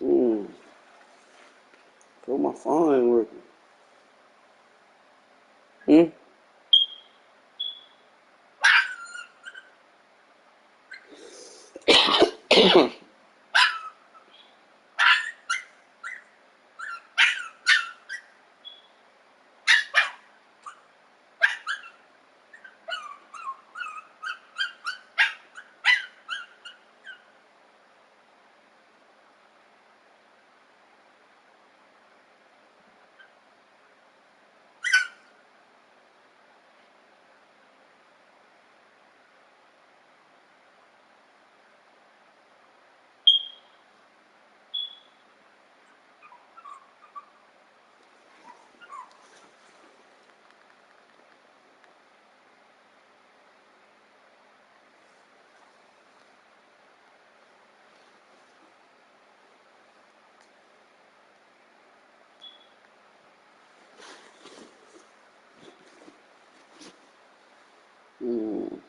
Mm. Bro, my phone ain't working. Hmm? Mm.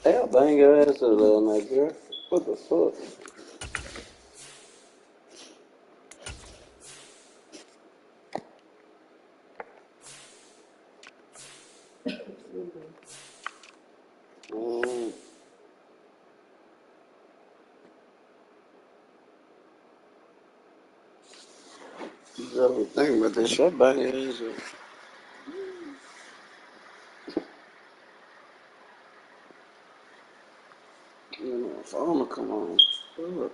Hey, I bang your ass up last night, girl. What the fuck? Mm. You gotta think about that shit. I bang your ass up. You know, my phone will come on. Fuck.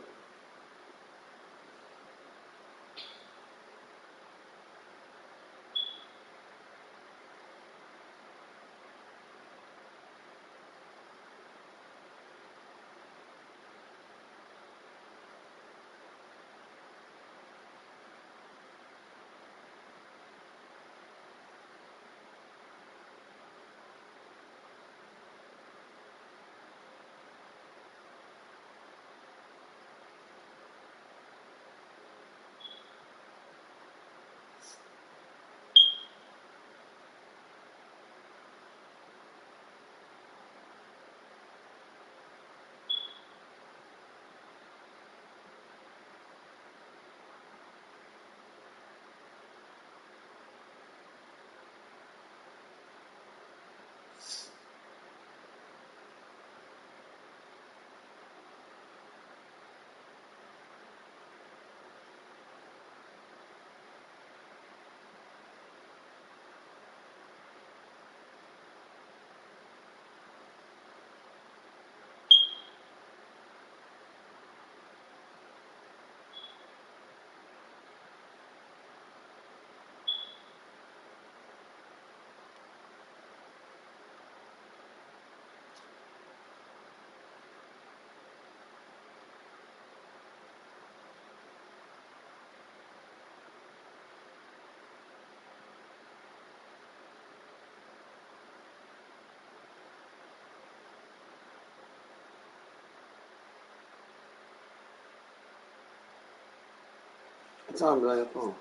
What time is that phone?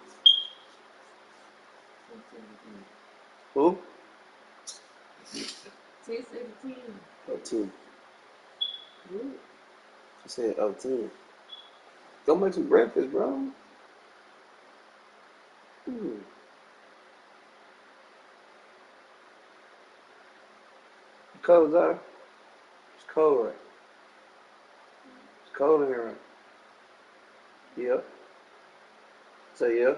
Who? 10:17. Oh, 10. She said, oh, 10. Go make some breakfast, bro. Hmm. Cold out. It's cold, right? It's cold in here, right? Yep. Say, yeah.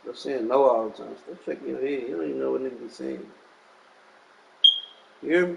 They're saying no all the time. Stop shaking your head. You don't even know what niggas be saying. You hear me?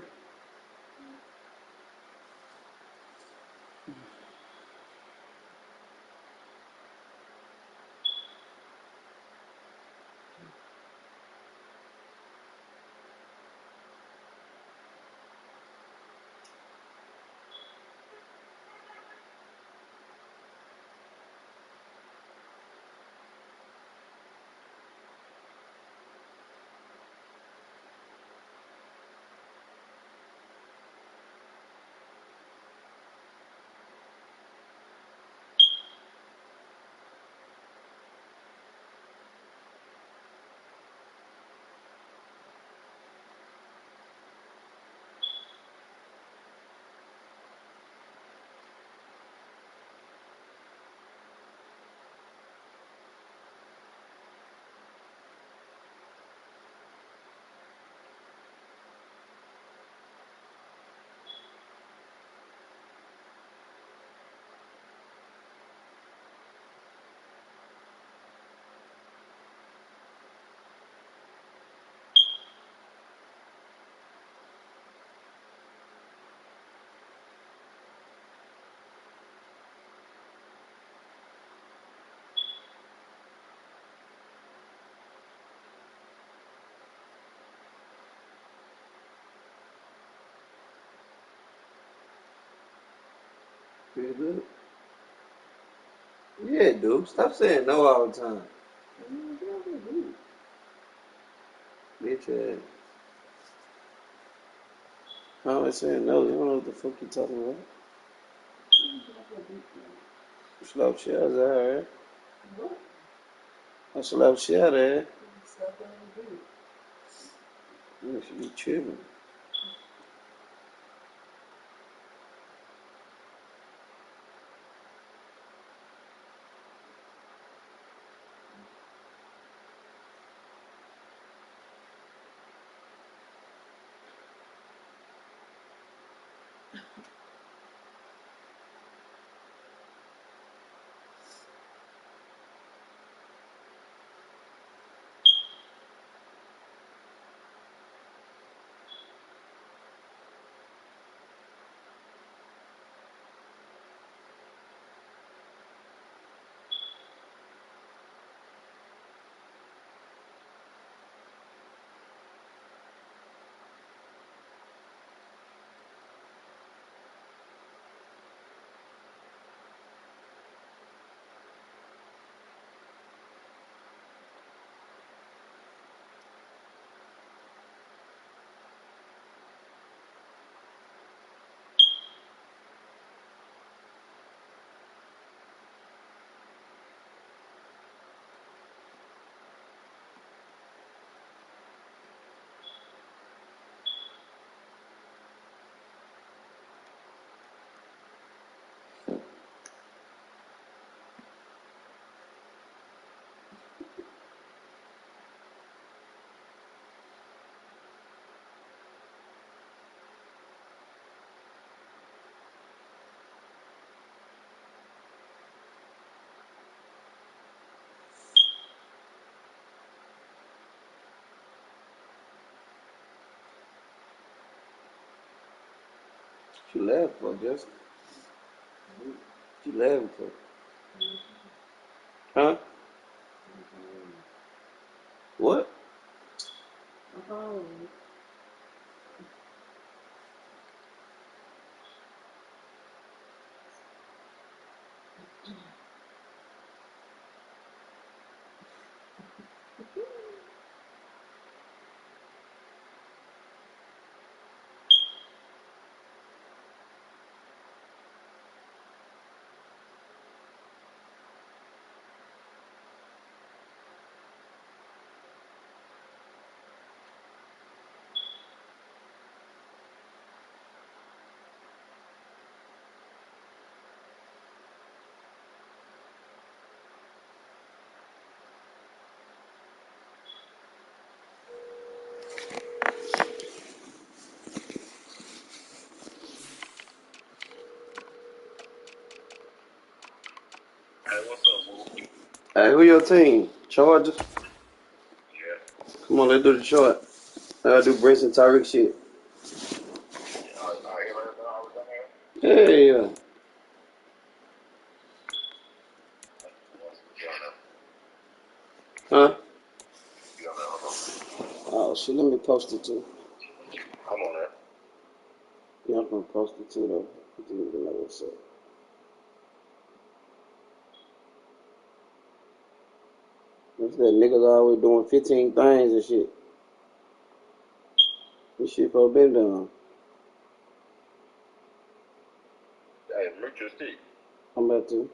Pretty good. Yeah, dude. Stop saying no all the time. Bitch ass. I always saying no. You don't know what the fuck you talking about. Slap shit out of her. What? I slap shit out of her. Stuff that I do. Yeah, she be tripping. She laughed for just. She laughing for. Huh? What? Hey, who your team? Chargers? Come on, let's do the chart. I gotta do Brace and Tyreek shit. Yeah. Huh? Oh shit, let me post it too. Yeah, I'm gonna post it too though. You need to know what's up. What's that niggas always doing 15 things and shit? This shit probably been done. I'm about to.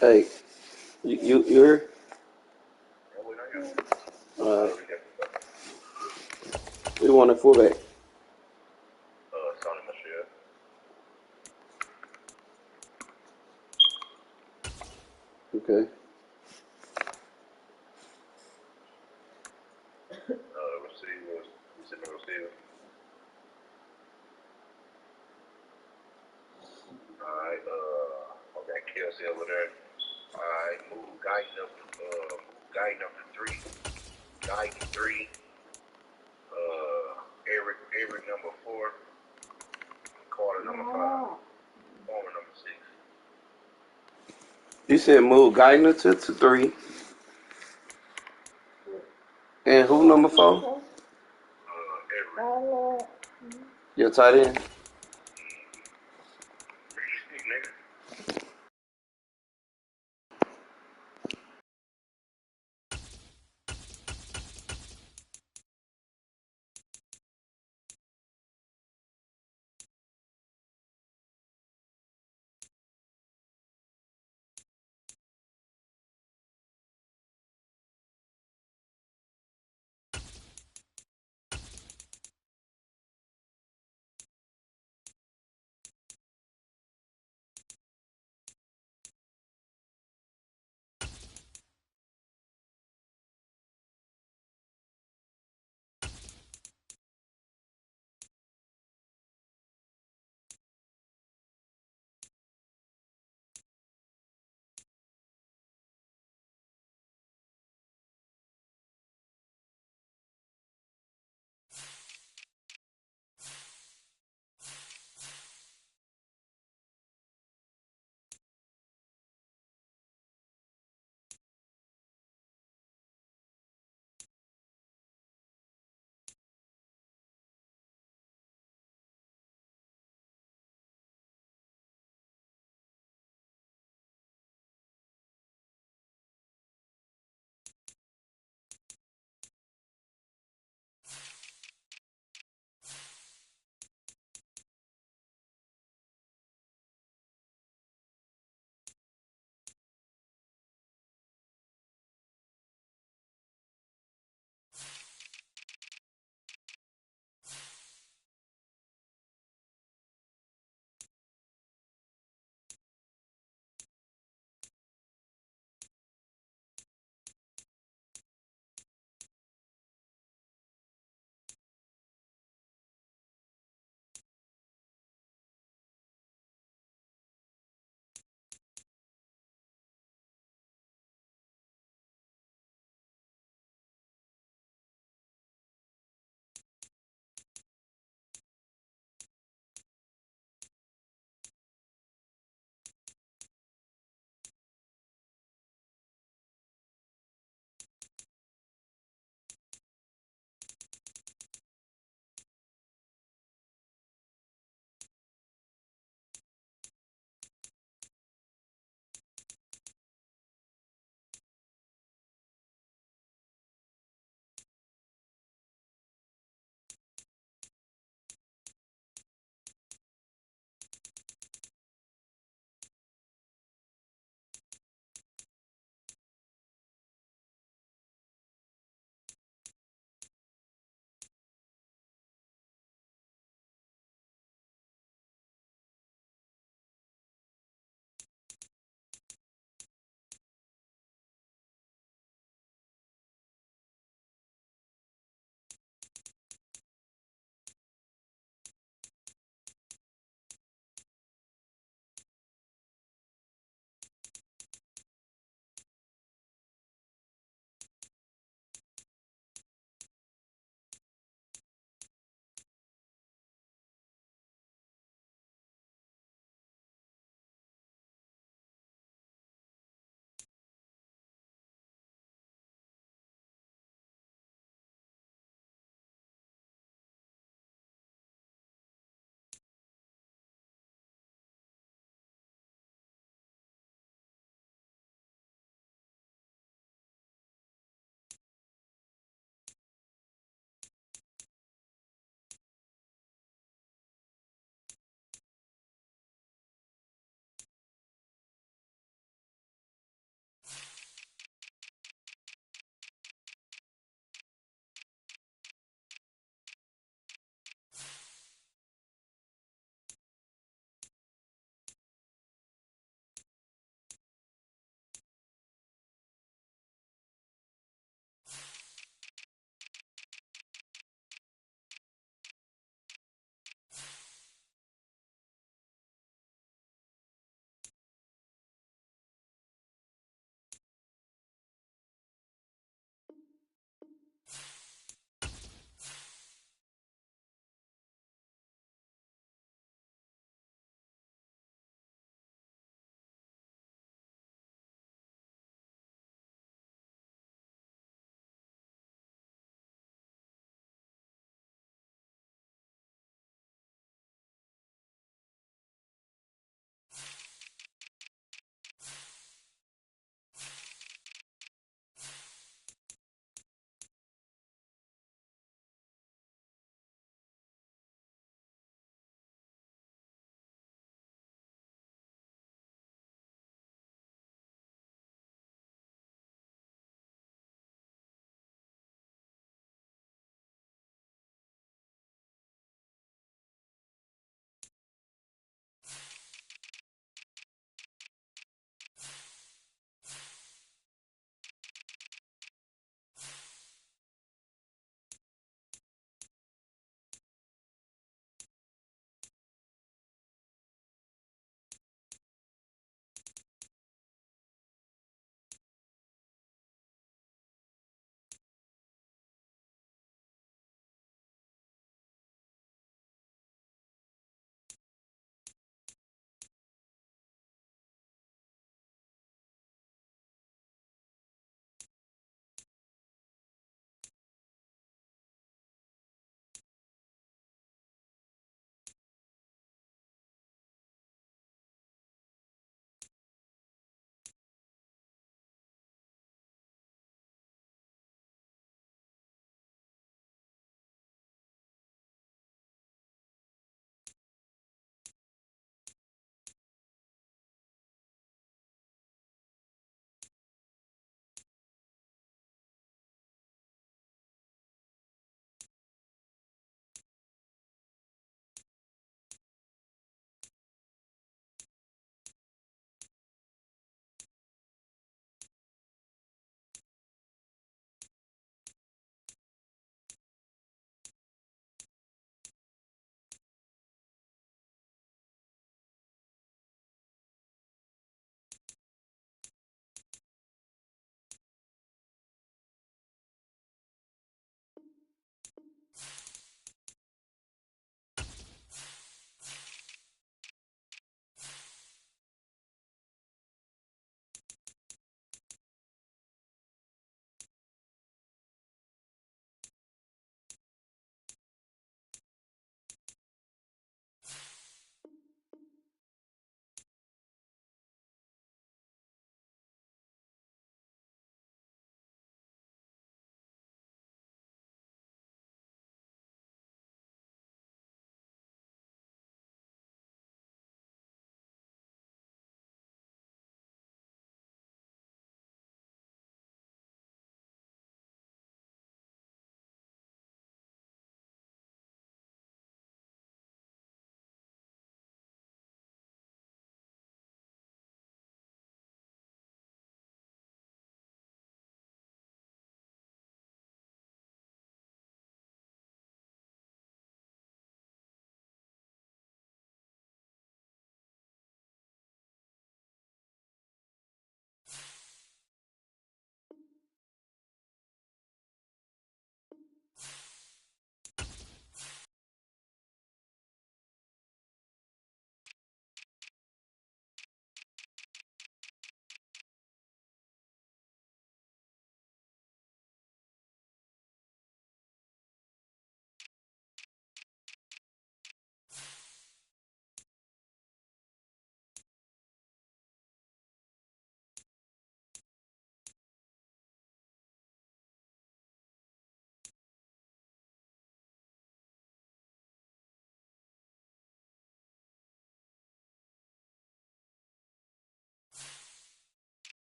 Hey, you here? Uh, we want a fullback. Okay. You said move Geithner to 3. And who number 4? Your tight end.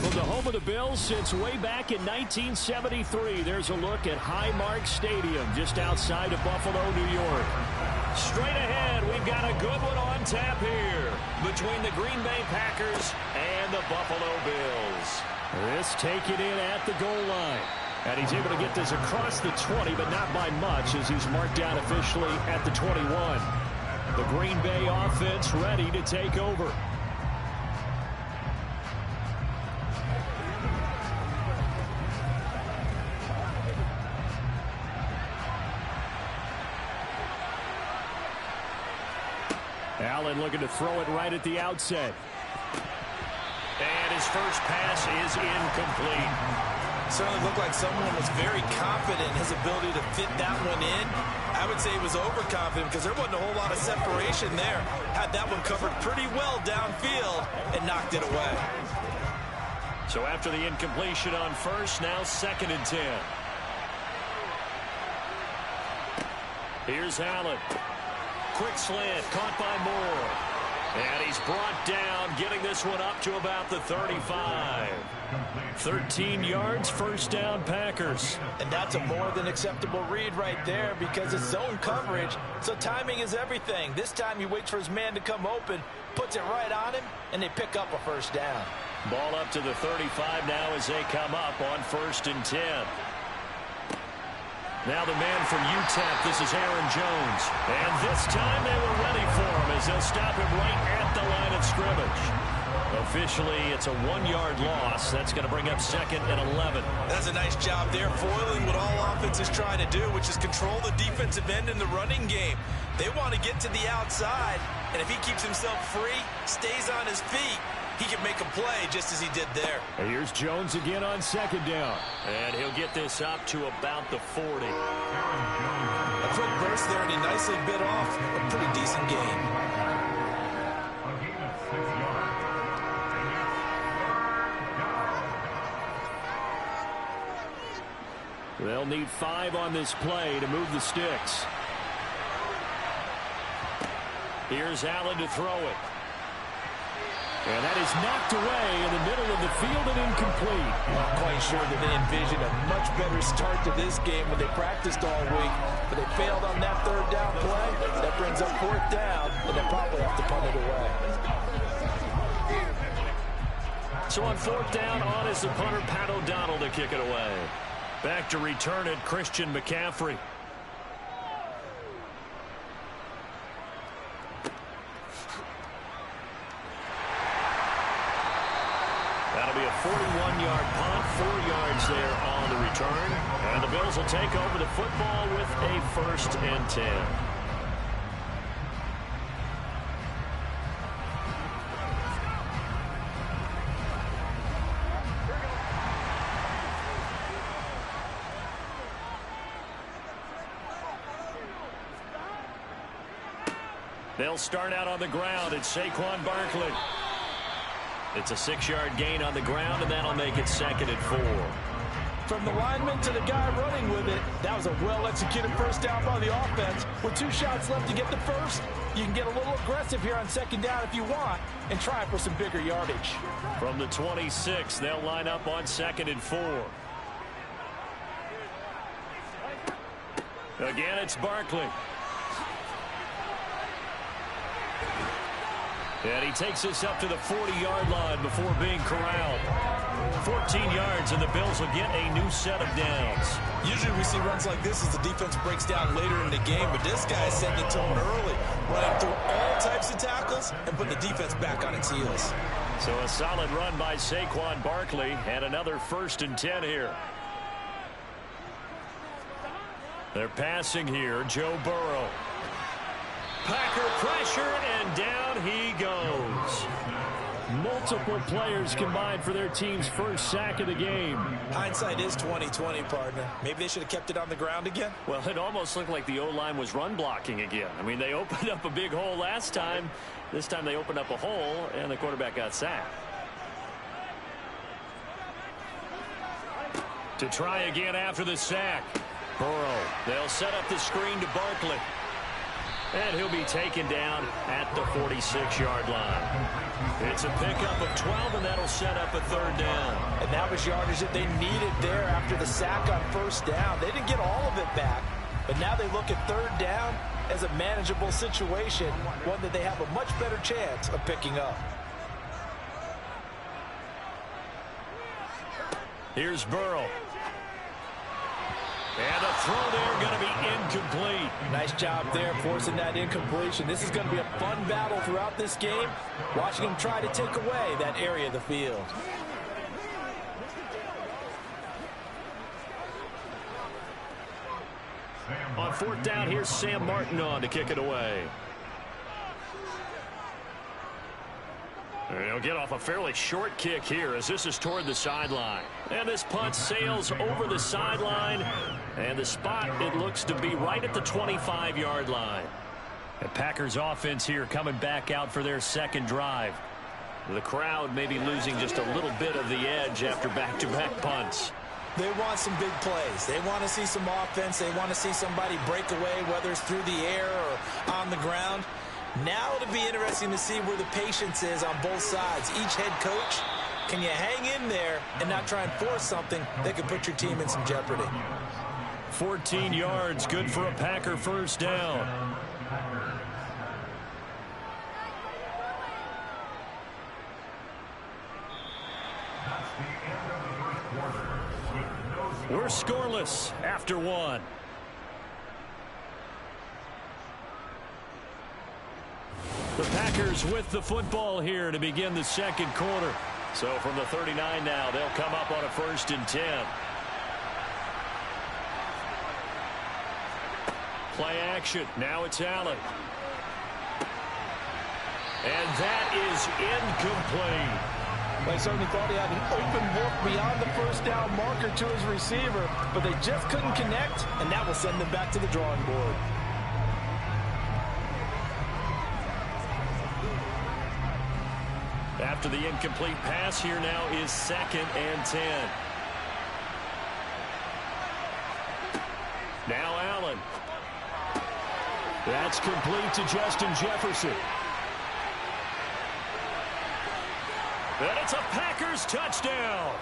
From the home of the Bills since way back in 1973, there's a look at Highmark Stadium just outside of Buffalo, New York. Straight ahead, we've got a good one on tap here between the Green Bay Packers and the Buffalo Bills. This taken in at the goal line. And he's able to get this across the 20, but not by much as he's marked down officially at the 21. The Green Bay offense ready to take over. Allen looking to throw it right at the outset. And his first pass is incomplete. Certainly looked like someone was very confident in his ability to fit that one in. I would say he was overconfident because there wasn't a whole lot of separation there. Had that one covered pretty well downfield and knocked it away. So after the incompletion on first, now 2nd and 10. Here's Allen. Quick slant, caught by Moore. And he's brought down, getting this one up to about the 35. 13 yards, first down, Packers. And that's a more than acceptable read right there because it's zone coverage, so timing is everything. This time he waits for his man to come open, puts it right on him, and they pick up a first down. Ball up to the 35 now as they come up on 1st and 10. Now the man from UTEP, this is Aaron Jones. And this time they were ready for him as they'll stop him right at the line of scrimmage. Officially, it's a 1-yard loss. That's going to bring up 2nd and 11. That's a nice job there, foiling what all offense is trying to do, which is control the defensive end in the running game. They want to get to the outside, and if he keeps himself free, stays on his feet, he can make a play just as he did there. And here's Jones again on 2nd down. And he'll get this up to about the 40. A quick burst there, and he nicely bit off a pretty decent game. They'll need 5 on this play to move the sticks. Here's Allen to throw it. And that is knocked away in the middle of the field and incomplete. Not quite sure that they envisioned a much better start to this game when they practiced all week. But they failed on that 3rd down play. That brings up 4th down, and they'll probably have to punt it away. So on 4th down, on is the punter, Pat O'Donnell, to kick it away. Back to return it, Christian McCaffrey. That'll be a 41-yard punt, 4 yards there on the return. And the Bills will take over the football with a 1st and 10. They'll start out on the ground. It's Saquon Barkley. It's a 6-yard gain on the ground, and that'll make it 2nd and 4. From the lineman to the guy running with it, that was a well-executed first down by the offense. With 2 shots left to get the first, you can get a little aggressive here on 2nd down if you want and try for some bigger yardage. From the 26, they'll line up on 2nd and 4. Again, it's Barkley. And he takes this up to the 40-yard line before being corralled. 14 yards, and the Bills will get a new set of downs. Usually we see runs like this as the defense breaks down later in the game, but this guy set the tone early, running through all types of tackles and putting the defense back on its heels. So a solid run by Saquon Barkley, and another 1st and 10 here. They're passing here, Joe Burrow. Packer pressure, and down he goes. Multiple players combined for their team's first sack of the game. Hindsight is 20/20, partner. Maybe they should have kept it on the ground again. Well, it almost looked like the O-line was run blocking again. I mean, they opened up a big hole last time. This time they opened up a hole, and the quarterback got sacked. To try again after the sack. Burrow. They'll set up the screen to Barkley. And he'll be taken down at the 46-yard line. It's a pickup of 12, and that'll set up a 3rd down. And that was yardage that they needed there after the sack on first down. They didn't get all of it back, but now they look at third down as a manageable situation, one that they have a much better chance of picking up. Here's Burrow. And a throw there going to be incomplete. Nice job there forcing that incompletion. This is going to be a fun battle throughout this game, watching them try to take away that area of the field. On fourth down, here's Sam Martin on to kick it away. And he'll get off a fairly short kick here as this is toward the sideline. And this punt sails over the sideline. And the spot, it looks to be right at the 25-yard line. The Packers offense here coming back out for their second drive. The crowd maybe losing just a little bit of the edge after back-to-back punts. They want some big plays. They want to see some offense. They want to see somebody break away, whether it's through the air or on the ground. Now it'll be interesting to see where the patience is on both sides. Each head coach, can you hang in there and not try and force something that could put your team in some jeopardy? 14 yards, good for a Packer first down. We're scoreless after one. The Packers with the football here to begin the second quarter. So from the 39 now, they'll come up on a 1st and 10. Play action. Now it's Allen. And that is incomplete. They certainly thought he had an open look beyond the first down marker to his receiver, but they just couldn't connect, and that will send them back to the drawing board. After the incomplete pass, here now is 2nd and 10. Now Allen. That's complete to Justin Jefferson. And it's a Packers touchdown.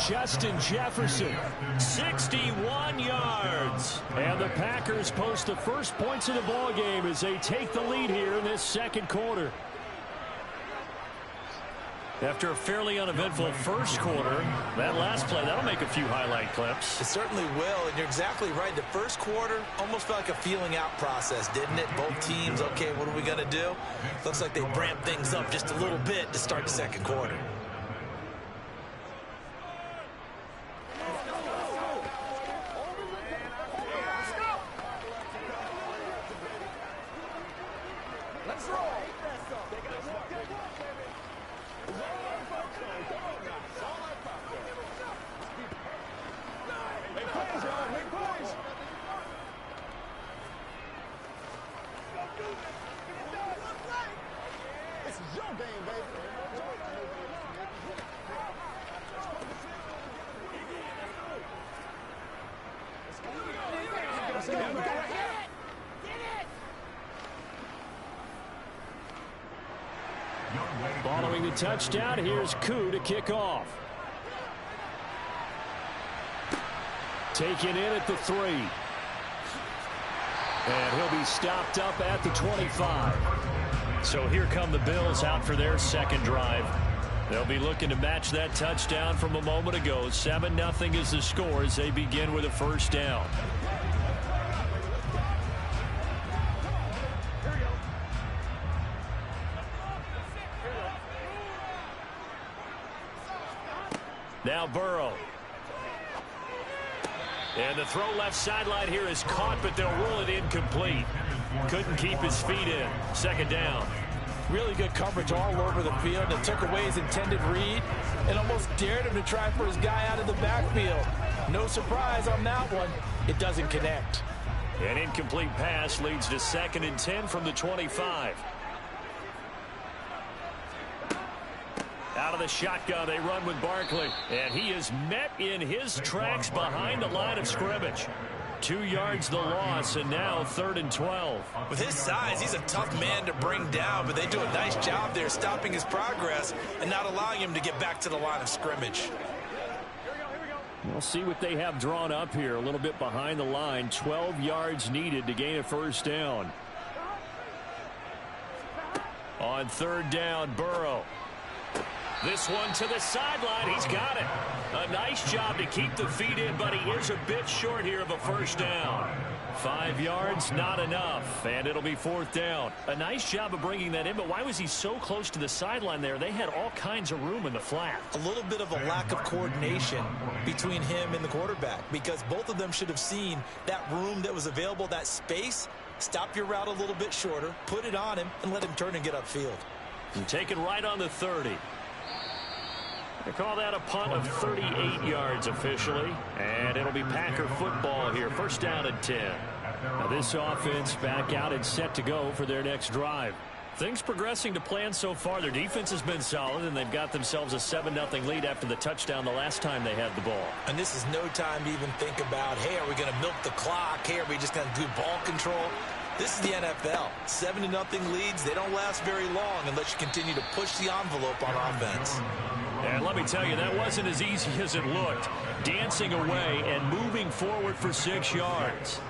Justin Jefferson, 61 yards. And the Packers post the first points of the ballgame as they take the lead here in this second quarter. After a fairly uneventful first quarter, that last play, that'll make a few highlight clips. It certainly will, and you're exactly right. The first quarter almost felt like a feeling out process, didn't it? Both teams, okay, what are we going to do? Looks like they ramped things up just a little bit to start the second quarter. Let's roll. This is your game, baby. Following the touchdown, here's Koo to kick off. Taken in at the 3. And he'll be stopped up at the 25. So here come the Bills out for their second drive. They'll be looking to match that touchdown from a moment ago. 7-0 is the score as they begin with a first down. Now Burrow. And the throw left sideline here is caught, but they'll rule it incomplete. Couldn't keep his feet in. Second down. Really good coverage all over the field. It took away his intended read and almost dared him to try for his guy out of the backfield. No surprise on that one. It doesn't connect. An incomplete pass leads to 2nd and 10 from the 25. Out of the shotgun, they run with Barkley. And he is met in his tracks behind the line of scrimmage. 2 yards the loss, and now 3rd and 12. With his size, he's a tough man to bring down, but they do a nice job there stopping his progress and not allowing him to get back to the line of scrimmage. We'll see what they have drawn up here. A little bit behind the line. 12 yards needed to gain a first down. On 3rd down, Burrow. This one to the sideline. He's got it. A nice job to keep the feet in, but he is a bit short here of a first down. 5 yards, not enough, and it'll be 4th down. A nice job of bringing that in, but why was he so close to the sideline there? They had all kinds of room in the flat. A little bit of a lack of coordination between him and the quarterback, because both of them should have seen that room that was available, that space. Stop your route a little bit shorter, put it on him, and let him turn and get upfield. And taken right on the 30. They call that a punt of 38 yards officially, and it'll be Packer football here. First down and 10. Now this offense back out and set to go for their next drive. Things progressing to plan so far. Their defense has been solid, and they've got themselves a 7-0 lead after the touchdown the last time they had the ball. And this is no time to even think about, hey, are we going to milk the clock? Hey, are we just going to do ball control? This is the NFL. 7-0 leads, they don't last very long unless you continue to push the envelope on offense. And let me tell you, that wasn't as easy as it looked. Dancing away and moving forward for 6 yards.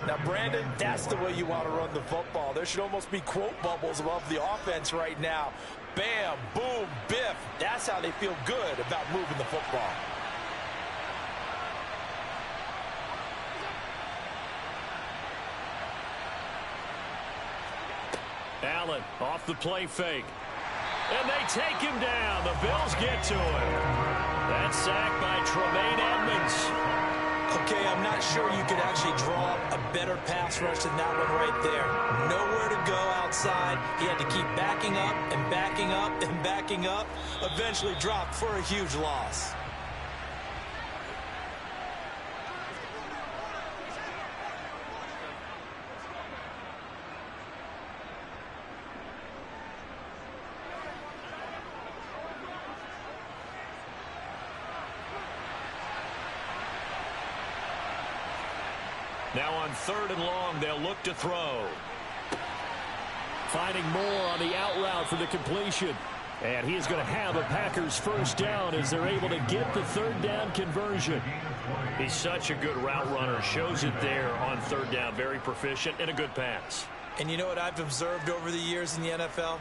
Now, Brandon, that's the way you want to run the football. There should almost be quote bubbles above the offense right now. Bam, boom, biff. That's how they feel good about moving the football. Allen off the play fake. And they take him down. The Bills get to him. That sack by Tremaine Edmonds. Okay, I'm not sure you could actually draw a better pass rush than that one right there. Nowhere to go outside. He had to keep backing up and backing up and backing up. Eventually dropped for a huge loss. Now on 3rd and long, they'll look to throw. Finding Moore on the out route for the completion. And he is going to have a Packers first down as they're able to get the 3rd down conversion. He's such a good route runner. Shows it there on 3rd down. Very proficient and a good pass. And you know what I've observed over the years in the NFL?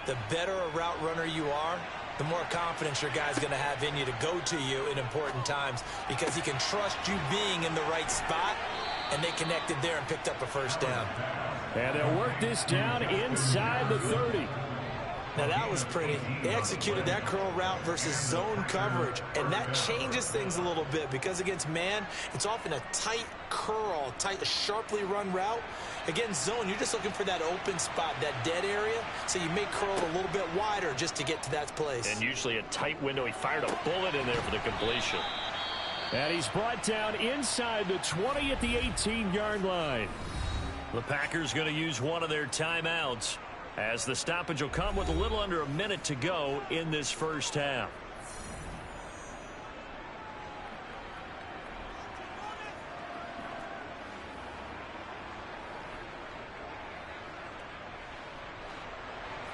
The better a route runner you are, the more confidence your guy's going to have in you to go to you in important times, because he can trust you being in the right spot. And they connected there and picked up a first down. And they'll work this down inside the 30. Now that was pretty. They executed that curl route versus zone coverage. And that changes things a little bit, because against man, it's often a tight curl, tight, sharply run route. Against zone, you're just looking for that open spot, that dead area. So you may curl it a little bit wider just to get to that place. And usually a tight window. He fired a bullet in there for the completion. And he's brought down inside the 20 at the 18-yard line. The Packers going to use one of their timeouts, as the stoppage will come with a little under a minute to go in this first half.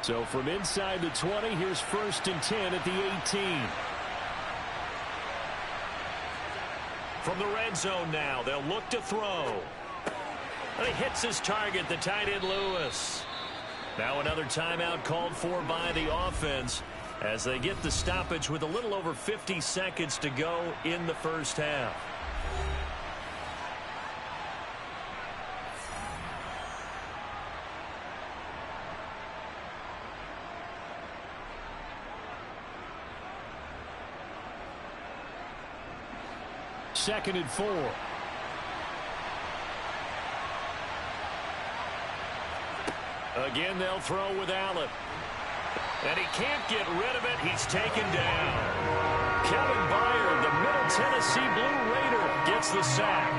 So from inside the 20, here's 1st and 10 at the 18. From the red zone now, they'll look to throw. And he hits his target, the tight end Lewis. Now another timeout called for by the offense as they get the stoppage with a little over 50 seconds to go in the first half. Second and 4. Again, they'll throw with Allen. And he can't get rid of it. He's taken down. Kevin Byard, the Middle Tennessee Blue Raider, gets the sack.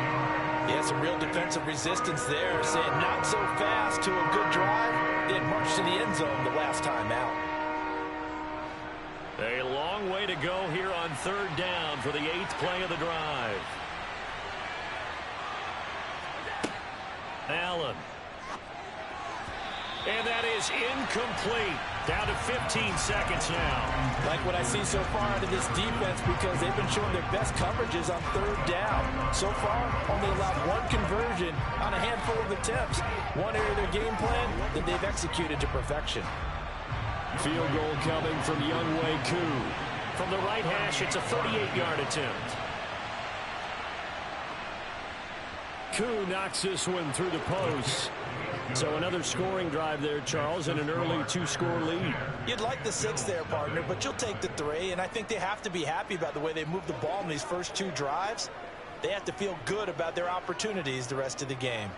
Yeah, some real defensive resistance there, saying not so fast to a good drive. They had marched to the end zone the last time out. A long way to go here on 3rd down for the 8th play of the drive. Allen. And that is incomplete. Down to 15 seconds now. Like what I see so far out of this defense, because they've been showing their best coverages on third down. So far, only allowed one conversion on a handful of attempts. One area of their game plan that they've executed to perfection. Field goal coming from Younghoe Koo. From the right hash, it's a 38-yard attempt. Koo knocks this one through the post. So another scoring drive there, Charles, and an early two-score lead. You'd like the 6 there, partner, but you'll take the 3, and I think they have to be happy about the way they moved the ball in these first 2 drives. They have to feel good about their opportunities the rest of the game.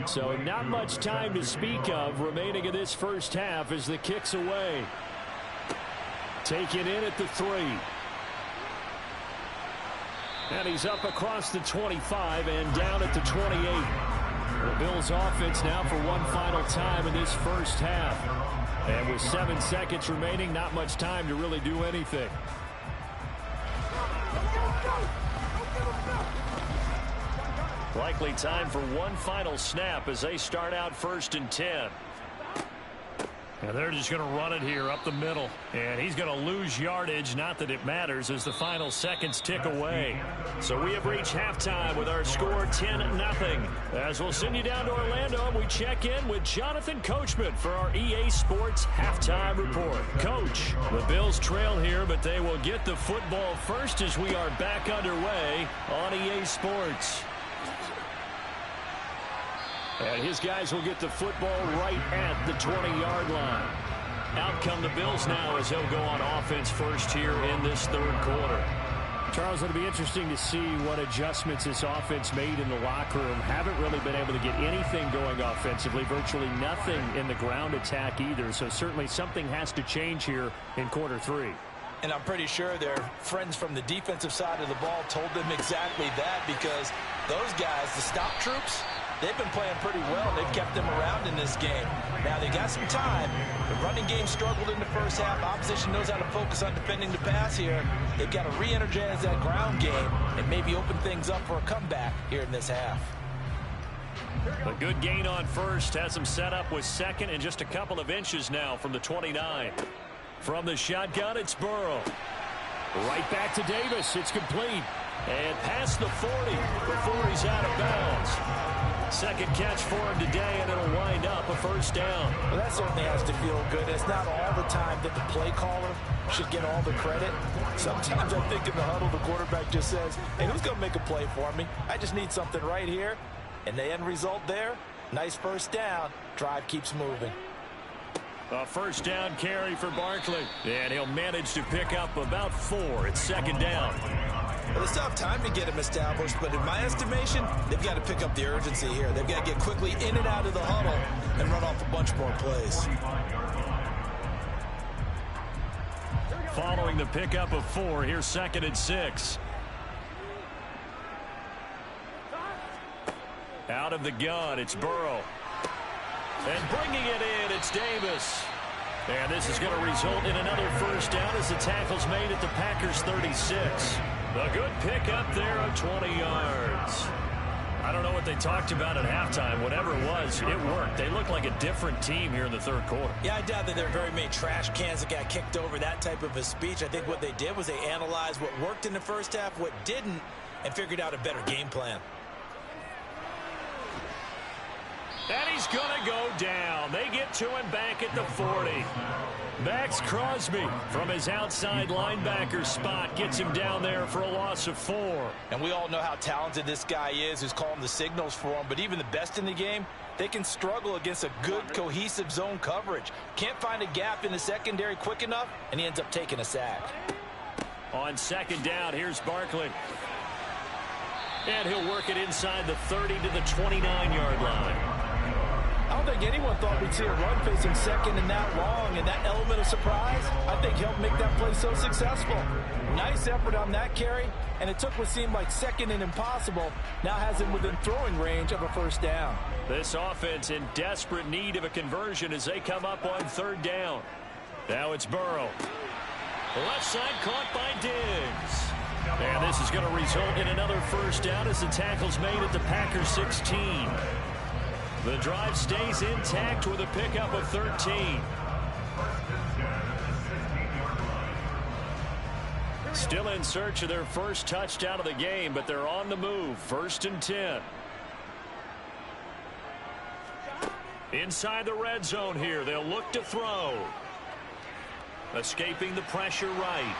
So not much time to speak of remaining in this first half as the kick's away. Taken in at the 3. And he's up across the 25 and down at the 28. The Bills offense now for one final time in this first half. And with 7 seconds remaining, not much time to really do anything. Likely time for one final snap as they start out 1st and 10. And they're just going to run it here up the middle. And he's going to lose yardage. Not that it matters as the final seconds tick away. So we have reached halftime with our score 10-0. As we'll send you down to Orlando and we check in with Jonathan Coachman for our EA Sports Halftime Report. Coach, the Bills trail here, but they will get the football first as we are back underway on EA Sports. And his guys will get the football right at the 20-yard line. Out come the Bills now as they'll go on offense first here in this third quarter. Charles, it'll be interesting to see what adjustments this offense made in the locker room. Haven't really been able to get anything going offensively, virtually nothing in the ground attack either. So certainly something has to change here in quarter 3. And I'm pretty sure their friends from the defensive side of the ball told them exactly that, because those guys, the stop troops, they've been playing pretty well. They've kept them around in this game. Now, they got some time. The running game struggled in the first half. Opposition knows how to focus on defending the pass here. They've got to re-energize that ground game and maybe open things up for a comeback here in this half. A good gain on first. Has him set up with 2nd and just a couple of inches now from the 29. From the shotgun, it's Burrow. Right back to Davis. It's complete. And past the 40 before he's out of bounds. Second catch for him today, and it'll wind up a first down. Well, that certainly has to feel good. It's not all the time that the play caller should get all the credit. Sometimes I think in the huddle, the quarterback just says, hey, who's going to make a play for me? I just need something right here. And the end result there, nice first down. Drive keeps moving. A first down carry for Barkley. And he'll manage to pick up about 4. It's 2nd down. Well, they still have time to get him established, but in my estimation, they've got to pick up the urgency here. They've got to get quickly in and out of the huddle and run off a bunch more plays. Following the pickup of 4, here's 2nd and 6. Out of the gun, it's Burrow. And bringing it in, it's Davis. And this is going to result in another first down as the tackle's made at the Packers' 36. A good pickup there of 20 yards. I don't know what they talked about at halftime. Whatever it was, it worked. They look like a different team here in the third quarter. Yeah, I doubt that there are very many trash cans that got kicked over, that type of a speech. I think what they did was they analyzed what worked in the first half, what didn't, and figured out a better game plan. And he's going to go down. They get to him back at the 40. Max Crosby from his outside linebacker spot gets him down there for a loss of 4. And we all know how talented this guy is who's calling the signals for him. But even the best in the game, they can struggle against a good, cohesive zone coverage. Can't find a gap in the secondary quick enough, and he ends up taking a sack. On 2nd down, here's Barkley. And he'll work it inside the 30 to the 29-yard line. I don't think anyone thought we'd see a run facing second and that long, and that element of surprise, I think, helped make that play so successful. Nice effort on that carry, and it took what seemed like second and impossible, now has him within throwing range of a first down. This offense in desperate need of a conversion as they come up on third down. Now it's Burrow. The left side caught by Diggs. And this is going to result in another first down as the tackle's made at the Packers 16. The drive stays intact with a pickup of 13. Still in search of their first touchdown of the game, but they're on the move. 1st and 10. Inside the red zone here. They'll look to throw. Escaping the pressure right.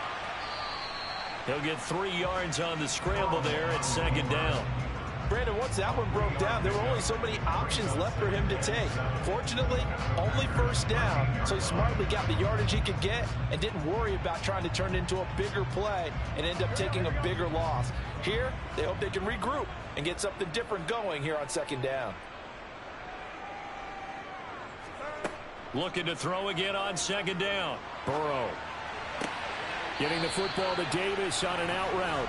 He'll get 3 yards on the scramble there at 2nd down. Brandon, once that one broke down, there were only so many options left for him to take. Fortunately, only first down, so he smartly got the yardage he could get and didn't worry about trying to turn it into a bigger play and end up taking a bigger loss. Here, they hope they can regroup and get something different going here on 2nd down. Looking to throw again on 2nd down. Burrow. Getting the football to Davis on an out route.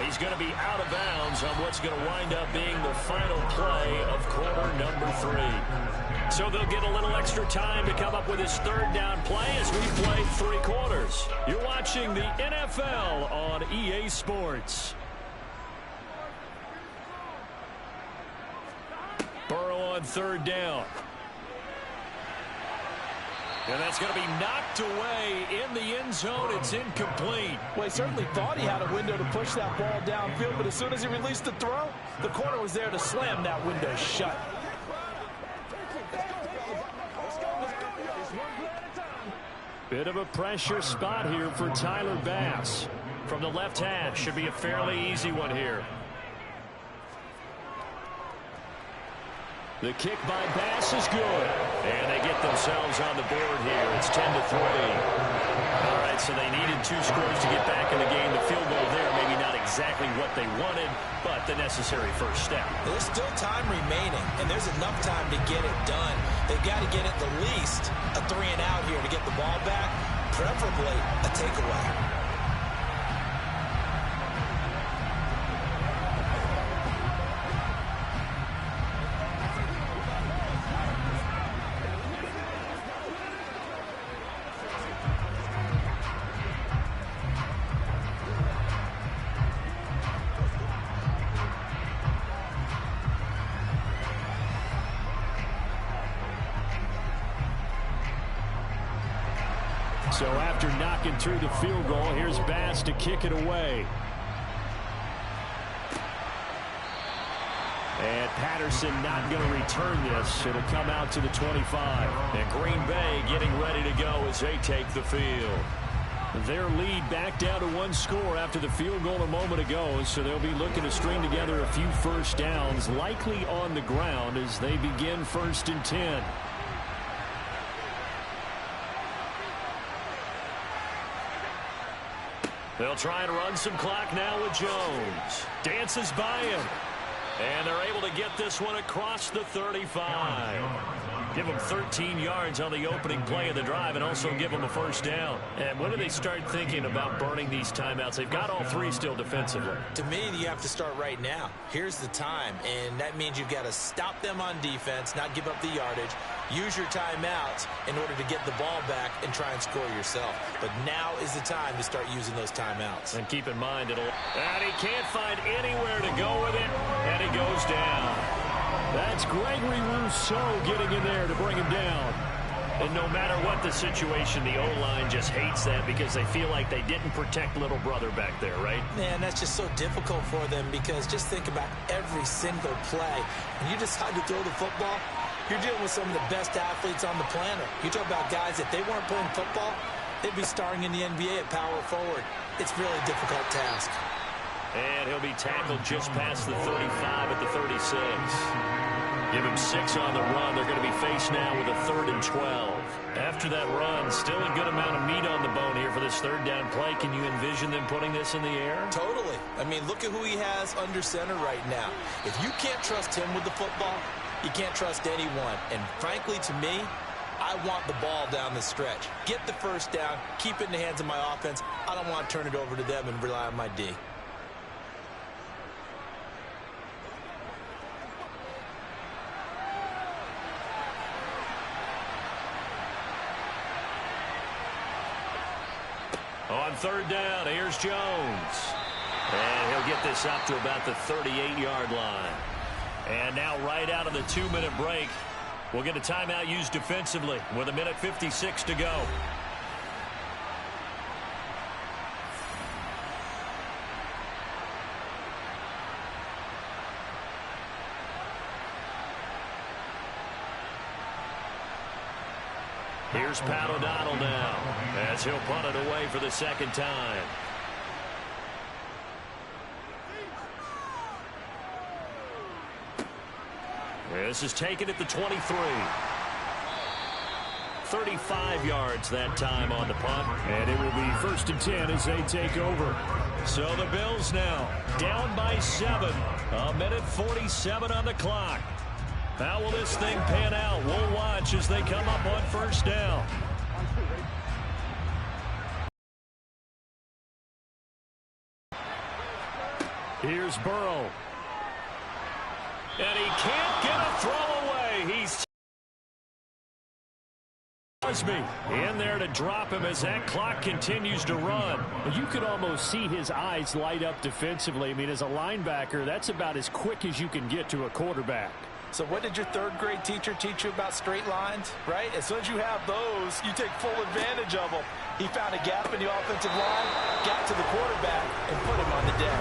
He's going to be out of bounds on what's going to wind up being the final play of quarter number 3. So they'll get a little extra time to come up with his 3rd down play as we play 3 quarters. You're watching the NFL on EA Sports. Burrow on 3rd down. And that's going to be knocked away in the end zone. It's incomplete. Well, he certainly thought he had a window to push that ball downfield, but as soon as he released the throw, the corner was there to slam that window shut. Bit of a pressure spot here for Tyler Bass. From the left hash, should be a fairly easy one here. The kick by Bass is good. And they get themselves on the board here. It's 10-3. All right, so they needed 2 scores to get back in the game. The field goal there, maybe not exactly what they wanted, but the necessary first step. There's still time remaining, and there's enough time to get it done. They've got to get at the least a 3 and out here to get the ball back, preferably a takeaway. So after knocking through the field goal, here's Bass to kick it away. And Patterson not going to return this. It'll come out to the 25. And Green Bay getting ready to go as they take the field. Their lead back down to 1 score after the field goal a moment ago. So they'll be looking to string together a few first downs, likely on the ground as they begin 1st and 10. They'll try and run some clock now with Jones. Dances by him. And they're able to get this one across the 35. Give them 13 yards on the opening play of the drive and also give them a first down. And when do they start thinking about burning these timeouts? They've got all 3 still defensively. To me, you have to start right now. Here's the time, and that means you've got to stop them on defense, not give up the yardage. Use your timeouts in order to get the ball back and try and score yourself. But now is the time to start using those timeouts. And keep in mind, and he can't find anywhere to go with it, and he goes down. That's Gregory Rousseau getting in there to bring him down. And no matter what the situation, the O-line just hates that because they feel like they didn't protect little brother back there, right? Man, that's just so difficult for them because just think about every single play. When you decide to throw the football, you're dealing with some of the best athletes on the planet. You talk about guys, if they weren't playing football, they'd be starring in the NBA at power forward. It's really a difficult task. And he'll be tackled just past the 35 at the 36. Give him 6 on the run. They're going to be faced now with a 3rd and 12. After that run, still a good amount of meat on the bone here for this 3rd down play. Can you envision them putting this in the air? Totally. I mean, look at who he has under center right now. If you can't trust him with the football, you can't trust anyone. And frankly, to me, I want the ball down the stretch. Get the 1st down, keep it in the hands of my offense. I don't want to turn it over to them and rely on my D. On 3rd down, here's Jones. And he'll get this up to about the 38-yard line. And now right out of the 2-minute break, we'll get a timeout used defensively with 1:56 to go. Here's Pat O'Donnell now as he'll punt it away for the 2nd time. This is taken at the 23. 35 yards that time on the punt. And it will be 1st and 10 as they take over. So the Bills now down by 7. 1:47 on the clock. How will this thing pan out? We'll watch as they come up on 1st down. Here's Burrow. And he can't get a throw away. He's Crosby in there to drop him as that clock continues to run. You could almost see his eyes light up defensively. I mean, as a linebacker, that's about as quick as you can get to a quarterback. So what did your 3rd grade teacher teach you about straight lines, right? As soon as you have those, you take full advantage of them. He found a gap in the offensive line, got to the quarterback, and put him on the deck.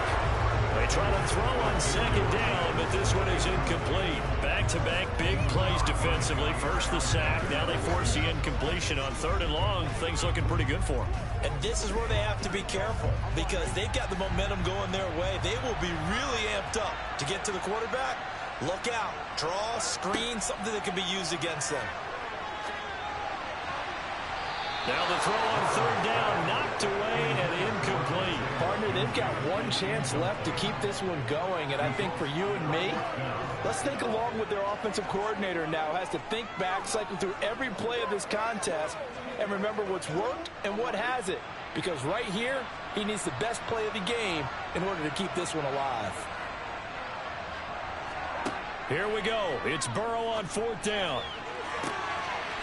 They try to throw on 2nd down, but this one is incomplete. Back-to-back big plays defensively. First the sack, now they force the incompletion on 3rd and long. Things looking pretty good for them. And this is where they have to be careful because they've got the momentum going their way. They will be really amped up to get to the quarterback. Look out. Draw, screen, something that can be used against them. Now the throw on 3rd down, knocked away and incomplete. Partner, they've got one chance left to keep this one going, and I think for you and me, let's think along with their offensive coordinator now. Has to think back, cycle through every play of this contest, and remember what's worked and what hasn't. Because right here, he needs the best play of the game in order to keep this one alive. Here we go. It's Burrow on 4th down.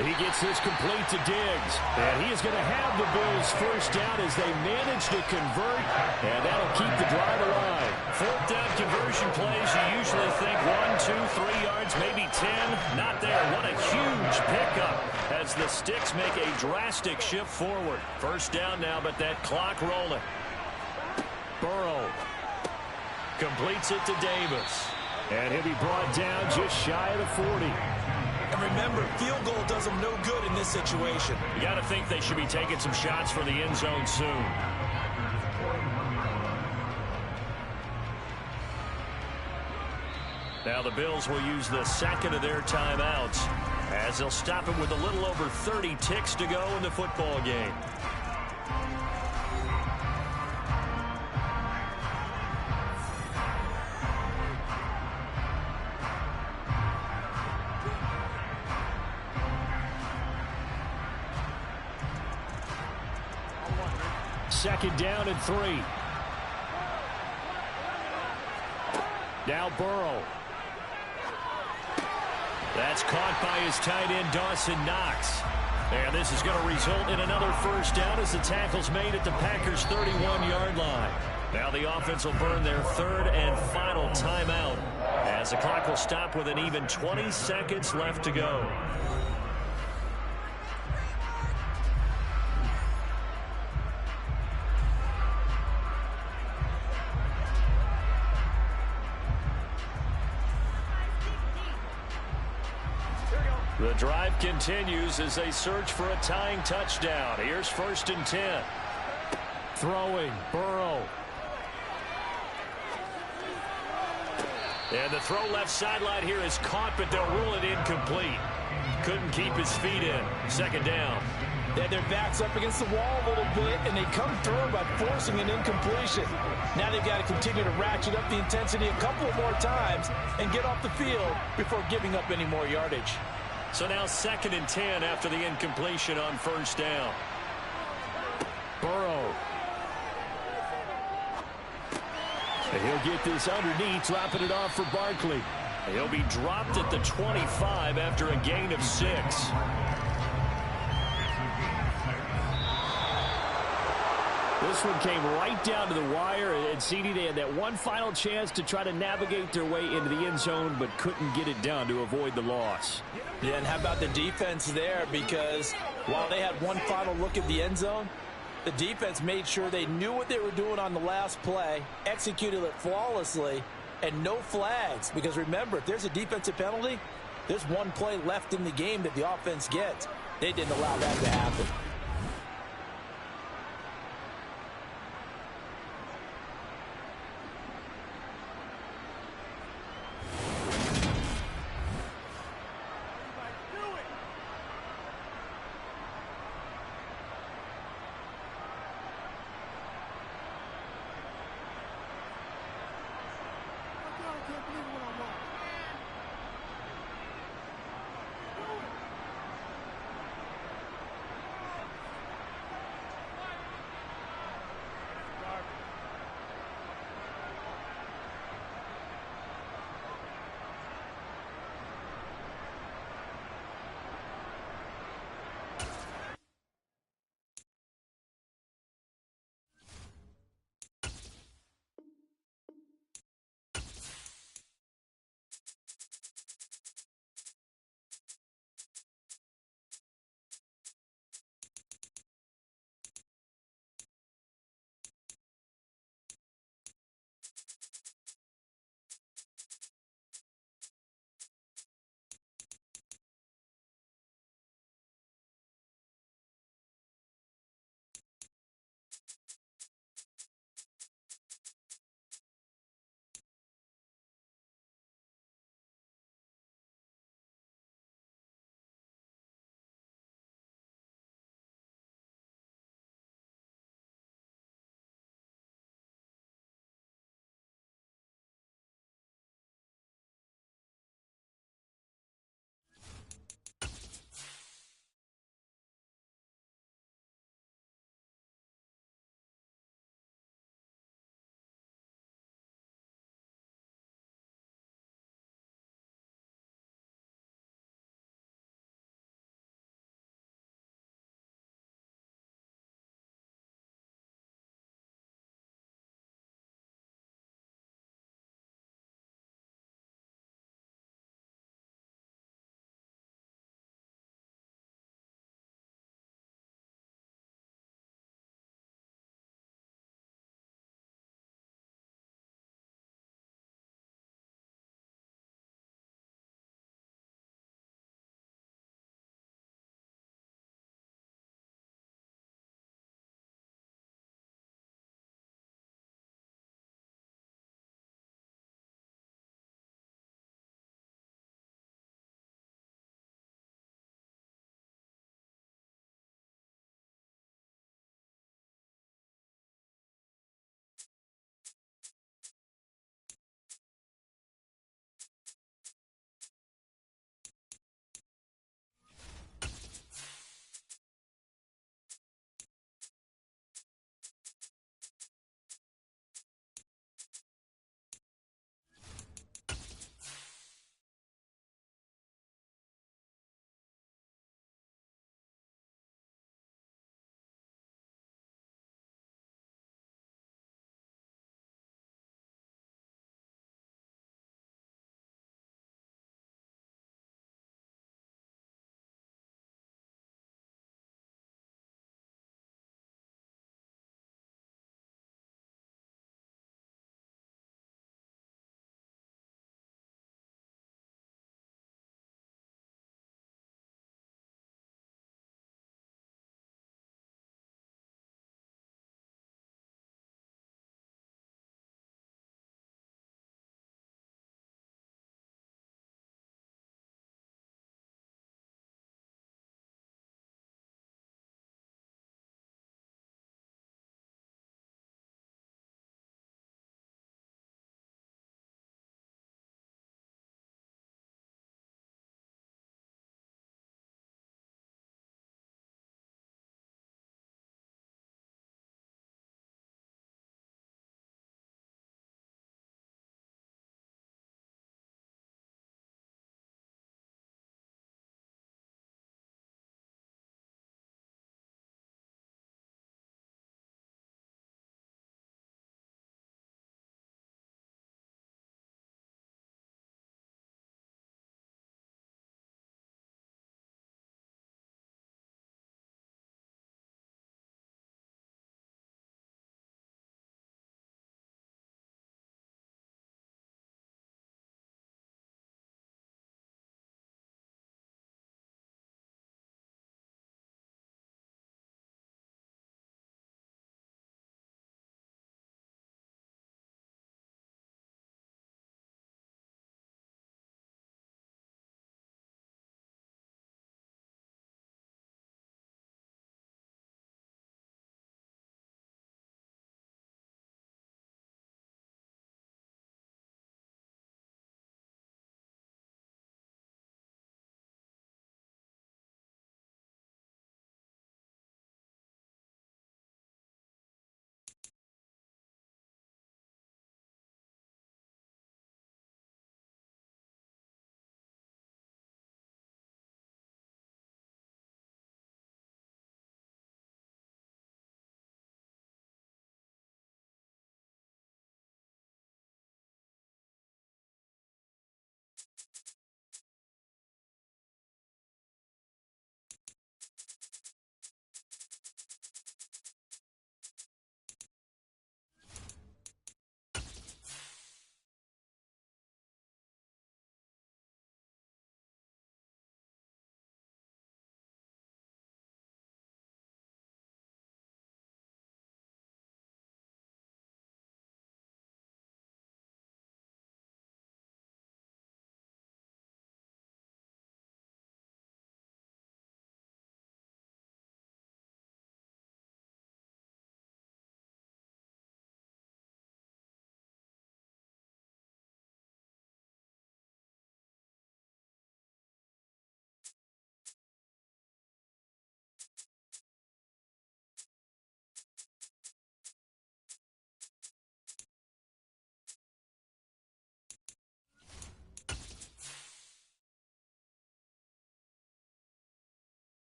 He gets this complete to Diggs. And he is going to have the Bills 1st down as they manage to convert. And that'll keep the drive alive. 4th down conversion plays, you usually think 1, 2, 3 yards, maybe 10. Not there. What a huge pickup as the Sticks make a drastic shift forward. 1st down now, but that clock rolling. Burrow completes it to Davis. And he'll be brought down just shy of the 40. And remember, field goal does them no good in this situation. You got to think they should be taking some shots for the end zone soon. Now the Bills will use the 2nd of their timeouts as they'll stop it with a little over 30 ticks to go in the football game. Second down and 3. Now Burrow. That's caught by his tight end, Dawson Knox. And this is going to result in another 1st down as the tackle's made at the Packers' 31-yard line. Now the offense will burn their 3rd and final timeout as the clock will stop with an even 20 seconds left to go. The drive continues as they search for a tying touchdown. Here's 1st and 10. Throwing, Burrow. And the throw left sideline here is caught, but they'll rule it incomplete. Couldn't keep his feet in. Second down. They had their backs up against the wall a little bit, and they come through by forcing an incompletion. Now they've got to continue to ratchet up the intensity a couple more times and get off the field before giving up any more yardage. So now 2nd and 10 after the incompletion on first down. Burrow. And he'll get this underneath, dropping it off for Barkley. And he'll be dropped at the 25 after a gain of 6. This one came right down to the wire, and CD, they had that one final chance to try to navigate their way into the end zone, but couldn't get it down to avoid the loss. Yeah, and how about the defense there? Because while they had one final look at the end zone, the defense made sure they knew what they were doing on the last play, executed it flawlessly, and no flags. Because remember, if there's a defensive penalty, there's one play left in the game that the offense gets. They didn't allow that to happen.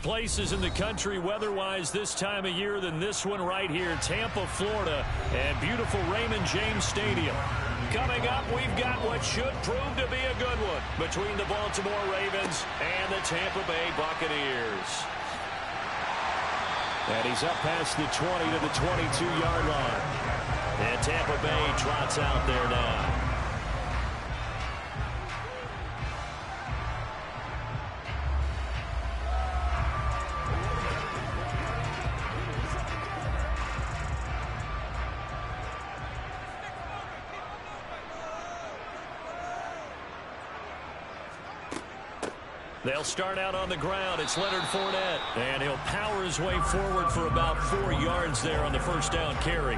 places in the country weather-wise this time of year than this one right here, Tampa, Florida, and beautiful Raymond James Stadium. Coming up, we've got what should prove to be a good one between the Baltimore Ravens and the Tampa Bay Buccaneers. And he's up past the 20 to the 22-yard line. And Tampa Bay trots out there now. They'll start out on the ground. It's Leonard Fournette. And he'll power his way forward for about 4 yards there on the first down carry.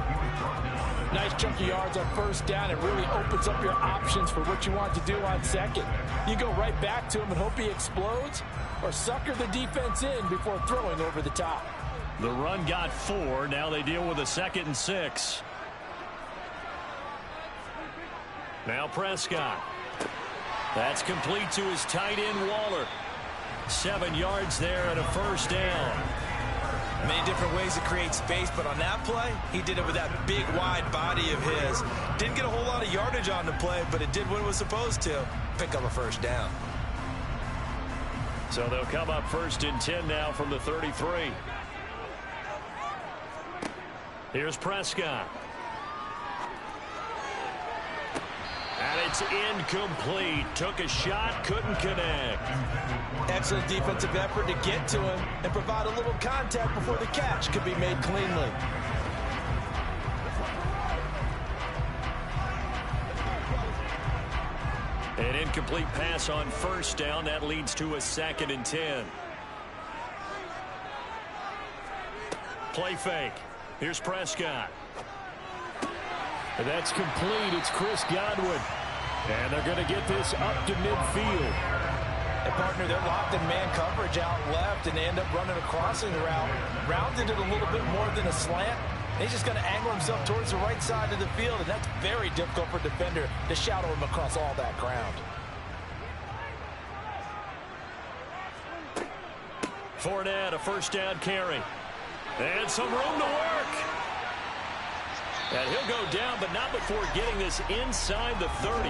Nice chunky yards on first down. It really opens up your options for what you want to do on second. You go right back to him and hope he explodes, or sucker the defense in before throwing over the top. The run got 4. Now they deal with a 2nd and 6. Now Prescott. That's complete to his tight end, Waller. 7 yards there and a first down. Many different ways to create space, but on that play, he did it with that big, wide body of his. Didn't get a whole lot of yardage on the play, but it did what it was supposed to. Pick up a first down. So they'll come up 1st and 10 now from the 33. Here's Prescott. And it's incomplete. Took a shot, couldn't connect. Excellent defensive effort to get to him and provide a little contact before the catch could be made cleanly. An incomplete pass on first down. That leads to a 2nd and 10. Play fake. Here's Prescott. That's complete. It's Chris Godwin. And they're going to get this up to midfield. And partner, they're locked in man coverage out left, and they end up running a crossing route. Rounded it a little bit more than a slant. He's just going to angle himself towards the right side of the field, and that's very difficult for a defender to shadow him across all that ground. Fournette, a first down carry. And some room to work. And he'll go down, but not before getting this inside the 30.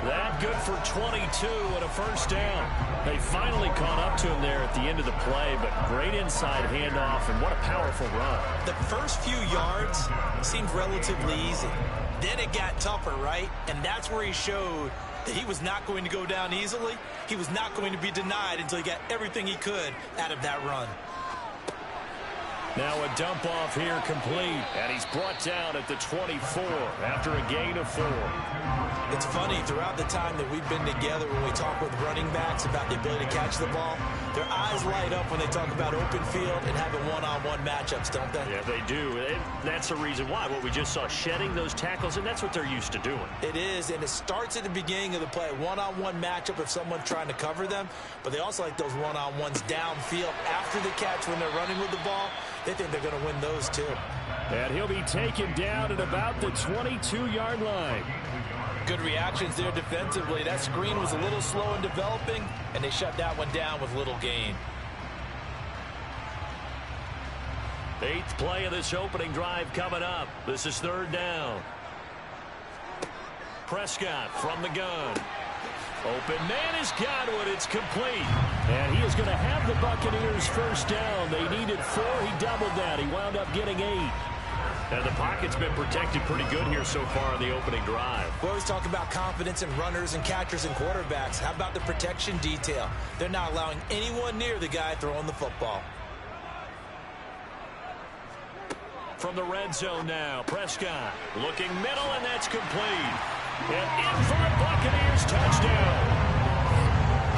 That good for 22 and a first down. They finally caught up to him there at the end of the play, but great inside handoff, and what a powerful run. The first few yards seemed relatively easy. Then it got tougher, right? And that's where he showed that he was not going to go down easily. He was not going to be denied until he got everything he could out of that run. Now a dump off here complete, and he's brought down at the 24 after a gain of 4. It's funny, throughout the time that we've been together when we talk with running backs about the ability to catch the ball, their eyes light up when they talk about open field and having one-on-one matchups, don't they? Yeah, they do. And that's the reason why. What we just saw, shedding those tackles, and that's what they're used to doing. It is, and it starts at the beginning of the play. One-on-one matchup if someone's trying to cover them, but they also like those one-on-ones downfield after the catch when they're running with the ball. They think they're going to win those too. And he'll be taken down at about the 22-yard line. Good reactions there defensively. That screen was a little slow in developing, and they shut that one down with little gain. 8th play of this opening drive coming up. This is 3rd down. Prescott from the gun. Open man is Godwin. It's complete. And he is going to have the Buccaneers first down. They needed 4. He doubled that. He wound up getting 8. And the pocket's been protected pretty good here so far in the opening drive. We always talk about confidence in runners and catchers and quarterbacks. How about the protection detail? They're not allowing anyone near the guy throwing the football. From the red zone now, Prescott looking middle, and that's complete. And in for a Buccaneers touchdown.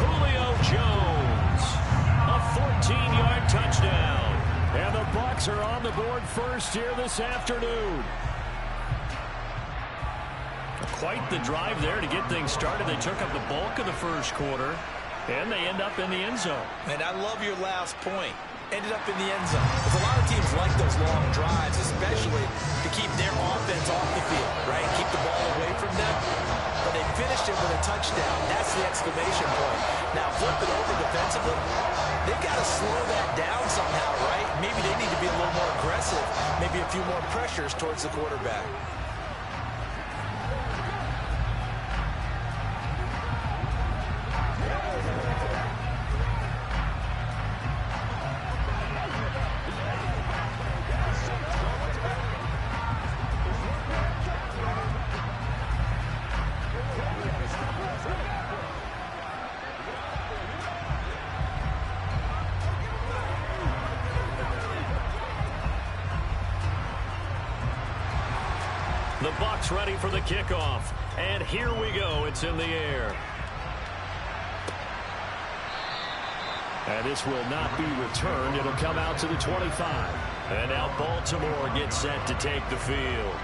Julio Jones, a 14-yard touchdown. And the Bucs are on the board first here this afternoon. Quite the drive there to get things started. They took up the bulk of the first quarter, and they end up in the end zone. And I love your last point. Ended up in the end zone. Because a lot of teams like those long drives, especially to keep their offense off the field, right? Keep the ball away from them. But they finished it with a touchdown. That's the exclamation point. Now flip it over defensively. They've got to slow that down somehow, right? Maybe they need to be a little more aggressive, maybe a few more pressures towards the quarterback. The Bucs ready for the kickoff. And here we go. It's in the air. And this will not be returned. It'll come out to the 25. And now Baltimore gets set to take the field.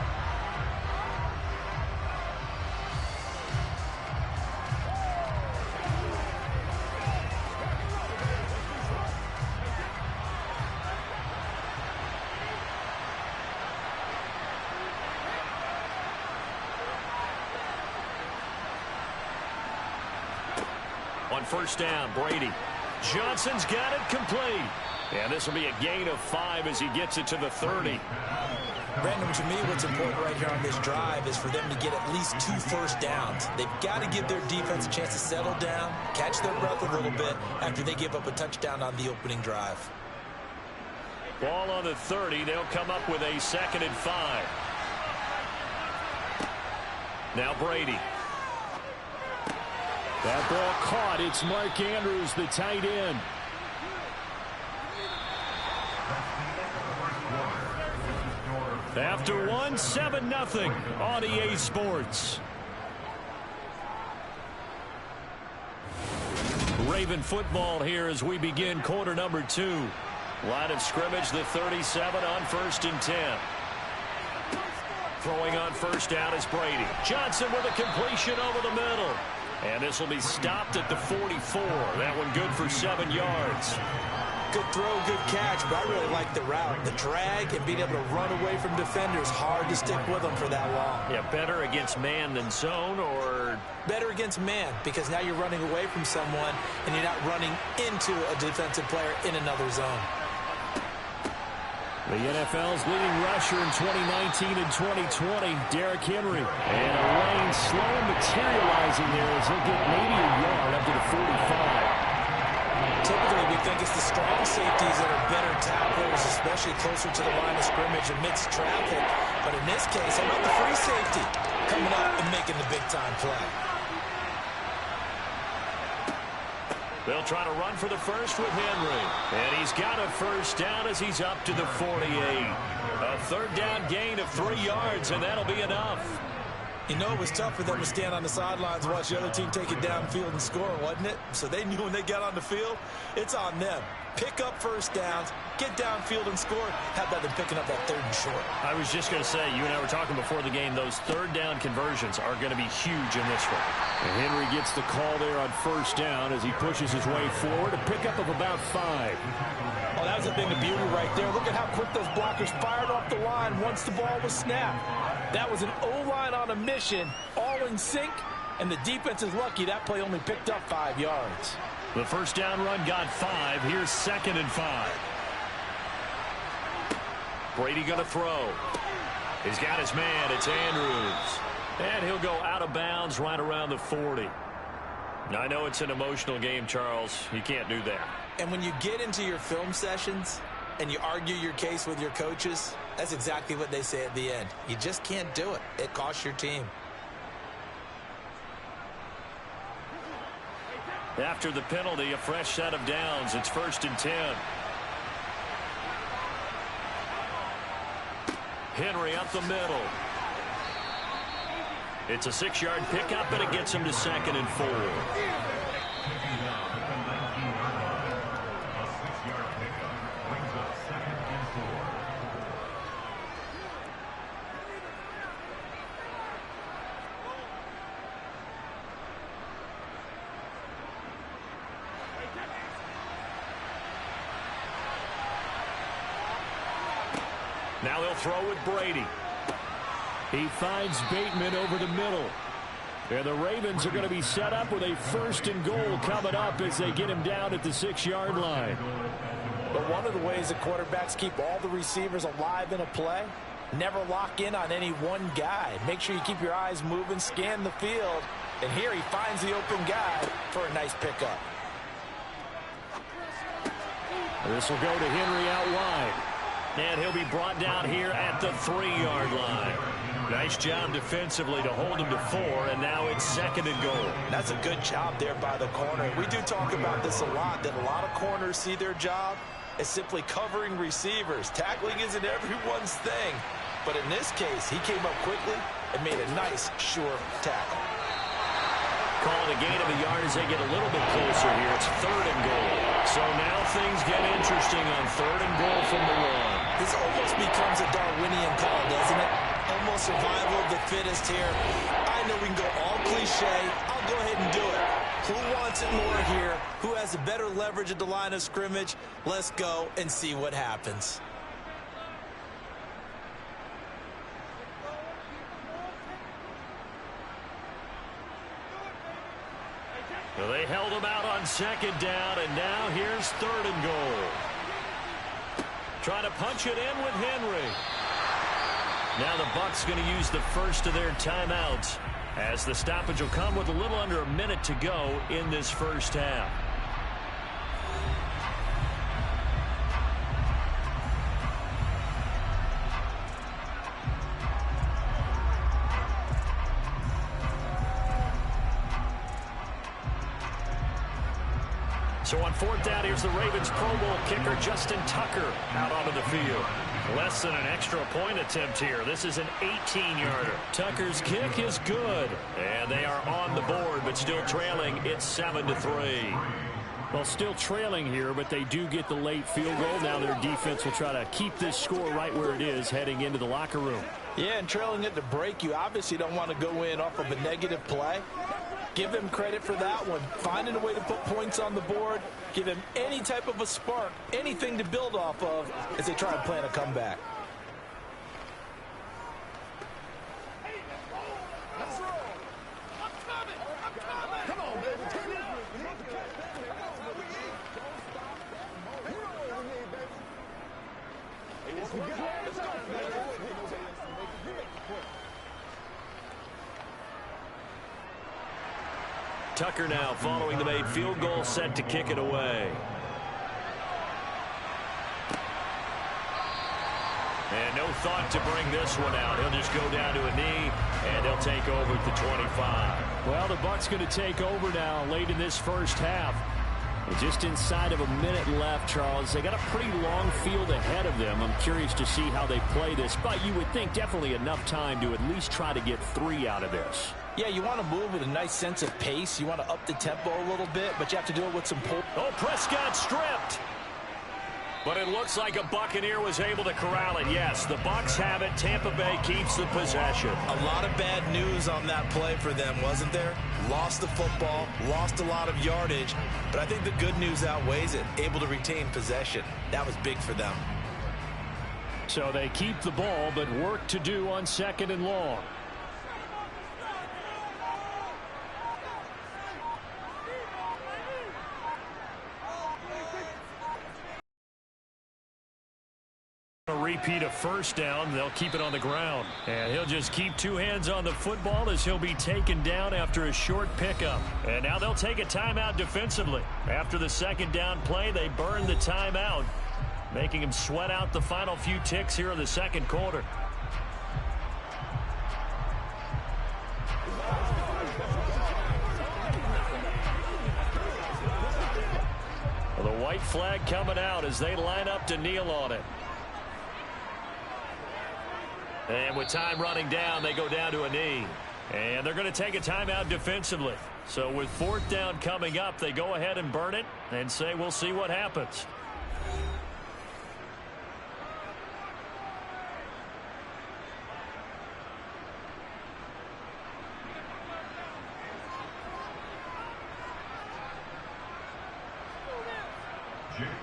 On first down, Brady. Johnson's got it complete. And this will be a gain of 5 as he gets it to the 30. Brandon, to me, what's important right here on this drive is for them to get at least 2 first downs. They've got to give their defense a chance to settle down, catch their breath a little bit after they give up a touchdown on the opening drive. Ball on the 30. They'll come up with a 2nd and 5. Now Brady. That ball caught. It's Mark Andrews, the tight end. After 1, 7-0 on EA Sports. Raven football here as we begin quarter number 2. Line of scrimmage, the 37 on 1st and 10. Throwing on first down is Brady. Johnson with a completion over the middle. And this will be stopped at the 44. That one good for 7 yards. Good throw, good catch, but I really like the route. The drag and being able to run away from defenders, hard to stick with them for that long. Yeah, better against man than zone, or? Better against man, because now you're running away from someone and you're not running into a defensive player in another zone. The NFL's leading rusher in 2019 and 2020, Derrick Henry. And a lane slow materializing there as he'll get maybe a yard up to the 45. Typically, we think it's the strong safeties that are better tacklers, especially closer to the line of scrimmage amidst traffic. But in this case, how about the free safety coming up and making the big-time play? They'll try to run for the first with Henry. And he's got a first down as he's up to the 48. A 3rd down gain of 3 yards, and that'll be enough. You know, it was tough for them to stand on the sidelines and watch the other team take it downfield and score, wasn't it? So they knew when they got on the field, it's on them. Pick up first downs, get downfield and score. How about them picking up that 3rd and short? I was just going to say, you and I were talking before the game, those 3rd down conversions are going to be huge in this one. And Henry gets the call there on first down as he pushes his way forward, a pickup of about 5. Oh, that was a thing of beauty right there. Look at how quick those blockers fired off the line once the ball was snapped. That was an O-line on a mission, all in sync, and the defense is lucky that play only picked up 5 yards. The first down run got 5. Here's 2nd and 5. Brady going to throw. He's got his man. It's Andrews. And he'll go out of bounds right around the 40. I know it's an emotional game, Charles. You can't do that. And when you get into your film sessions and you argue your case with your coaches, that's exactly what they say at the end. You just can't do it. It costs your team. After the penalty, a fresh set of downs. It's 1st and 10. Henry up the middle. It's a 6-yard pickup, and it gets him to 2nd and 4. Now they'll throw with Brady. He finds Bateman over the middle. And the Ravens are going to be set up with a 1st and goal coming up as they get him down at the 6-yard line. But one of the ways that quarterbacks keep all the receivers alive in a play, never lock in on any one guy. Make sure you keep your eyes moving, scan the field. And here he finds the open guy for a nice pickup. This will go to Henry out wide. And he'll be brought down here at the 3-yard line. Nice job defensively to hold him to 4, and now it's 2nd and goal. That's a good job there by the corner. We do talk about this a lot, that a lot of corners see their job as simply covering receivers. Tackling isn't everyone's thing. But in this case, he came up quickly and made a nice, sure tackle. Called a gain of a yard as they get a little bit closer here. It's 3rd and goal. So now things get interesting on 3rd and goal from the 1. This almost becomes a Darwinian call, doesn't it? Almost survival of the fittest here. I know we can go all cliche. I'll go ahead and do it. Who wants it more here? Who has a better leverage at the line of scrimmage? Let's go and see what happens. Well, they held him out on 2nd down, and now here's 3rd and goal. Trying to punch it in with Henry. Now the Bucs going to use the first of their timeouts, as the stoppage will come with a little under a minute to go in this first half. So on 4th down, here's the Ravens Pro Bowl kicker Justin Tucker out onto the field. Less than an extra point attempt here. This is an 18-yarder. Tucker's kick is good. And they are on the board, but still trailing. It's 7-3. Well, still trailing here, but they do get the late field goal. Now their defense will try to keep this score right where it is heading into the locker room. Yeah, and trailing at the break, you obviously don't want to go in off of a negative play. Give him credit for that one. Finding a way to put points on the board. Give him any type of a spark, anything to build off of as they try and plan a comeback. Let's roll. I'm coming. I'm coming. Come on, baby. Let's go, baby. Tucker now following the made field goal, set to kick it away. And no thought to bring this one out. He'll just go down to a knee, and they'll take over at the 25. Well, the Bucs going to take over now late in this first half. And just inside of a minute left, Charles. They got a pretty long field ahead of them. I'm curious to see how they play this, but you would think definitely enough time to at least try to get 3 out of this. Yeah, you want to move with a nice sense of pace. You want to up the tempo a little bit, but you have to do it with some pull. Oh, Prescott stripped. But it looks like a Buccaneer was able to corral it. Yes, the Bucs have it. Tampa Bay keeps the possession. A lot of bad news on that play for them, wasn't there? Lost the football, lost a lot of yardage, but I think the good news outweighs it. Able to retain possession. That was big for them. So they keep the ball, but work to do on 2nd and long. A repeat of first down. They'll keep it on the ground. And he'll just keep 2 hands on the football as he'll be taken down after a short pickup. And now they'll take a timeout defensively. After the 2nd down play, they burn the timeout, making him sweat out the final few ticks here in the 2nd quarter. Well, the white flag coming out as they line up to kneel on it. And with time running down, they go down to a knee. And they're going to take a timeout defensively. So with 4th down coming up, they go ahead and burn it and say we'll see what happens.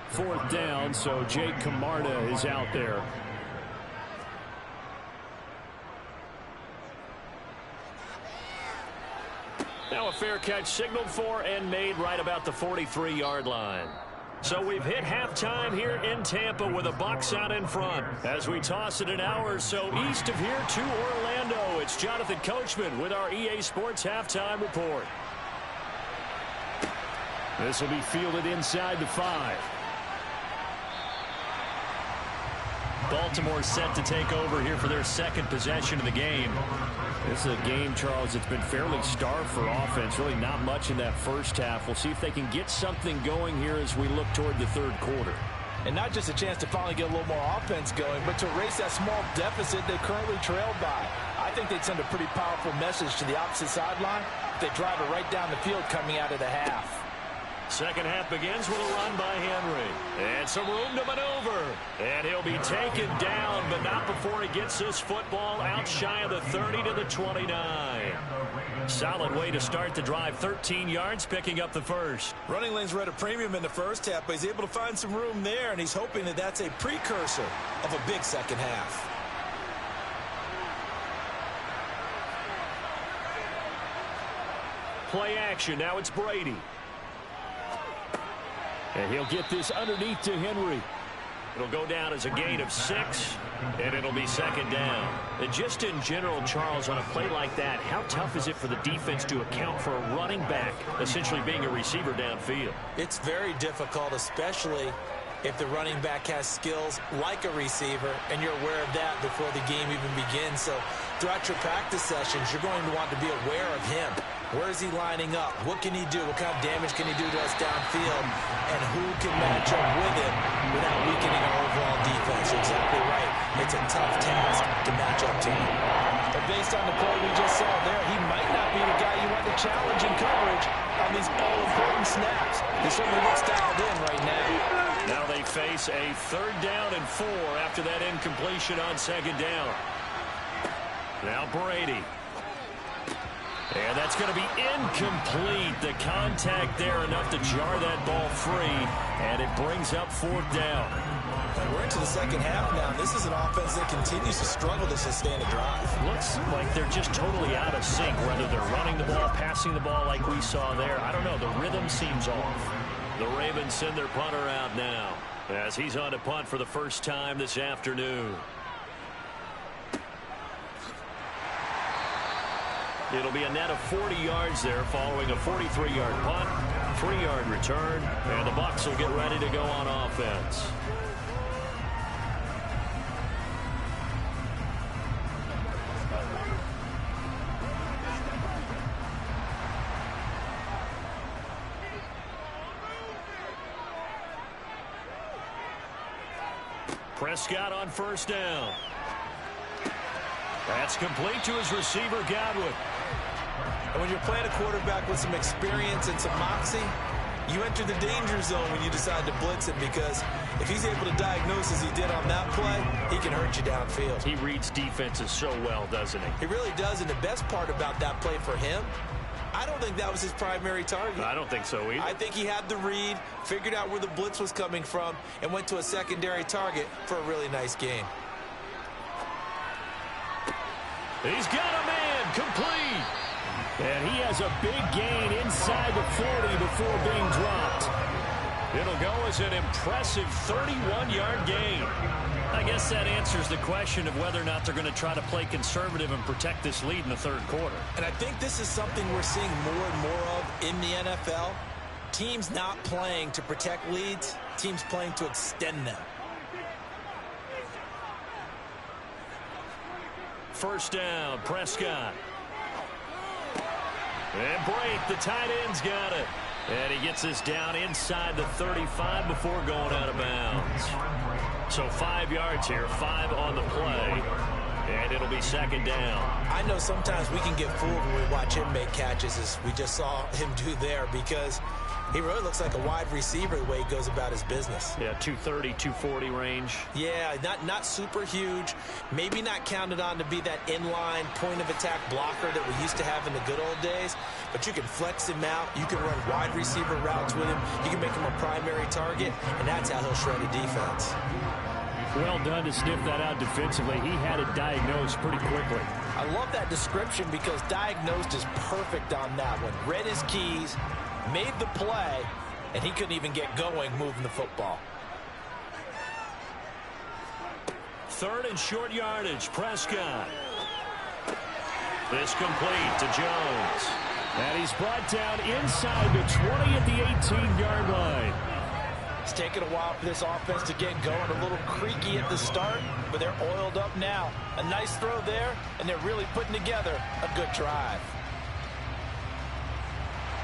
Fourth down, so Jake Camarda is out there. Now a fair catch signaled for and made right about the 43-yard line. So we've hit halftime here in Tampa with the Bucs out in front. As we toss it an hour or so east of here to Orlando, it's Jonathan Coachman with our EA Sports Halftime Report. This will be fielded inside the 5. Baltimore set to take over here for their second possession of the game. This is a game, Charles, that's been fairly starved for offense. Really not much in that first half. We'll see if they can get something going here as we look toward the third quarter. And not just a chance to finally get a little more offense going, but to erase that small deficit they currently trailed by. I think they'd send a pretty powerful message to the opposite sideline if they drive it right down the field coming out of the half. Second half begins with a run by Henry. And some room to maneuver. And he'll be taken down, but not before he gets this football out shy of the 30 to the 29. Solid way to start the drive. 13 yards, picking up the first. Running lanes were at a premium in the first half, but he's able to find some room there, and he's hoping that that's a precursor of a big second half. Play action. Now it's Brady. And he'll get this underneath to Henry. It'll go down as a gain of 6, and it'll be second down. And just in general, Charles, on a play like that, how tough is it for the defense to account for a running back essentially being a receiver downfield? It's very difficult, especially if the running back has skills like a receiver, and you're aware of that before the game even begins. So throughout your practice sessions, you're going to want to be aware of him. Where is he lining up? What can he do? What kind of damage can he do to us downfield? And who can match up with him without weakening our overall defense? You're exactly right. It's a tough task to match up to him. But based on the play we just saw there, he might not be the guy you want to challenge in coverage on these all-important snaps. He certainly looks dialed in right now. Now they face a 3rd down and 4 after that incompletion on second down. Now Brady. And that's going to be incomplete. The contact there enough to jar that ball free, and it brings up 4th down. And we're into the second half now. This is an offense that continues to struggle to sustain a drive. Looks like they're just totally out of sync, whether they're running the ball, passing the ball like we saw there. I don't know. The rhythm seems off. The Ravens send their punter out now as he's on to punt for the first time this afternoon. It'll be a net of 40 yards there following a 43-yard punt, 3-yard return, and the Bucs will get ready to go on offense. Prescott on first down. That's complete to his receiver, Godwin. And when you're playing a quarterback with some experience and some moxie, you enter the danger zone when you decide to blitz him, because if he's able to diagnose as he did on that play, he can hurt you downfield. He reads defenses so well, doesn't he? He really does, and the best part about that play for him, I don't think that was his primary target. I don't think so either. I think he had the read, figured out where the blitz was coming from, and went to a secondary target for a really nice game. He's got a man, complete. And he has a big gain inside the 40 before being dropped. It'll go as an impressive 31-yard gain. I guess that answers the question of whether or not they're going to try to play conservative and protect this lead in the third quarter. And I think this is something we're seeing more and more of in the NFL. Teams not playing to protect leads, teams playing to extend them. First down, Prescott. And Brate, the tight end's got it. And he gets this down inside the 35 before going out of bounds. So 5 yards here, 5 on the play. And it'll be second down. I know sometimes we can get fooled when we watch him make catches, as we just saw him do there, because he really looks like a wide receiver the way he goes about his business. Yeah, 230, 240 range. Yeah, not super huge. Maybe not counted on to be that inline point-of-attack blocker that we used to have in the good old days. But you can flex him out. You can run wide receiver routes with him. You can make him a primary target, and that's how he'll shred a defense. Well done to sniff that out defensively. He had it diagnosed pretty quickly. I love that description because diagnosed is perfect on that one. Read his keys, made the play, and he couldn't even get going moving the football. 3rd and short yardage. Prescott. This complete to Jones. And he's brought down inside the 20 at the 18-yard line. It's taken a while for this offense to get going. A little creaky at the start, but they're oiled up now. A nice throw there, and they're really putting together a good drive.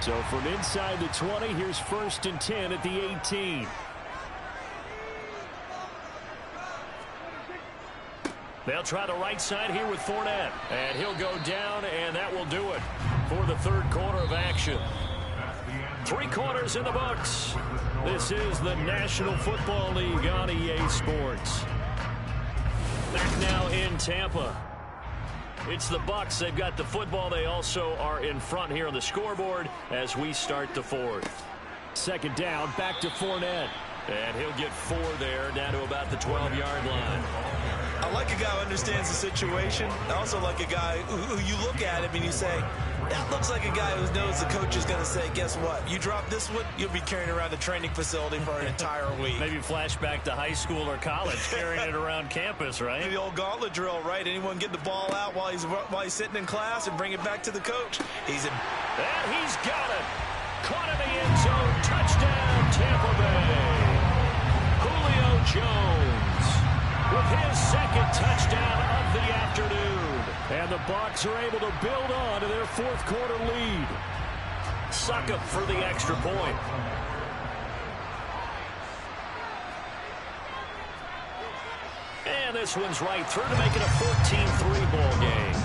So from inside the 20, here's 1st and 10 at the 18. They'll try the right side here with Fournette. And he'll go down, and that will do it for the 3rd quarter of action. 3 quarters in the books. This is the National Football League on EA Sports. Back now in Tampa. It's the Bucs. They've got the football. They also are in front here on the scoreboard as we start the 4th. 2nd down, back to Fournette. And he'll get 4 there, down to about the 12-yard line. I like a guy who understands the situation. I also like a guy who you look at him and you say, that looks like a guy who knows the coach is going to say, guess what? You drop this one, you'll be carrying around the training facility for an entire week. Maybe flashback to high school or college, carrying it around campus, right? The old gauntlet drill, right? Anyone get the ball out while he's sitting in class and bring it back to the coach. And he's got it. Caught in the end zone. Touchdown, Tampa Bay. Julio Jones with his 2nd touchdown of the afternoon. And the Bucs are able to build on to their 4th quarter lead. Succop for the extra point. And this one's right through to make it a 14-3 ball game.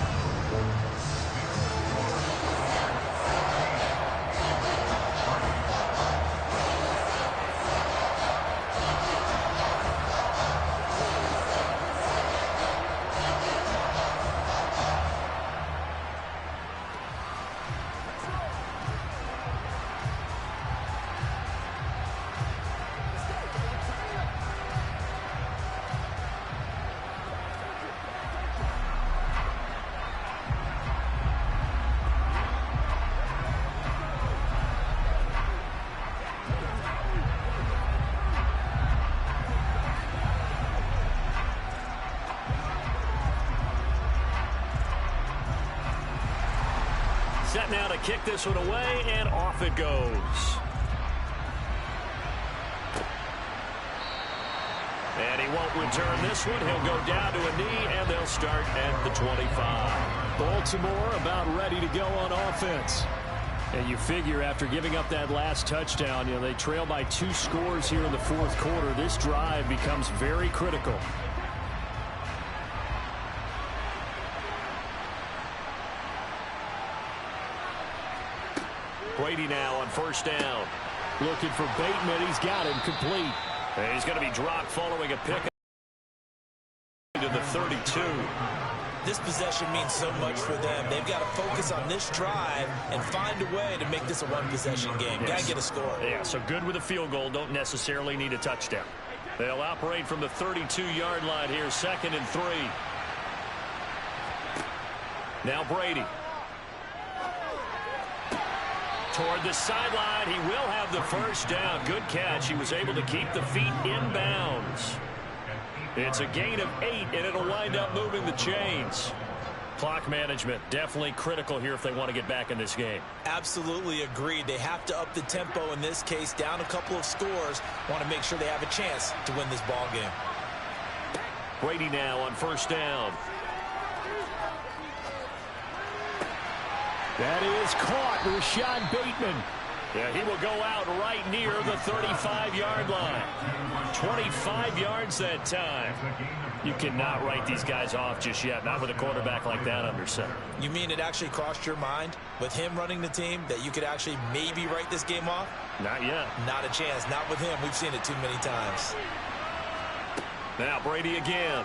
Set now to kick this one away, and off it goes. And he won't return this one. He'll go down to a knee, and they'll start at the 25. Baltimore about ready to go on offense. And you figure after giving up that last touchdown, they trail by 2 scores here in the 4th quarter. This drive becomes very critical. Brady now on 1st down. Looking for Bateman. He's got him complete. And he's going to be dropped following a pick to the 32. This possession means so much for them. They've got to focus on this drive and find a way to make this a 1-possession game. Yes. Got to get a score. Yeah, so good with a field goal. Don't necessarily need a touchdown. They'll operate from the 32-yard line here, 2nd and 3. Now Brady. Toward the sideline, he will have the 1st down. Good catch. He was able to keep the feet in bounds. It's a gain of 8, and it'll wind up moving the chains. Clock management definitely critical here if they want to get back in this game. Absolutely agreed. They have to up the tempo in this case, down a couple of scores. Want to make sure they have a chance to win this ball game. Brady now on 1st down. That is caught. Rashad Bateman. Yeah, he will go out right near the 35-yard line. 25 yards that time. You cannot write these guys off just yet, not with a quarterback like that under center. You mean it actually crossed your mind with him running the team that you could actually maybe write this game off? Not yet. Not a chance. Not with him. We've seen it too many times. Now Brady again.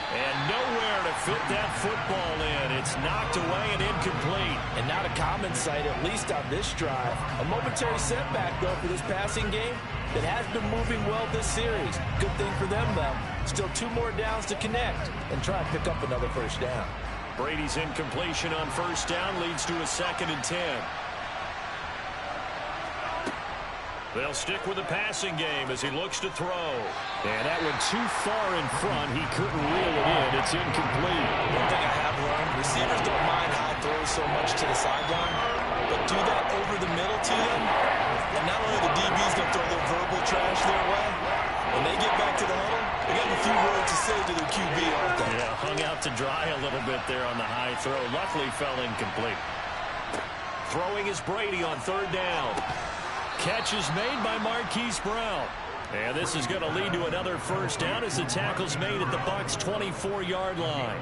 And nowhere to fit that football in. It's knocked away and incomplete. And not a common sight, at least on this drive. A momentary setback, though, for this passing game. that has been moving well this series. Good thing for them, though. Still 2 more downs to connect and try and pick up another first down. Brady's incompletion on first down leads to a 2nd and 10. They'll stick with the passing game as he looks to throw. And that went too far in front. He couldn't reel it in. It's incomplete. One thing I have learned, receivers don't mind high throws so much to the sideline, but do that over the middle to them, and not only the DB's going to throw their verbal trash their way, when they get back to the huddle, they got a few words to say to their QB, aren't they? Yeah, hung out to dry a little bit there on the high throw. Luckily fell incomplete. Throwing is Brady on 3rd down. Catch is made by Marquise Brown. And this is going to lead to another first down as the tackle's made at the Bucs' 24-yard line.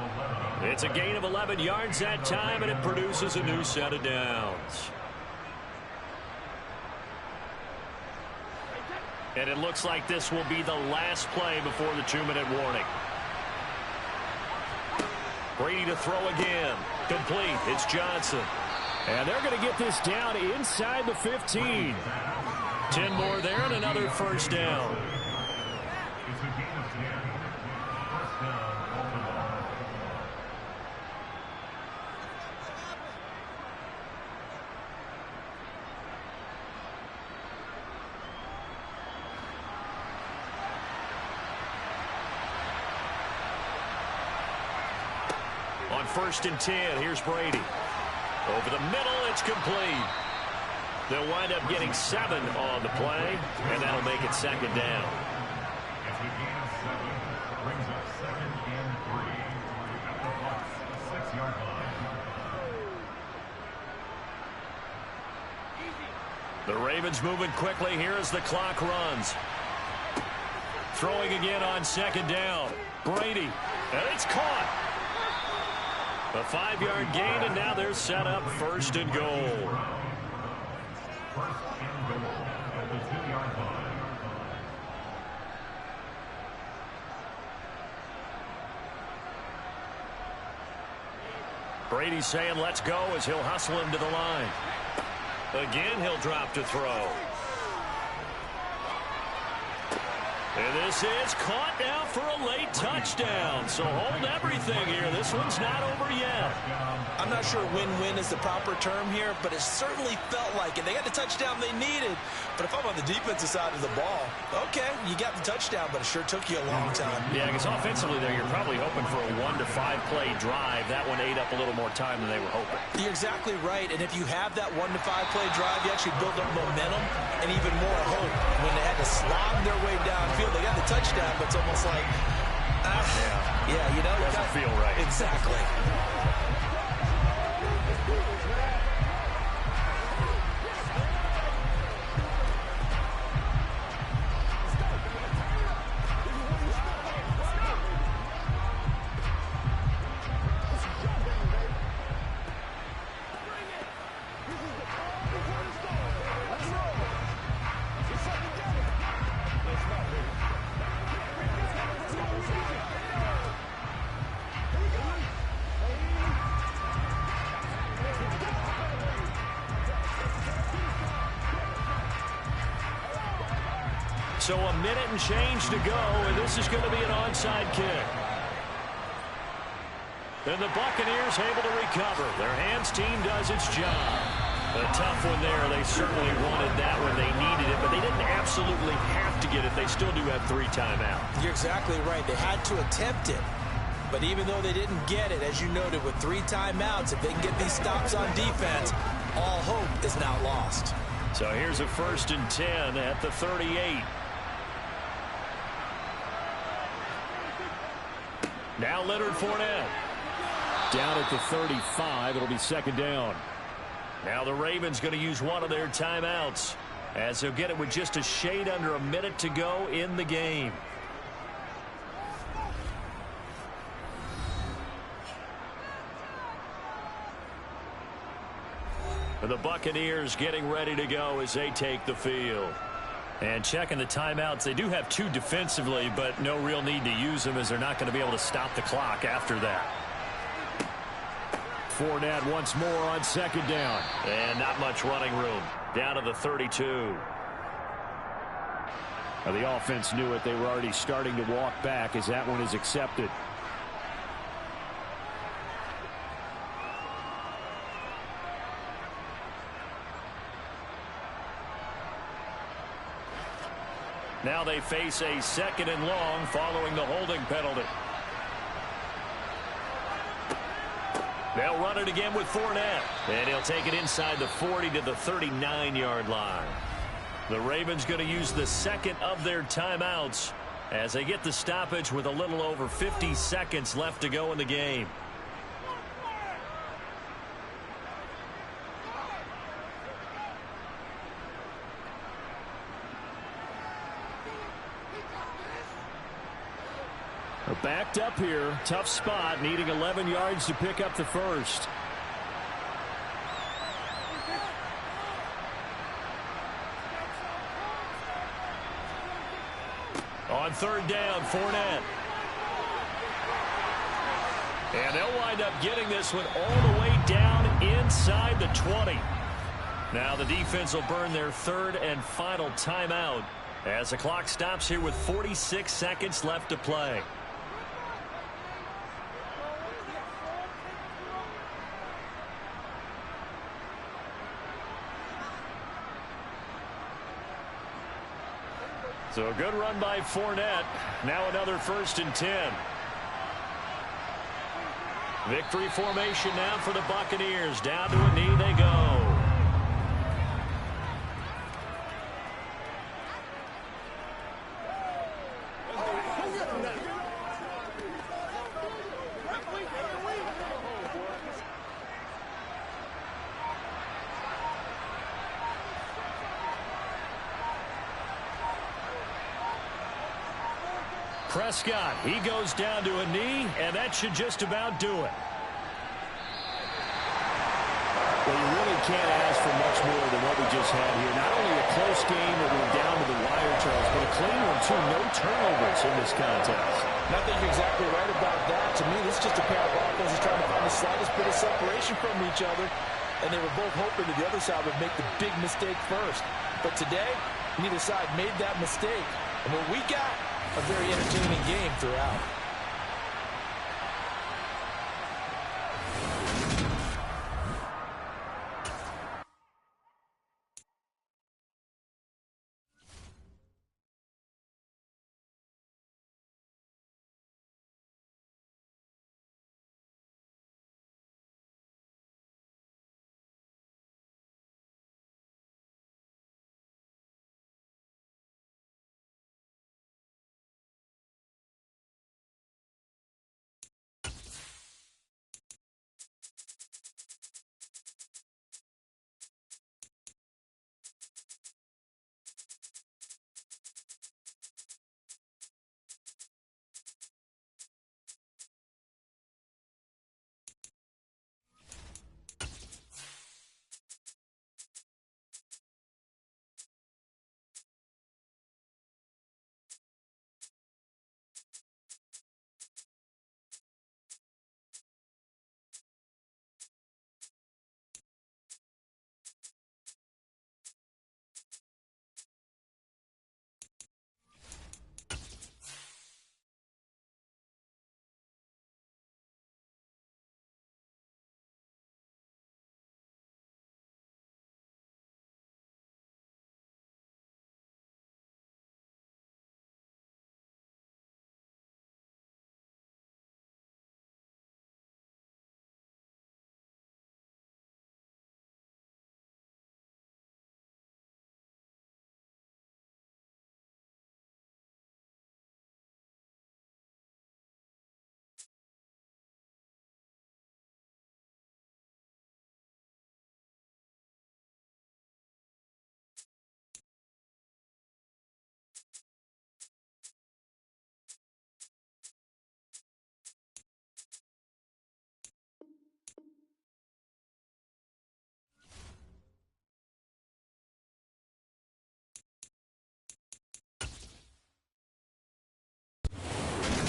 It's a gain of 11 yards that time, and it produces a new set of downs. And it looks like this will be the last play before the 2-minute warning. Brady to throw again. Complete. It's Johnson. And they're going to get this down inside the 15. 10 more there and another first down. On 1st and 10, here's Brady. Over the middle, it's complete. They'll wind up getting 7 on the play, and that'll make it 2nd down. The Ravens moving quickly here as the clock runs. Throwing again on 2nd down. Brady, and it's caught. A 5-yard gain, and now they're set up 1st and goal. Brady's saying let's go as he'll hustle him to the line. Again, he'll drop to throw. And this is caught now for a late touchdown. So hold everything here. This one's not over yet. I'm not sure win-win is the proper term here, but it certainly felt like it. They got the touchdown they needed. But if I'm on the defensive side of the ball, okay, you got the touchdown, but it sure took you a long time. Yeah, because offensively there, you're probably hoping for a 1 to 5 play drive. That one ate up a little more time than they were hoping. You're exactly right. And if you have that 1 to 5 play drive, you actually build up momentum and even more hope. When they had to slog their way downfield, they got the touchdown, but it's almost like, yeah, you know, doesn't feel right. Exactly. So a minute and change to go, and this is going to be an onside kick. And the Buccaneers able to recover. Their hands team does its job. A tough one there. They certainly wanted that when they needed it, but they didn't absolutely have to get it. They still do have 3 timeouts. You're exactly right. They had to attempt it. But even though they didn't get it, as you noted, with 3 timeouts, if they can get these stops on defense, all hope is now lost. So here's a 1st and 10 at the 38. Now Leonard Fournette. Down at the 35. It'll be 2nd down. Now the Ravens going to use one of their timeouts as they'll get it with just a shade under a minute to go in the game. And the Buccaneers getting ready to go as they take the field. And checking the timeouts, they do have 2 defensively, but no real need to use them as they're not going to be able to stop the clock after that. Fournette once more on 2nd down. And not much running room. Down to the 32. The offense knew it. They were already starting to walk back as that one is accepted. Now they face a 2nd and long following the holding penalty. They'll run it again with Fournette. And he'll take it inside the 40 to the 39-yard line. The Ravens going to use the 2nd of their timeouts as they get the stoppage with a little over 50 seconds left to go in the game. Backed up here. Tough spot. Needing 11 yards to pick up the first. On 3rd down, Fournette. And they'll wind up getting this one all the way down inside the 20. Now the defense will burn their 3rd and final timeout as the clock stops here with 46 seconds left to play. So a good run by Fournette. Now another 1st and 10. Victory formation now for the Buccaneers. Down to a knee they go. Prescott, he goes down to a knee, and that should just about do it. Well, you really can't ask for much more than what we just had here. Not only a close game that went down to the wire, Charles, but a clean one, too. No turnovers in this contest. I think you're exactly right about that. To me, this is just a pair of offenses trying to find the slightest bit of separation from each other, and they were both hoping that the other side would make the big mistake first. But today, neither side made that mistake. And what we got, a very entertaining game throughout.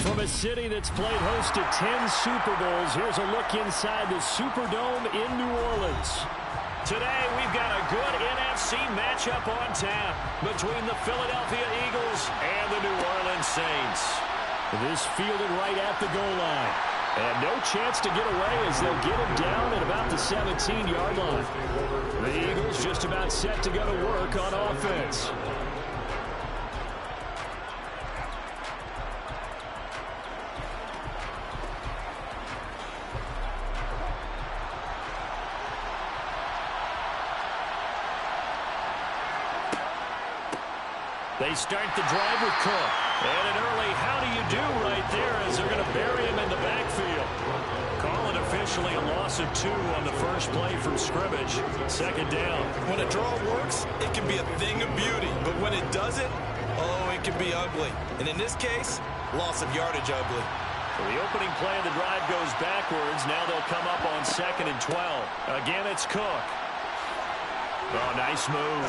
From a city that's played host to 10 Super Bowls, here's a look inside the Superdome in New Orleans. Today, we've got a good NFC NFC matchup on tap between the Philadelphia Eagles and the New Orleans Saints. This fielded right at the goal line. And no chance to get away as they'll get him down at about the 17-yard line. The Eagles just about set to go to work on offense. They start the drive with Cook. And an early how do you do right there as they're going to bury him in the backfield. Call it officially a loss of 2 on the first play from scrimmage. Second down. When a draw works, it can be a thing of beauty. But when it doesn't, oh, it can be ugly. And in this case, loss of yardage ugly. So the opening play of the drive goes backwards. Now they'll come up on 2nd and 12. Again, it's Cook. Oh, nice move.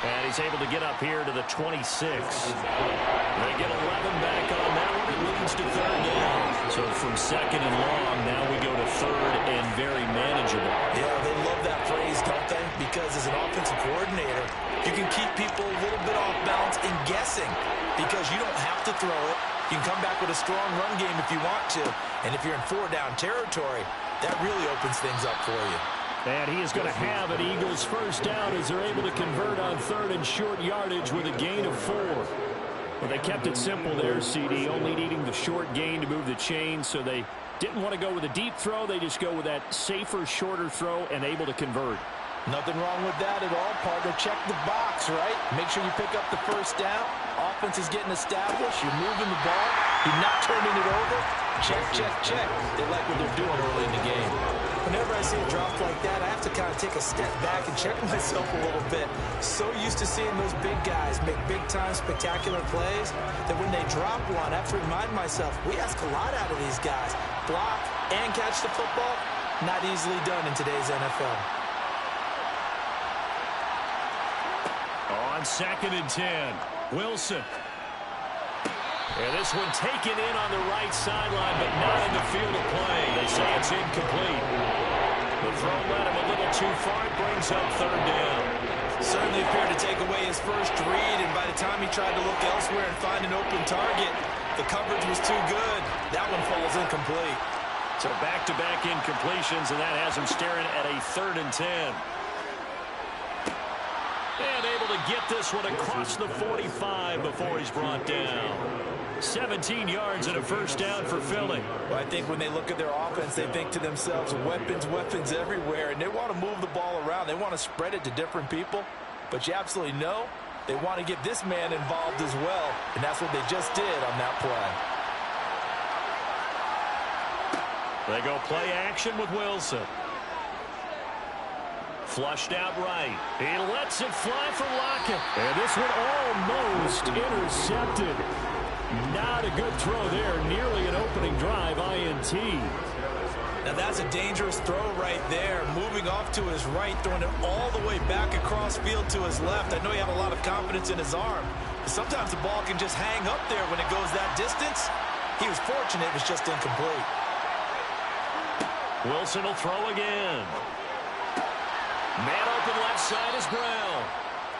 And he's able to get up here to the 26. They get 11 back on that one. It leads to 3rd down. So from 2nd and long, now we go to 3rd and very manageable. Yeah, they love that phrase, don't they? Because as an offensive coordinator, you can keep people a little bit off balance and guessing because you don't have to throw it. You can come back with a strong run game if you want to. And if you're in 4-down territory, that really opens things up for you. And he is going to have an Eagles first down as they're able to convert on 3rd and short yardage with a gain of 4. Well, they kept it simple there, CD, only needing the short gain to move the chain, so they didn't want to go with a deep throw. They just go with that safer, shorter throw and able to convert. Nothing wrong with that at all, partner. Check the box, right? Make sure you pick up the first down. Offense is getting established. You're moving the ball. You're not turning it over. Check, check, check. They like what they're doing early in the game. Whenever I see a drop like that, I have to kind of take a step back and check myself a little bit. So used to seeing those big guys make big-time spectacular plays that when they drop one, I have to remind myself, we ask a lot out of these guys. Block and catch the football, not easily done in today's NFL. On 2nd and 10, Wilson. And this one taken in on the right sideline, but not in the field of play. They say it's incomplete. The throw led him a little too far. It brings up 3rd down. Certainly appeared to take away his first read, and by the time he tried to look elsewhere and find an open target, the coverage was too good. That one falls incomplete. So back-to-back incompletions, and that has him staring at a 3rd and 10. And able to get this one across the 45 before he's brought down. 17 yards and a first down for Philly. Well, I think when they look at their offense, they think to themselves, weapons, weapons everywhere, and they want to move the ball around. They want to spread it to different people, but you absolutely know they want to get this man involved as well, and that's what they just did on that play. They go play action with Wilson. Flushed out right. He lets it fly for Lockett. And this one almost intercepted. Not a good throw there. Nearly an opening drive INT. Now that's a dangerous throw right there. Moving off to his right, throwing it all the way back across field to his left. I know he had a lot of confidence in his arm. But sometimes the ball can just hang up there when it goes that distance. He was fortunate it was just incomplete. Wilson will throw again. Man open left side is Brown.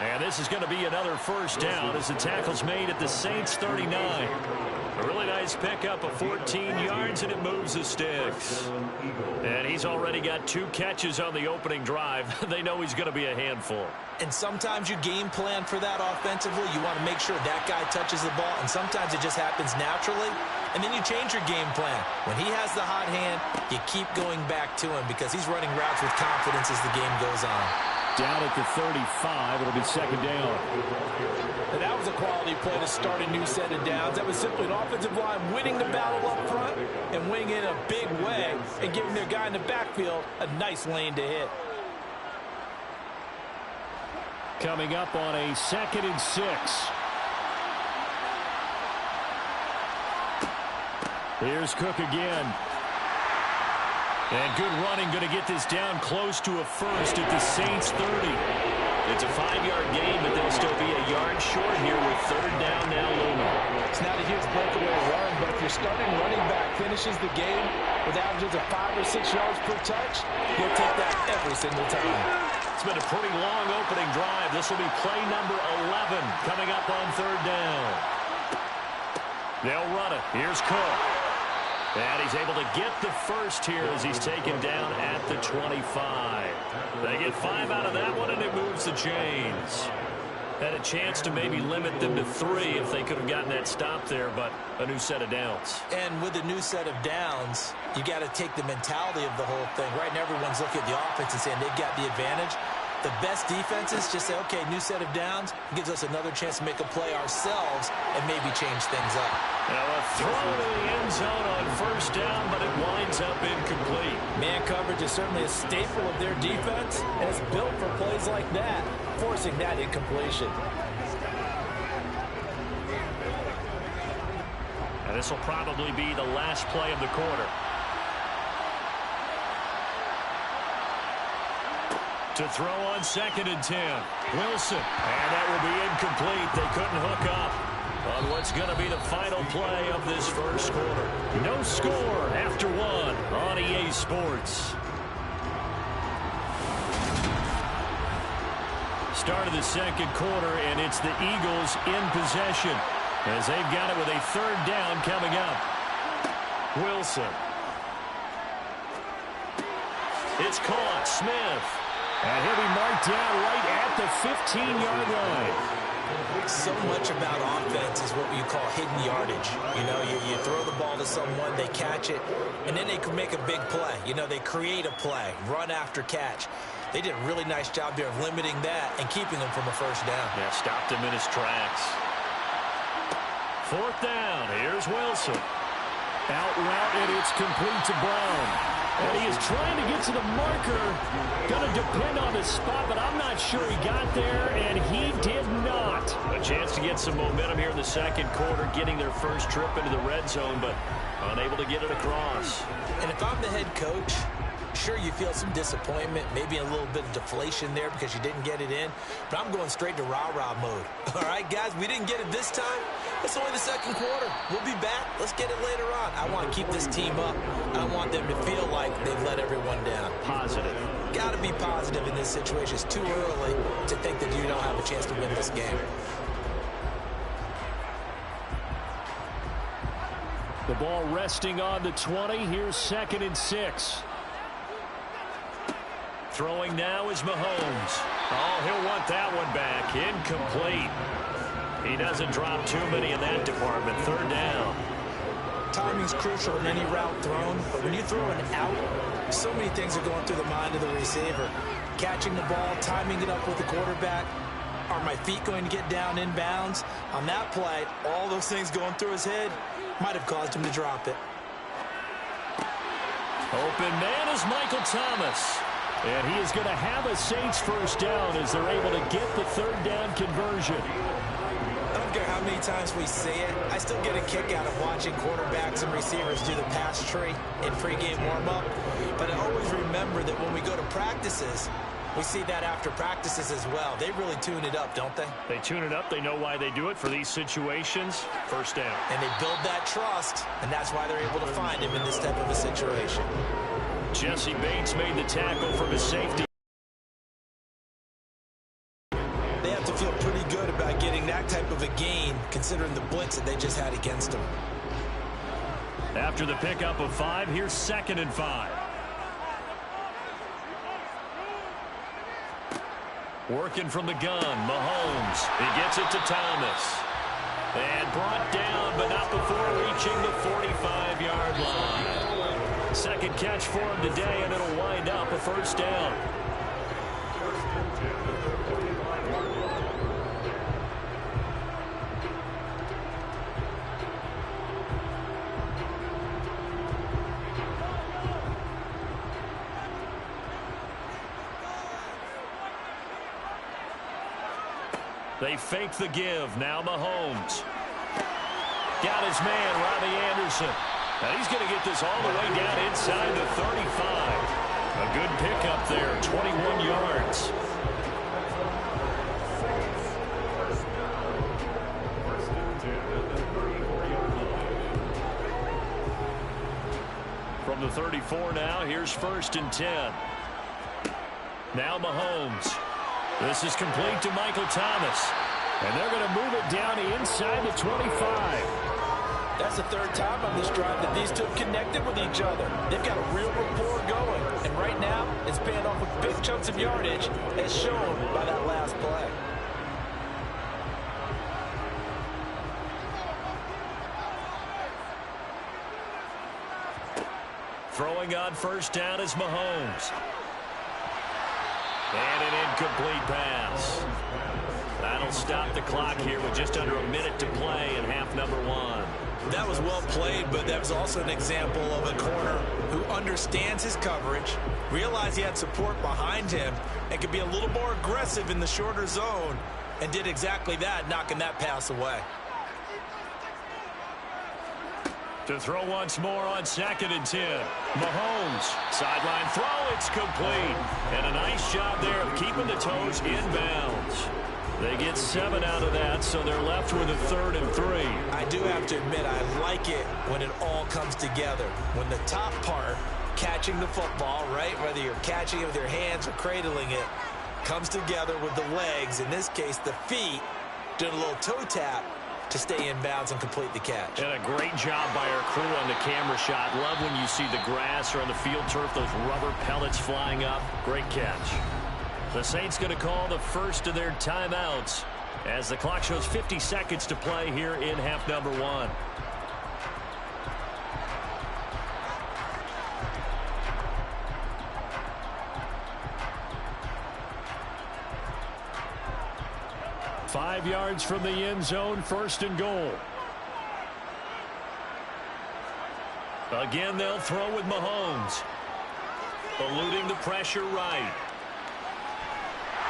And this is going to be another first down as the tackle's made at the Saints 39. A really nice pickup of 14 yards, and it moves the sticks. And he's already got 2 catches on the opening drive. They know he's going to be a handful. And sometimes you game plan for that offensively. You want to make sure that guy touches the ball, and sometimes it just happens naturally. And then you change your game plan. When he has the hot hand, you keep going back to him because he's running routes with confidence as the game goes on. Down at the 35, it'll be second down. And that was a quality play to start a new set of downs. That was simply an offensive line winning the battle up front and winning in a big way and giving their guy in the backfield a nice lane to hit. Coming up on a 2nd and 6. Here's Cook again. And good running, going to get this down close to a first at the Saints 30. It's a 5-yard gain, but they'll still be a yard short here with 3rd down now looming. It's not a huge breakaway run, but if your starting running back finishes the game with averages of 5 or 6 yards per touch, you'll take that every single time. been a pretty long opening drive. This will be play number 11 coming up on third down. They'll run it. Here's Cook. And he's able to get the first here as he's taken down at the 25. They get 5 out of that one, and it moves the chains. Had a chance to maybe limit them to 3 if they could have gotten that stop there, but a new set of downs. And with a new set of downs, you got to take the mentality of the whole thing. Right now, everyone's looking at the offense and saying they've got the advantage. The best defenses just say, okay, new set of downs. It gives us another chance to make a play ourselves and maybe change things up. Now a throw to the end zone on first down, but it winds up incomplete. Man coverage is certainly a staple of their defense, and it's built for plays like that, forcing that incompletion. And this will probably be the last play of the quarter. To throw on 2nd and 10. Wilson. And that will be incomplete. They couldn't hook up on what's going to be the final play of this first quarter. No score after 1 on EA Sports. Start of the second quarter, and it's the Eagles in possession as they've got it with a third down coming up. Wilson. It's caught. Smith. And he'll be marked down right at the 15-yard line. So much about offense is what you call hidden yardage. You know, you throw the ball to someone, they catch it, and then they can make a big play. You know, they create a play, run after catch. They did a really nice job there of limiting that and keeping him from a first down. Yeah, stopped him in his tracks. 4th down. Here's Wilson. Out route, and it's complete to Brown. And he is trying to get to the marker. Going to depend on his spot, but I'm not sure he got there, and he did not. A chance to get some momentum here in the second quarter, getting their first trip into the red zone, but unable to get it across. And if I'm the head coach, sure, you feel some disappointment, maybe a little bit of deflation there because you didn't get it in, but I'm going straight to rah-rah mode. All right, guys, we didn't get it this time. It's only the second quarter. We'll be back. Let's get it later on. I want to keep this team up. I don't want them to feel like they've let everyone down. Positive. Got to be positive in this situation. It's too early to think that you don't have a chance to win this game. The ball resting on the 20. Here's 2nd and 6. Throwing now is Mahomes. Oh, he'll want that one back. Incomplete. He doesn't drop too many in that department. 3rd down. Timing's crucial in any route thrown, but when you throw an out, so many things are going through the mind of the receiver. Catching the ball, timing it up with the quarterback. Are my feet going to get down in bounds? On that play, all those things going through his head might have caused him to drop it. Open man is Michael Thomas. And he is going to have a Saints first down as they're able to get the 3rd down conversion. I don't care how many times we see it. I still get a kick out of watching quarterbacks and receivers do the pass tree in pregame warm-up. But I always remember that when we go to practices, we see that after practices as well. They really tune it up, don't they? They tune it up. They know why they do it for these situations. First down. And they build that trust, and that's why they're able to find him in this type of a situation. Jesse Bates made the tackle from his safety. They have to feel pretty good about getting that type of a gain, considering the blitz that they just had against them. After the pickup of 5, here's 2nd and 5. Working from the gun, Mahomes. He gets it to Thomas. And brought down, but not before reaching the 45-yard line. Second catch for him today, and it'll wind up a first down. They fake the give. Now Mahomes. Got his man, Robbie Anderson. And he's going to get this all the way down inside the 35. A good pickup there, 21 yards. From the 34 now, here's 1st and 10. Now Mahomes. This is complete to Michael Thomas. And they're going to move it down inside the 25. That's the third time on this drive that these two have connected with each other. They've got a real rapport going. And right now, it's paying off with big chunks of yardage, as shown by that last play. Throwing on first down is Mahomes. And an incomplete pass. That'll stop the clock here with just under a minute to play in half number one. That was well played, but that was also an example of a corner who understands his coverage, realized he had support behind him, and could be a little more aggressive in the shorter zone, and did exactly that, knocking that pass away. To throw once more on 2nd and 10. Mahomes, sideline throw, it's complete. And a nice job there of keeping the toes inbounds. They get 7 out of that, so they're left with a 3rd and 3. I do have to admit, I like it when it all comes together. When the top part, catching the football, right, whether you're catching it with your hands or cradling it, comes together with the legs, in this case the feet, doing a little toe tap to stay in bounds and complete the catch. And a great job by our crew on the camera shot. Love when you see the grass or on the field turf, those rubber pellets flying up. Great catch. The Saints going to call the first of their timeouts as the clock shows 50 seconds to play here in half number one. Five yards from the end zone, 1st and goal. Again, they'll throw with Mahomes. Eluding the pressure right.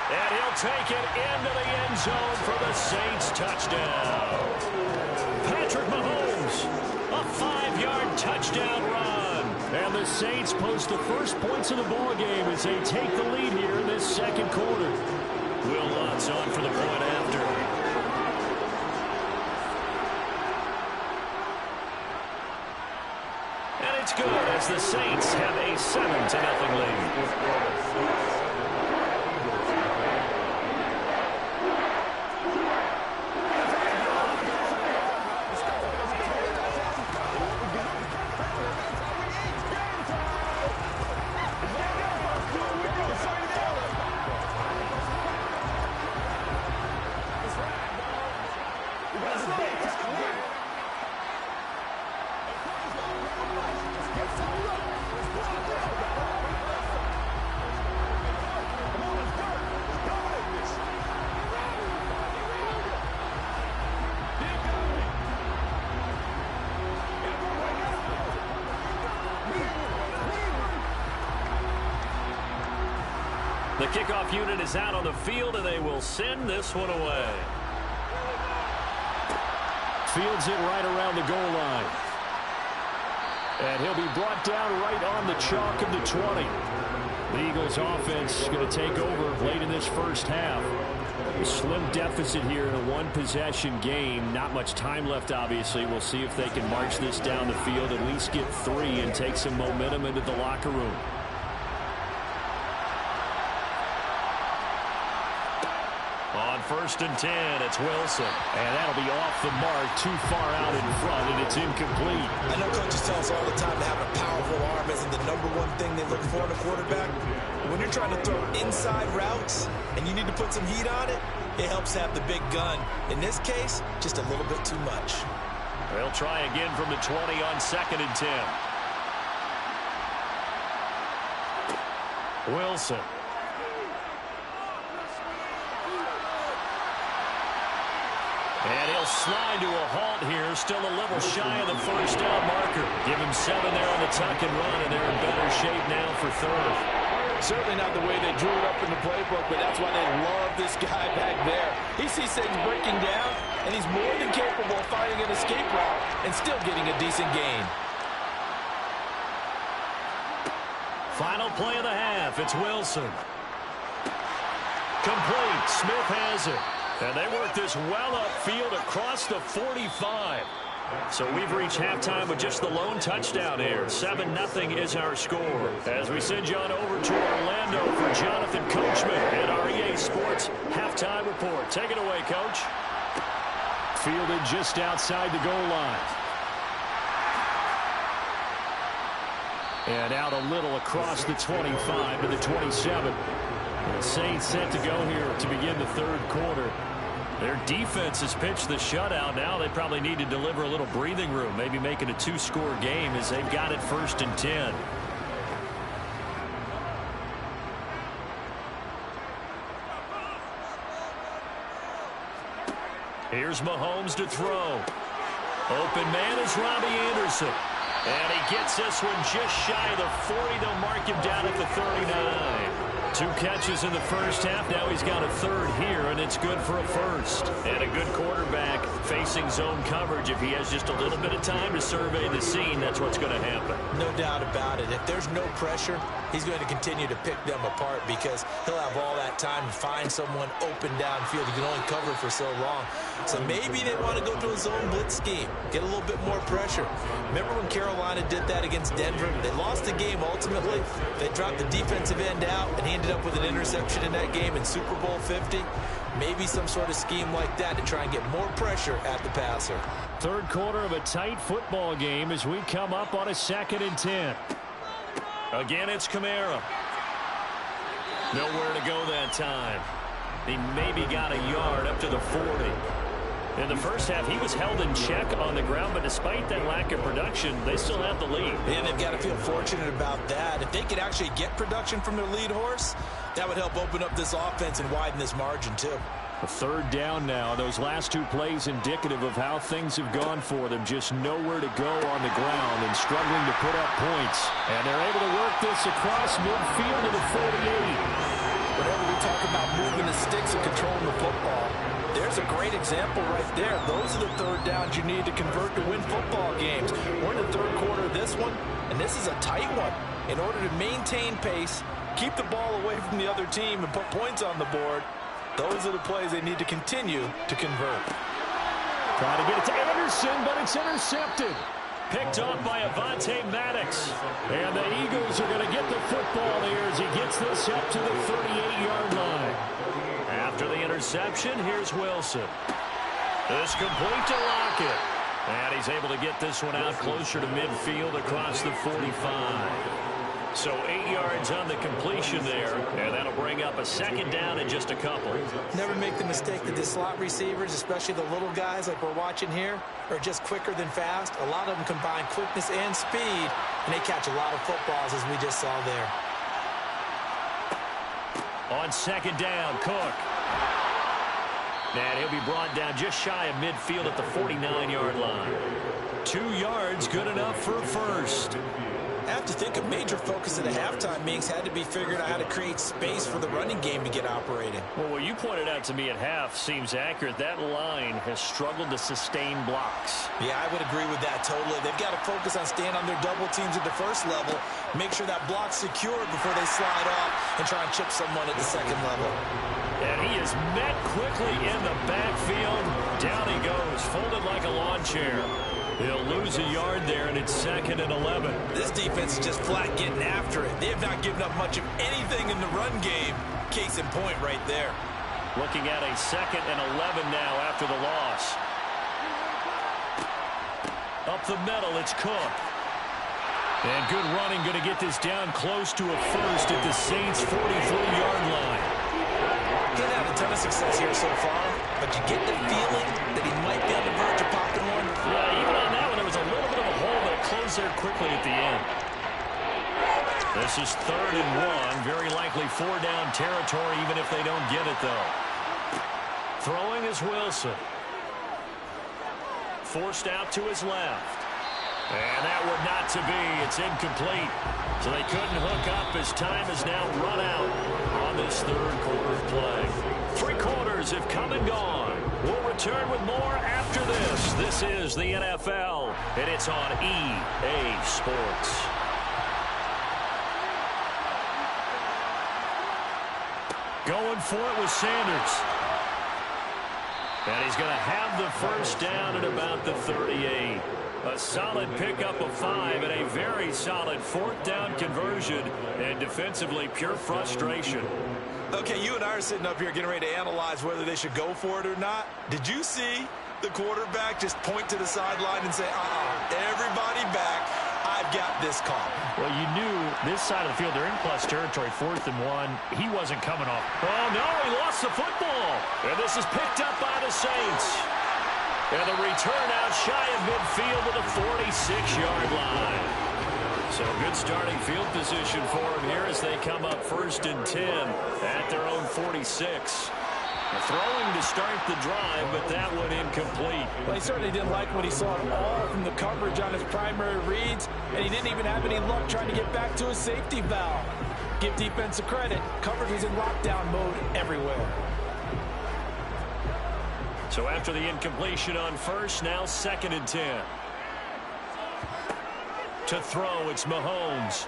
And he'll take it into the end zone for the Saints touchdown. Patrick Mahomes, a 5-yard touchdown run. And the Saints post the first points of the ball game as they take the lead here in this second quarter. Will Lutz on for the point after. And it's good as the Saints have a 7-0 lead. The kickoff unit is out on the field, and they will send this one away. Fields it right around the goal line. And he'll be brought down right on the chalk of the 20. The Eagles offense going to take over late in this first half. A slim deficit here in a one-possession game. Not much time left, obviously. We'll see if they can march this down the field, at least get 3 and take some momentum into the locker room. On 1st and 10, it's Wilson. And that'll be off the mark, too far out in front, and it's incomplete. I know coaches tell us all the time that having a powerful arm isn't the #1 thing they look for in a quarterback. When you're trying to throw inside routes and you need to put some heat on it, it helps have the big gun. In this case, just a little bit too much. They'll try again from the 20 on 2nd and 10. Wilson. And he'll slide to a halt here, still a little shy of the first down marker. Give him 7 there on the tuck and run, and they're in better shape now for 3rd. Certainly not the way they drew it up in the playbook, but that's why they love this guy back there. He sees things breaking down, and he's more than capable of finding an escape route and still getting a decent gain. Final play of the half, it's Wilson. Complete, Smith has it. And they work this well upfield across the 45. So we've reached halftime with just the lone touchdown here. 7-0 is our score. As we send John over to Orlando for Jonathan Coachman at our EA Sports Halftime Report. Take it away, Coach. Fielded just outside the goal line. And out a little across the 25 to the 27. The Saints set to go here to begin the third quarter. Their defense has pitched the shutout. Now they probably need to deliver a little breathing room, maybe make it a 2-score game as they've got it 1st and 10. Here's Mahomes to throw. Open man is Robbie Anderson. And he gets this one just shy of the 40. They'll mark him down at the 39. 2 catches in the first half. Now he's got a third here, and it's good for a first. And a good quarterback facing zone coverage. If he has just a little bit of time to survey the scene, that's what's going to happen. No doubt about it. If there's no pressure, he's going to continue to pick them apart because he'll have all that time to find someone open downfield. He can only cover for so long. So maybe they want to go to a zone blitz scheme, get a little bit more pressure. Remember when Carolina did that against Denver? They lost the game ultimately. They dropped the defensive end out, and he ended up with an interception in that game in Super Bowl 50. Maybe some sort of scheme like that to try and get more pressure at the passer. Third quarter of a tight football game as we come up on a 2nd and 10. Again, it's Kamara. Nowhere to go that time. He maybe got a yard up to the 40. In the first half, he was held in check on the ground, but despite that lack of production, they still have the lead. And they've got to feel fortunate about that. If they could actually get production from their lead horse, that would help open up this offense and widen this margin, too. A 3rd down now. Those last 2 plays indicative of how things have gone for them. Just nowhere to go on the ground and struggling to put up points. And they're able to work this across midfield to the 48. Whenever we talk about moving the sticks and controlling the football, there's a great example right there. Those are the 3rd downs you need to convert to win football games. We're in the 3rd quarter of this one, and this is a tight one. In order to maintain pace, keep the ball away from the other team, and put points on the board, those are the plays they need to continue to convert. Trying to get it to Anderson, but it's intercepted. Picked off by Avonte Maddox. And the Eagles are going to get the football here as he gets this up to the 38-yard line. After the interception, here's Wilson. This complete to Lockett. And he's able to get this one out closer to midfield across the 45. So 8 yards on the completion there, and that'll bring up a 2nd down in just a couple. Never make the mistake that the slot receivers, especially the little guys like we're watching here, are just quicker than fast. A lot of them combine quickness and speed, and they catch a lot of footballs, as we just saw there. On 2nd down, Cook. And he'll be brought down just shy of midfield at the 49-yard line. 2 yards, good enough for a first. I have to think a major focus of the halftime meetings had to be figuring out how to create space for the running game to get operating. Well, what you pointed out to me at half seems accurate. That line has struggled to sustain blocks. Yeah, I would agree with that totally. They've got to focus on staying on their double teams at the first level, make sure that block's secured before they slide off and try and chip someone at the 2nd level. And he is met quickly in the backfield. Down he goes, folded like a lawn chair. He'll lose a yard there, and it's 2nd and 11. This defense is just flat getting after it. They have not given up much of anything in the run game. Case in point right there. Looking at a 2nd and 11 now after the loss. Up the middle, it's Cook. And good running, going to get this down close to a first at the Saints' 43-yard line. He's had a ton of success here so far, but you get the feeling that he might be on the verge of popping one. Yeah, even on that one, there was a little bit of a hole, but it closed there quickly at the end. This is 3rd and 1. Very likely 4-down territory, even if they don't get it, though. Throwing is Wilson. Forced out to his left. And that one not to be. It's incomplete. So they couldn't hook up as time has now run out on this 3rd quarter play. 3 quarters have come and gone. We'll return with more after this. This is the NFL, and it's on EA Sports. Going for it with Sanders. And he's going to have the first down at about the 38. A solid pickup of 5 and a very solid fourth down conversion. And defensively, pure frustration. Okay, you and I are sitting up here getting ready to analyze whether they should go for it or not. Did you see the quarterback just point to the sideline and say, everybody back, I've got this call? Well, you knew this side of the field, they're in plus territory, 4th and 1. He wasn't coming off. Oh, no, he lost the football. And this is picked up by the Saints. And the return out shy of midfield to the 46-yard line. So good starting field position for him here as they come up 1st and 10 at their own 46. Throwing to start the drive, but that one incomplete. Well, he certainly didn't like what he saw at all from the coverage on his primary reads, and he didn't even have any luck trying to get back to his safety valve. Give defense a credit. Coverage was in lockdown mode everywhere. So after the incompletion on 1st, now 2nd and 10. To throw, it's Mahomes.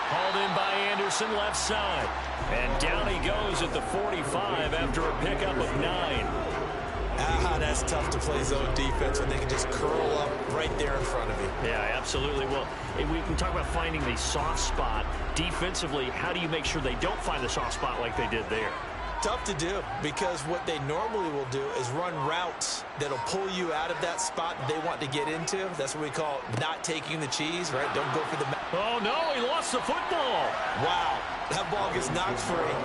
Hauled in by Anderson, left side. And down he goes at the 45 after a pickup of 9. That's tough to play zone defense when they can just curl up right there in front of you. Yeah, absolutely. Well, we can talk about finding the soft spot. Defensively, how do you make sure they don't find the soft spot like they did there? Tough to do, because what they normally will do is run routes that'll pull you out of that spot they want to get into. That's what we call not taking the cheese, right? Don't go for the... Oh, no, he lost the football. Wow, that ball gets knocked free,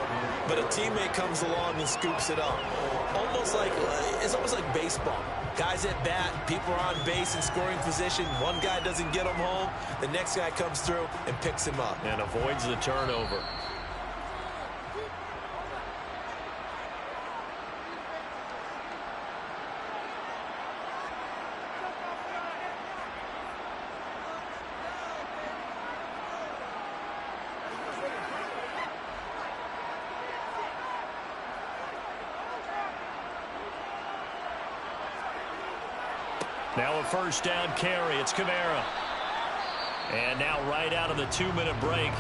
but a teammate comes along and scoops it up. It's almost like baseball. Guys at bat, people are on base in scoring position. One guy doesn't get him home. The next guy comes through and picks him up. And avoids the turnover. Now a first down carry. It's Kamara. And now right out of the 2-minute break,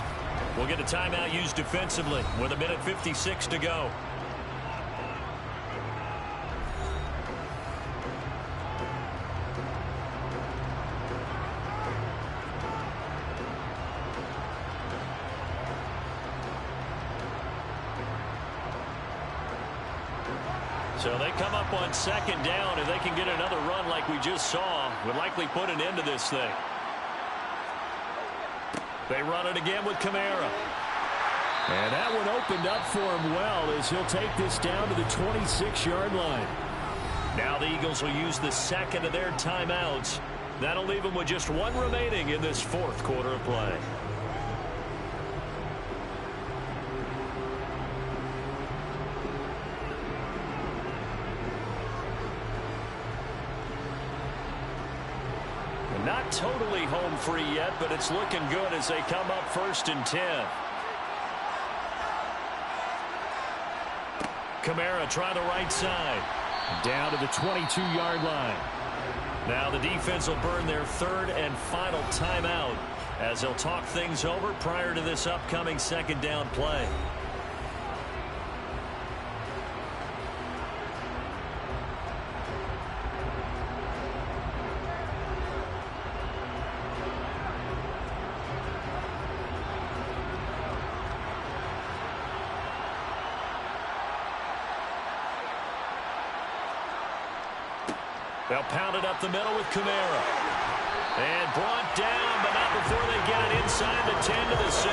we'll get a timeout used defensively with 1:56 to go. So they come up on 2nd down. If they can get another run like we just saw, would likely put an end to this thing. They run it again with Kamara. And that one opened up for him well as he'll take this down to the 26-yard line. Now the Eagles will use the 2nd of their timeouts. That'll leave them with just 1 remaining in this 4th quarter of play. Not totally home free yet, but it's looking good as they come up 1st and 10. Kamara try the right side. Down to the 22-yard line. Now the defense will burn their 3rd and final timeout as they'll talk things over prior to this upcoming 2nd down play. They'll pound it up the middle with Kamara. And brought down, but not before they get it inside the 10 to the 7.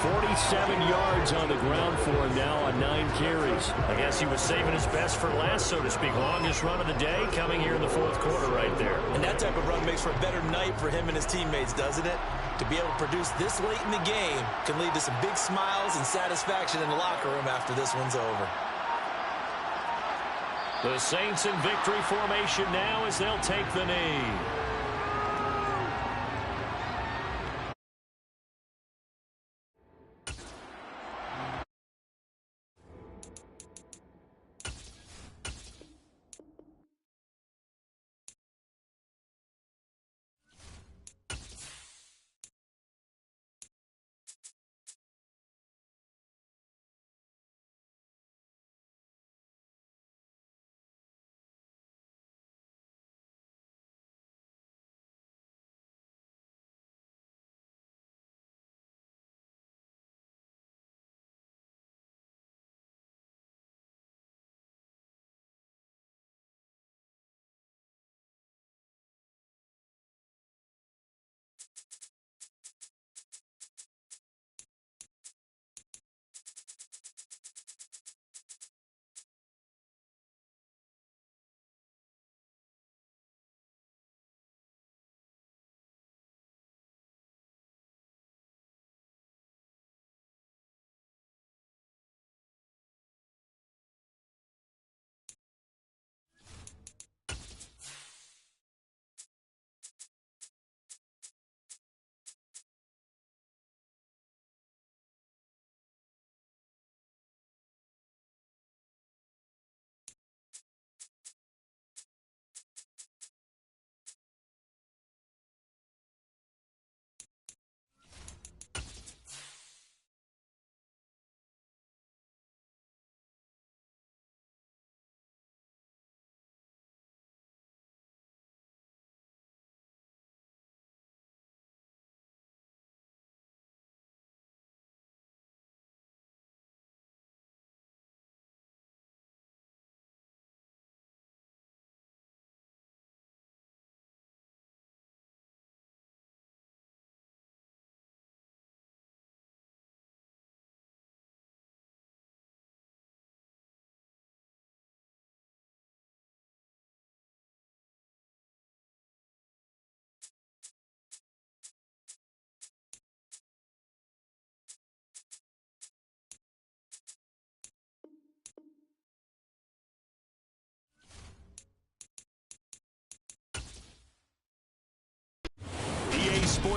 47 yards on the ground for him now on 9 carries. I guess he was saving his best for last, so to speak. Longest run of the day coming here in the 4th quarter right there. And that type of run makes for a better night for him and his teammates, doesn't it? To be able to produce this late in the game can lead to some big smiles and satisfaction in the locker room after this one's over. The Saints in victory formation now as they'll take the knee.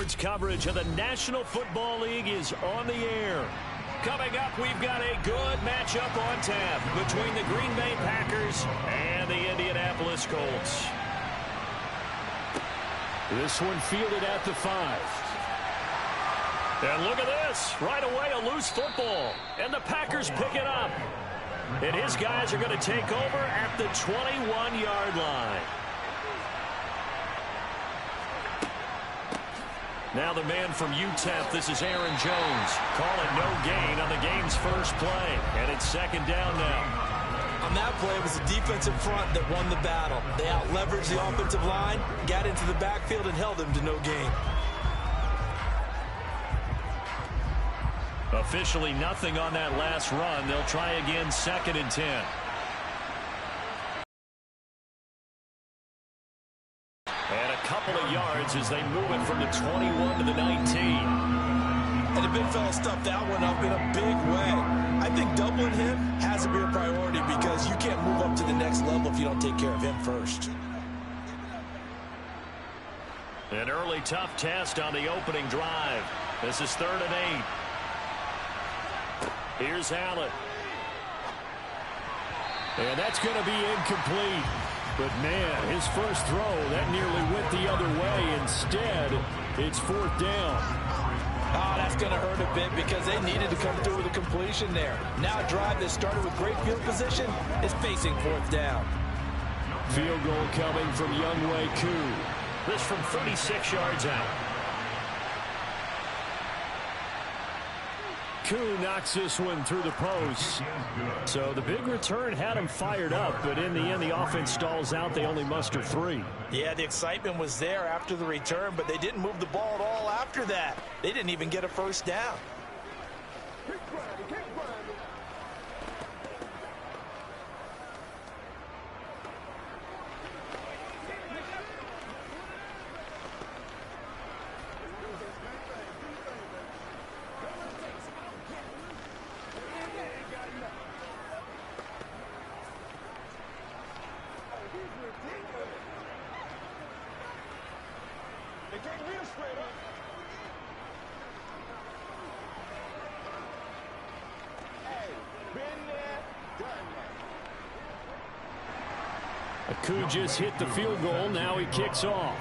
Sports coverage of the National Football League is on the air. Coming up, we've got a good matchup on tap between the Green Bay Packers and the Indianapolis Colts. This one fielded at the 5. And look at this. Right away, a loose football. And the Packers pick it up. And his guys are going to take over at the 21-yard line. Now the man from UTEP, this is Aaron Jones. Calling no gain on the game's first play. And it's second down now. On that play, it was the defensive front that won the battle. They out-leveraged the offensive line, got into the backfield, and held them to no gain. Officially nothing on that last run. They'll try again, 2nd and 10. And a couple of yards as they move it from the 21 to the 19. And the big fella stuffed that one up in a big way. I think doubling him has to be a priority because you can't move up to the next level if you don't take care of him first. An early tough test on the opening drive. This is 3rd and 8. Here's Allen. And that's going to be incomplete. But, man, his first throw, that nearly went the other way. Instead, it's 4th down. Oh, that's going to hurt a bit because they needed to come through with a completion there. Now a drive that started with great field position is facing 4th down. Field goal coming from Younghoe Koo. This from 36 yards out. Koo knocks this one through the post. So the big return had him fired up, but in the end, the offense stalls out. They only muster 3. Yeah, the excitement was there after the return, but they didn't move the ball at all after that. They didn't even get a first down. Koo just hit the field goal. Now he kicks off.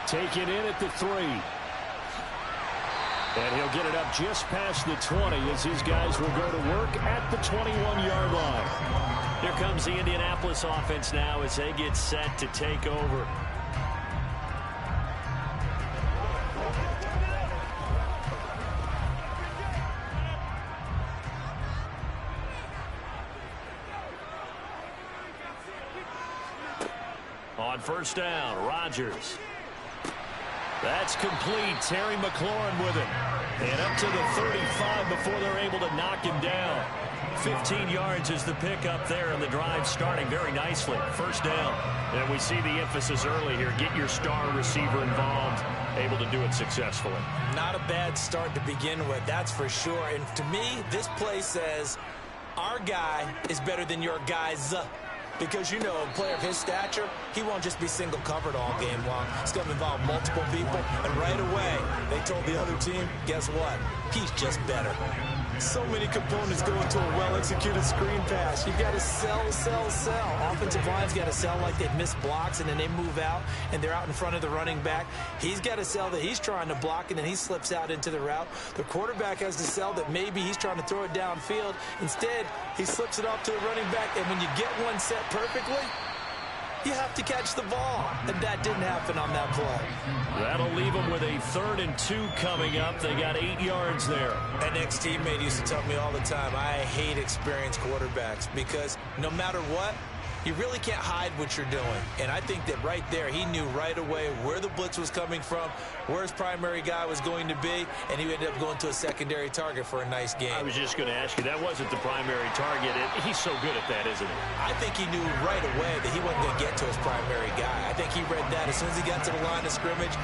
Taken in at the 3. And he'll get it up just past the 20 as his guys will go to work at the 21-yard line. Here comes the Indianapolis offense now as they get set to take over. On first down, Rodgers. That's complete. Terry McLaurin with him. And up to the 35 before they're able to knock him down. 15 yards is the pickup there, and the drive starting very nicely. First down. And we see the emphasis early here. Get your star receiver involved. Able to do it successfully. Not a bad start to begin with, that's for sure. And to me, this play says our guy is better than your guys. Because, you know, a player of his stature, he won't just be single covered all game long. It's going to involve multiple people. And right away, they told the other team, guess what? He's just better. So many components go into a well-executed screen pass. You've got to sell. Offensive line's got to sell like they've missed blocks, and then they move out, and they're out in front of the running back. He's got to sell that he's trying to block, and then he slips out into the route. The quarterback has to sell that maybe he's trying to throw it downfield. Instead, he slips it off to the running back, and when you get one set perfectly, you have to catch the ball. And that didn't happen on that play. That'll leave them with a 3rd and 2 coming up. They got 8 yards there. An ex-teammate used to tell me all the time, I hate experienced quarterbacks because no matter what, you really can't hide what you're doing. And I think that right there, he knew right away where the blitz was coming from, where his primary guy was going to be, and he ended up going to a secondary target for a nice game. I was just going to ask you, that wasn't the primary target. He's so good at that, isn't he? I think he knew right away that he wasn't going to get to his primary guy. I think he read that as soon as he got to the line of scrimmage,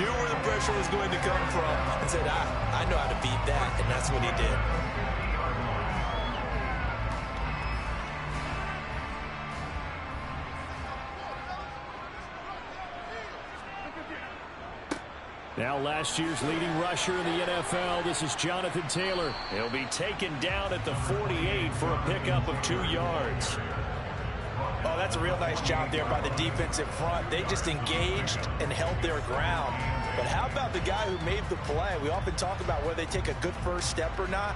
knew where the pressure was going to come from, and said, I know how to beat that, and that's what he did. Now last year's leading rusher in the NFL, this is Jonathan Taylor. He'll be taken down at the 48 for a pickup of 2 yards. Oh, that's a real nice job there by the defensive front. They just engaged and held their ground. But how about the guy who made the play? We often talk about whether they take a good first step or not.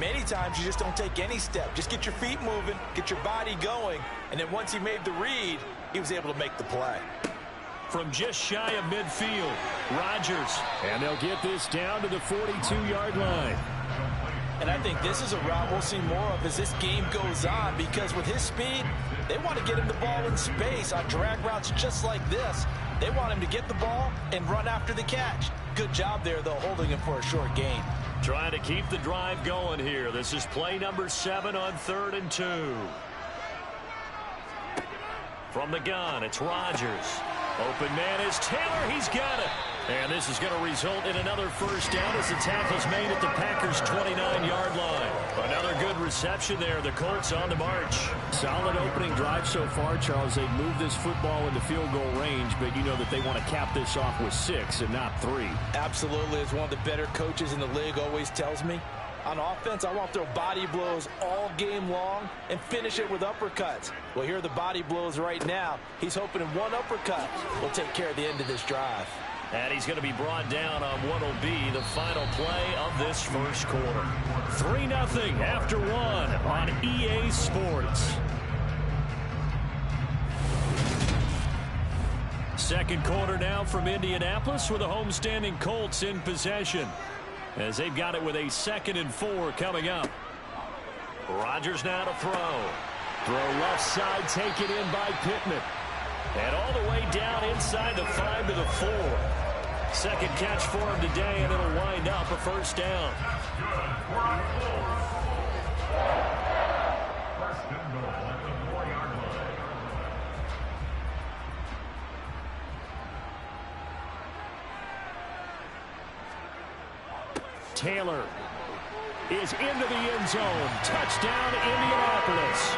Many times you just don't take any step. Just get your feet moving, get your body going, and then once he made the read, he was able to make the play. From just shy of midfield, Rodgers. And they'll get this down to the 42-yard line. And I think this is a route we'll see more of as this game goes on, because with his speed, they want to get him the ball in space on drag routes just like this. They want him to get the ball and run after the catch. Good job there, though, holding him for a short gain. Trying to keep the drive going here. This is play number 7 on 3rd and 2. From the gun, it's Rodgers. Open man is Taylor. He's got it. And this is going to result in another first down as the tackle's made at the Packers' 29-yard line. Another good reception there. The Colts on the march. Solid opening drive so far, Charles. They've moved this football into field goal range, but you know that they want to cap this off with 6 and not 3. Absolutely. As one of the better coaches in the league always tells me, on offense, I want to throw body blows all game long and finish it with uppercuts. Well, here are the body blows right now. He's hoping in one uppercut will take care of the end of this drive. And he's going to be brought down on what will be the final play of this first quarter. 3-0 after 1 on EA Sports. Second quarter now from Indianapolis with the homestanding Colts in possession, as they've got it with a 2nd and 4 coming up. Rodgers now to throw. Throw left side, taken in by Pittman. And all the way down inside the 5 to the 4. Second catch for him today, and it'll wind up a first down. Taylor is into the end zone. Touchdown, Indianapolis.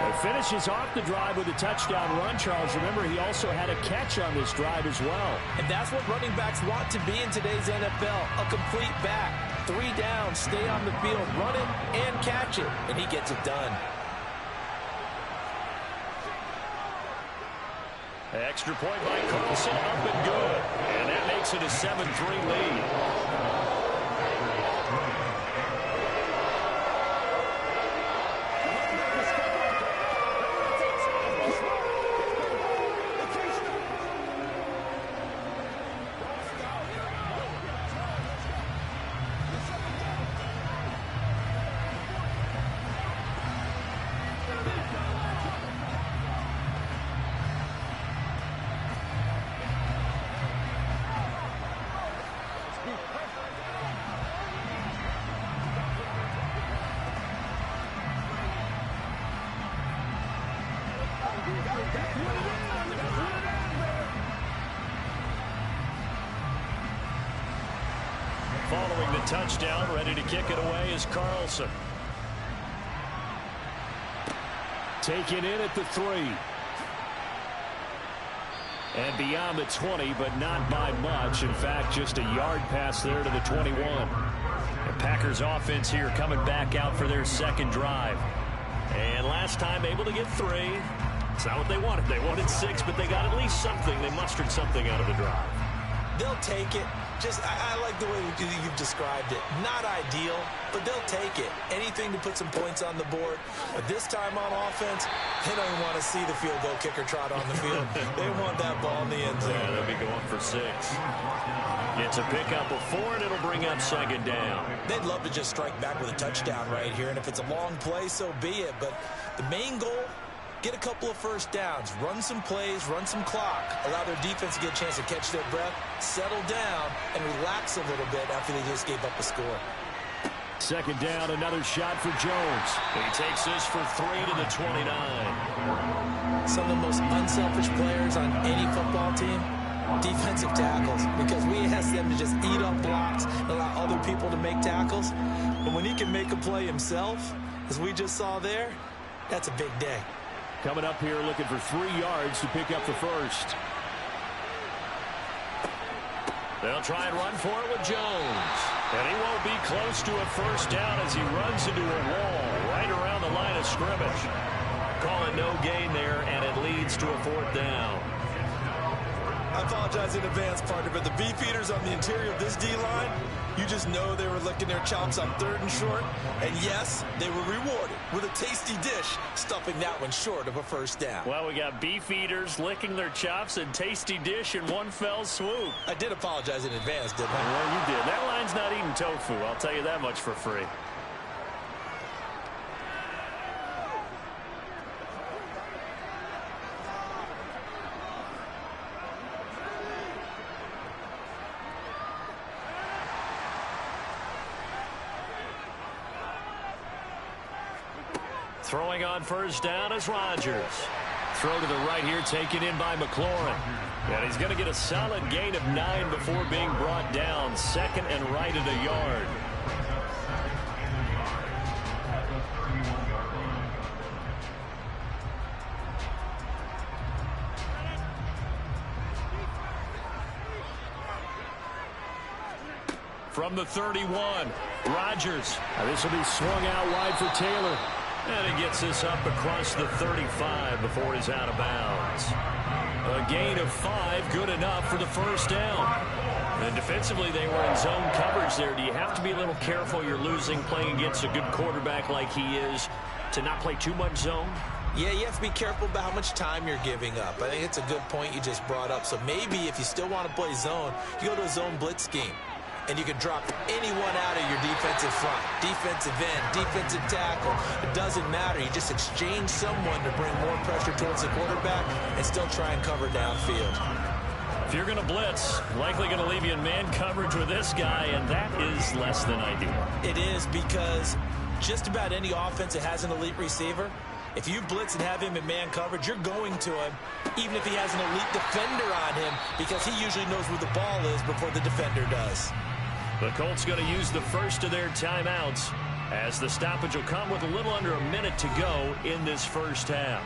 It finishes off the drive with a touchdown run, Charles. Remember, he also had a catch on this drive as well. And that's what running backs want to be in today's NFL. A complete back. 3 downs, stay on the field, run it, and catch it. And he gets it done. Extra point by Carlson, up and good. And that makes it a 7-3 lead. Following the touchdown, ready to kick it away is Carlson. Taken in at the 3. And beyond the 20, but not by much. In fact, just a yard pass there to the 21. The Packers offense here coming back out for their second drive. And last time able to get 3. It's not what they wanted. They wanted 6, but they got at least something. They mustered something out of the drive. They'll take it. I like the way you've described it. Not ideal, but they'll take it. Anything to put some points on the board. But this time on offense, they don't even want to see the field goal kicker trot on the field. They want that ball in the end zone. Yeah, they'll be going for 6. It's a pickup of 4, and it'll bring up second down. They'd love to just strike back with a touchdown right here, and if it's a long play, so be it. But the main goal, get a couple of first downs, run some plays, run some clock, allow their defense to get a chance to catch their breath, settle down, and relax a little bit after they just gave up a score. Second down, another shot for Jones. He takes this for 3 to the 29. Some of the most unselfish players on any football team, defensive tackles, because we ask them to just eat up blocks and allow other people to make tackles. But when he can make a play himself, as we just saw there, that's a big day. Coming up here looking for 3 yards to pick up the first. They'll try and run for it with Jones. And he won't be close to a first down as he runs into a wall right around the line of scrimmage. Calling no gain there, and it leads to a 4th down. I apologize in advance, partner, but the beefeaters on the interior of this D-line, you just know they were licking their chops on 3rd and short. And yes, they were rewarded with a tasty dish, stuffing that one short of a first down. Well, we got beefeaters licking their chops and tasty dish in one fell swoop. I did apologize in advance, didn't I? Well, you did. That line's not eating tofu, I'll tell you that much for free. Throwing on first down is Rodgers. Throw to the right here, taken in by McLaurin. And he's going to get a solid gain of 9 before being brought down. 2nd and right at a yard. From the 31, Rodgers. This will be swung out wide for Taylor. And he gets this up across the 35 before he's out of bounds. A gain of 5, good enough for the first down. And defensively, they were in zone coverage there. Do you have to be a little careful you're losing playing against a good quarterback like he is to not play too much zone? Yeah, you have to be careful about how much time you're giving up. I think it's a good point you just brought up. So maybe if you still want to play zone, you go to a zone blitz scheme. And you can drop anyone out of your defensive front. Defensive end, defensive tackle. It doesn't matter. You just exchange someone to bring more pressure towards the quarterback and still try and cover downfield. If you're going to blitz, likely going to leave you in man coverage with this guy, and that is less than ideal. It is, because just about any offense that has an elite receiver, if you blitz and have him in man coverage, you're going to him, even if he has an elite defender on him, because he usually knows where the ball is before the defender does. The Colts going to use the first of their timeouts as the stoppage will come with a little under a minute to go in this first half.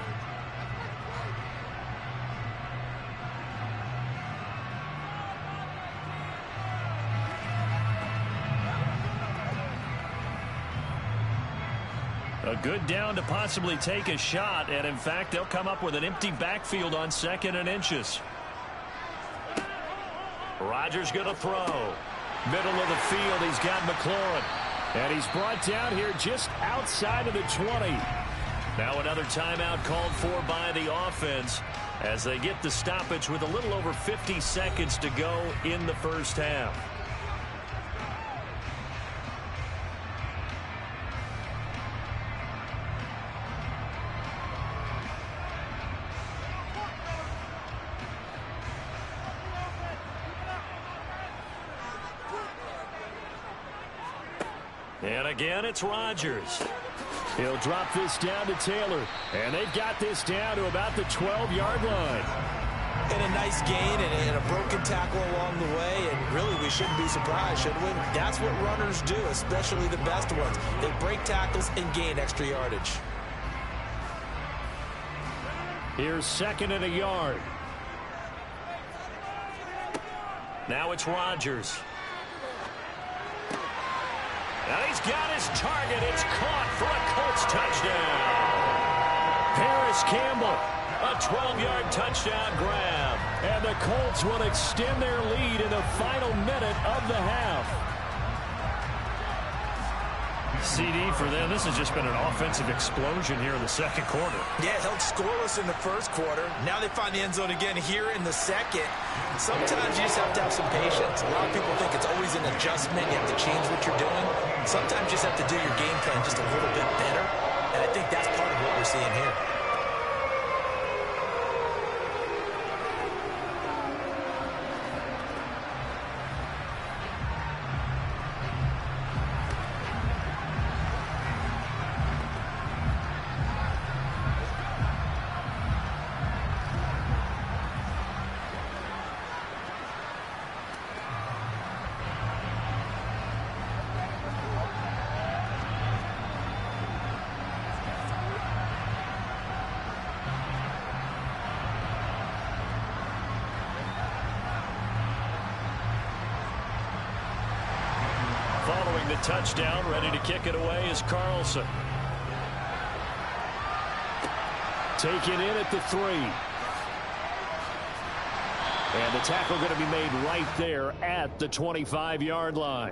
A good down to possibly take a shot, and in fact, they'll come up with an empty backfield on 2nd and inches. Rodgers going to throw. Middle of the field, he's got McLaurin. And he's brought down here just outside of the 20. Now another timeout called for by the offense as they get the stoppage with a little over 50 seconds to go in the first half. And again, it's Rodgers. He'll drop this down to Taylor. And they've got this down to about the 12-yard line. And a nice gain and a broken tackle along the way. And really, we shouldn't be surprised, should we? That's what runners do, especially the best ones. They break tackles and gain extra yardage. Here's 2nd and a yard. Now it's Rodgers. And he's got his target. It's caught for a Colts touchdown. Paris Campbell, a 12-yard touchdown grab. And the Colts will extend their lead in the final minute of the half. CD for them. This has just been an offensive explosion here in the second quarter. Yeah, held scoreless in the first quarter. Now they find the end zone again here in the second. Sometimes you just have to have some patience. A lot of people think it's always an adjustment. You have to change what you're doing. Sometimes you just have to do your game plan just a little bit better. And I think that's part of what we're seeing here. Following the touchdown, ready to kick it away is Carlson. Taken in at the 3. And the tackle going to be made right there at the 25-yard line.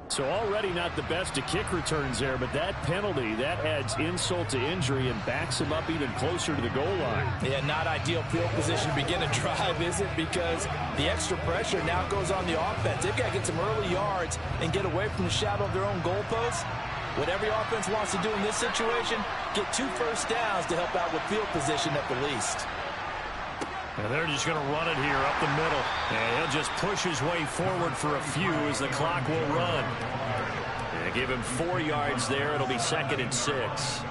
So already not the best of kick returns there, but that penalty, that adds insult to injury and backs him up even closer to the goal line. Yeah, not ideal field position to begin a drive, is it? Because the extra pressure now goes on the offense. They've got to get some early yards and get away from the shadow of their own goalposts. What every offense wants to do in this situation, get 2 first downs to help out with field position at the least. And they're just going to run it here up the middle. And he'll just push his way forward for a few as the clock will run. And give him 4 yards there. It'll be 2nd and 6.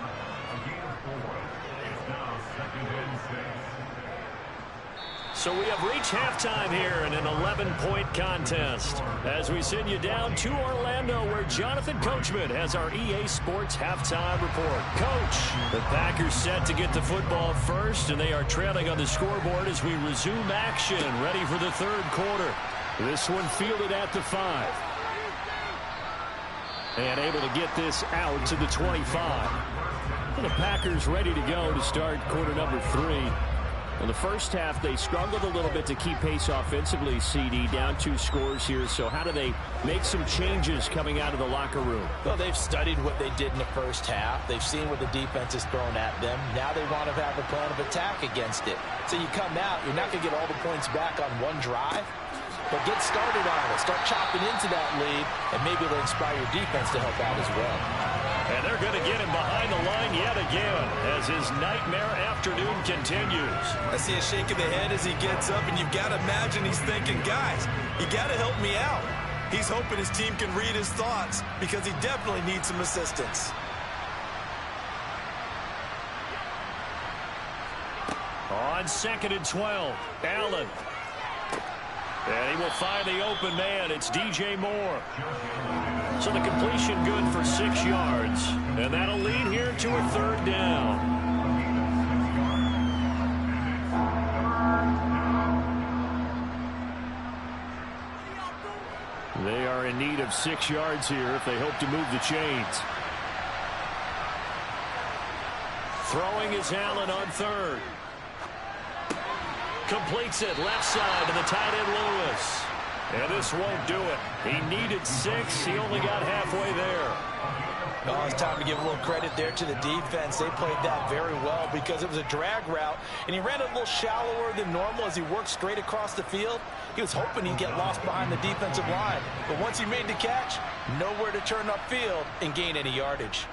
So we have reached halftime here in an 11-point contest as we send you down to Orlando where Jonathan Coachman has our EA Sports halftime report. Coach, the Packers set to get the football first, and they are trailing on the scoreboard as we resume action, ready for the 3rd quarter. This one fielded at the 5. And able to get this out to the 25. And the Packers ready to go to start quarter number 3. In the first half, they struggled a little bit to keep pace offensively, CD, down 2 scores here. So how do they make some changes coming out of the locker room? Well, they've studied what they did in the first half. They've seen what the defense has thrown at them. Now they want to have a plan of attack against it. So you come out, you're not going to get all the points back on one drive, but get started on it. Start chopping into that lead, and maybe it'll inspire your defense to help out as well. And they're going to get him behind the line yet again as his nightmare afternoon continues. I see a shake of the head as he gets up, and you've got to imagine he's thinking, guys, you got to help me out. He's hoping his team can read his thoughts because he definitely needs some assistance. On 2nd and 12, Allen. And he will find the open man. It's DJ Moore. So the completion good for 6 yards. And that'll lead here to a 3rd down. They are in need of 6 yards here if they hope to move the chains. Throwing is Allen on 3rd. Completes it left side to the tight end Lewis. And this won't do it. He needed 6. He only got halfway there. Oh, it's time to give a little credit there to the defense. They played that very well because it was a drag route, and he ran a little shallower than normal as he worked straight across the field. He was hoping he'd get lost behind the defensive line. But once he made the catch, nowhere to turn upfield and gain any yardage.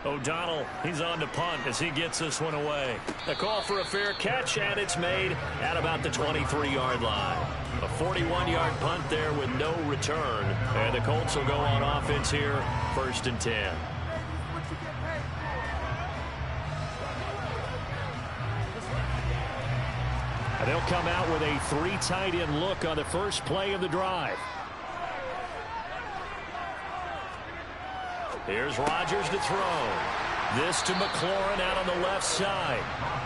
O'Donnell, he's on to punt as he gets this one away. A call for a fair catch, and it's made at about the 23-yard line. A 41-yard punt there with no return. And the Colts will go on offense here, 1st and 10. And they'll come out with a 3 tight end look on the first play of the drive. Here's Rodgers to throw. This to McLaurin out on the left side.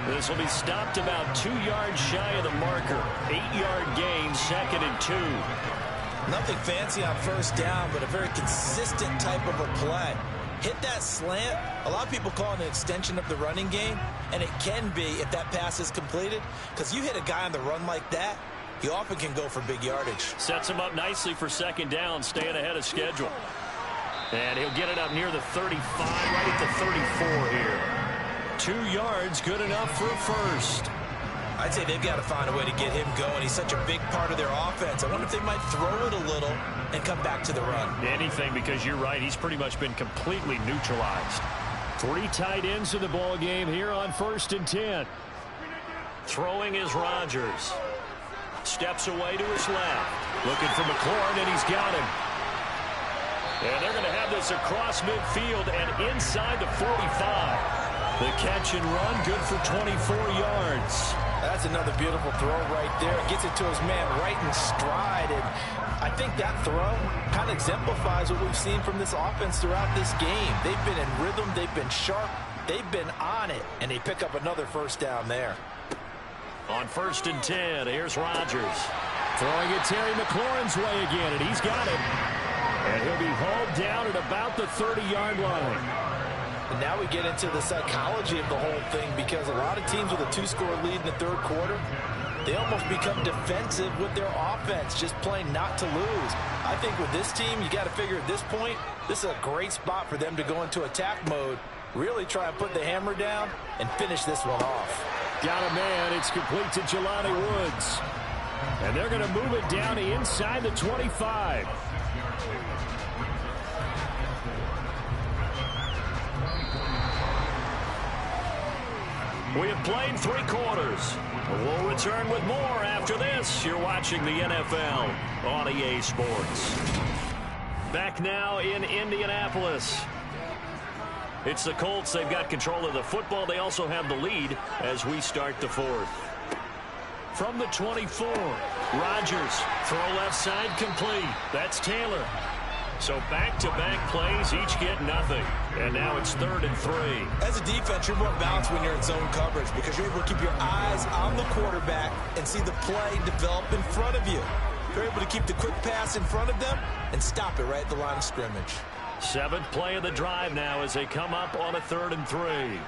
This will be stopped about 2 yards shy of the marker. 8-yard gain, 2nd and 2. Nothing fancy on 1st down, but a very consistent type of a play. Hit that slant. A lot of people call it an extension of the running game, and it can be if that pass is completed, because you hit a guy on the run like that, he often can go for big yardage. Sets him up nicely for 2nd down, staying ahead of schedule. And he'll get it up near the 35, right at the 34 here. 2 yards, good enough for a 1st. I'd say they've got to find a way to get him going. He's such a big part of their offense. I wonder if they might throw it a little and come back to the run. Anything, because you're right, he's pretty much been completely neutralized. 3 tight ends in the ball game here on 1st and 10. Throwing is Rodgers. Steps away to his left. Looking for McLaurin, and he's got him. And they're going to have this across midfield and inside the 45. The catch and run, good for 24 yards. That's another beautiful throw right there. Gets it to his man right in stride. And I think that throw kind of exemplifies what we've seen from this offense throughout this game. They've been in rhythm. They've been sharp. They've been on it. And they pick up another 1st down there. On 1st and 10, here's Rodgers. Throwing it Terry McLaurin's way again, and he's got it. And he'll be hauled down at about the 30-yard line. And now we get into the psychology of the whole thing, because a lot of teams with a 2-score lead in the third quarter, they almost become defensive with their offense, just playing not to lose. I think with this team, you got to figure at this point, this is a great spot for them to go into attack mode, really try and put the hammer down and finish this one off. Got a man. It's complete to Jelani Woods. And they're going to move it down to inside the 25. We have played 3 quarters. We'll return with more after this. You're watching the NFL on EA Sports. Back now in Indianapolis. It's the Colts. They've got control of the football. They also have the lead as we start the 4th. From the 24, Rodgers. Throw left side complete. That's Taylor. So back-to-back plays, each get nothing. And now it's 3rd and 3. As a defense, you're more balanced when you're in zone coverage because you're able to keep your eyes on the quarterback and see the play develop in front of you. You're able to keep the quick pass in front of them and stop it right at the line of scrimmage. 7th play of the drive now as they come up on a 3rd and 3.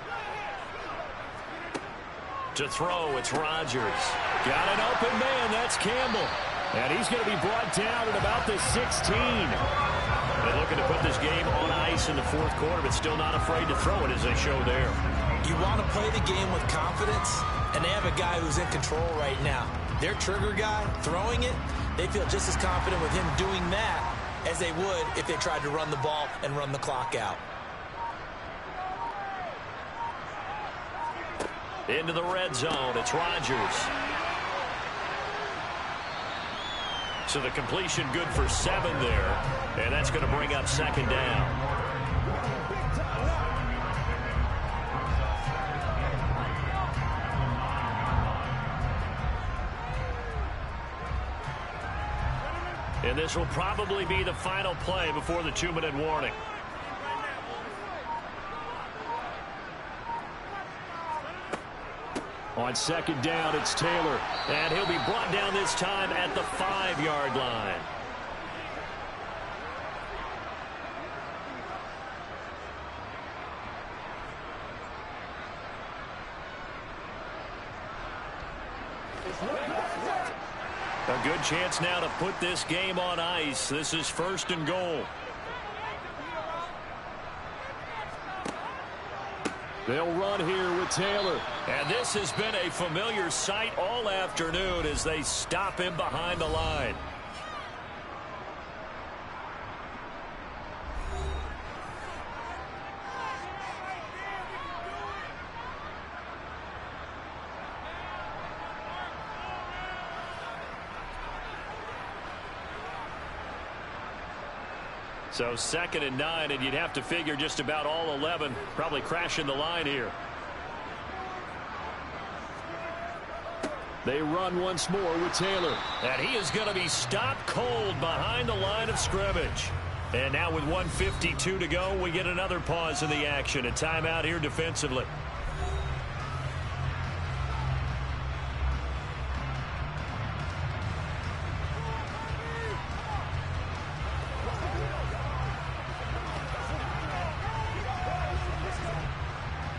To throw, it's Rodgers. Got an open man, that's Campbell. And he's going to be brought down at about the 16. They're looking to put this game on ice in the 4th quarter, but still not afraid to throw it as they show there. You want to play the game with confidence, and they have a guy who's in control right now. Their trigger guy, throwing it, they feel just as confident with him doing that as they would if they tried to run the ball and run the clock out. Into the red zone, it's Rodgers. So the completion good for 7 there, and that's going to bring up 2nd down. And this will probably be the final play before the 2-minute warning. On 2nd down, it's Taylor. And he'll be brought down this time at the 5-yard line. A good chance now to put this game on ice. This is 1st and goal. They'll run here with Taylor. And this has been a familiar sight all afternoon as they stop him behind the line. So 2nd and 9, and you'd have to figure just about all 11 probably crashing the line here. They run once more with Taylor. And he is going to be stopped cold behind the line of scrimmage. And now with 1:52 to go, we get another pause in the action. A timeout here defensively.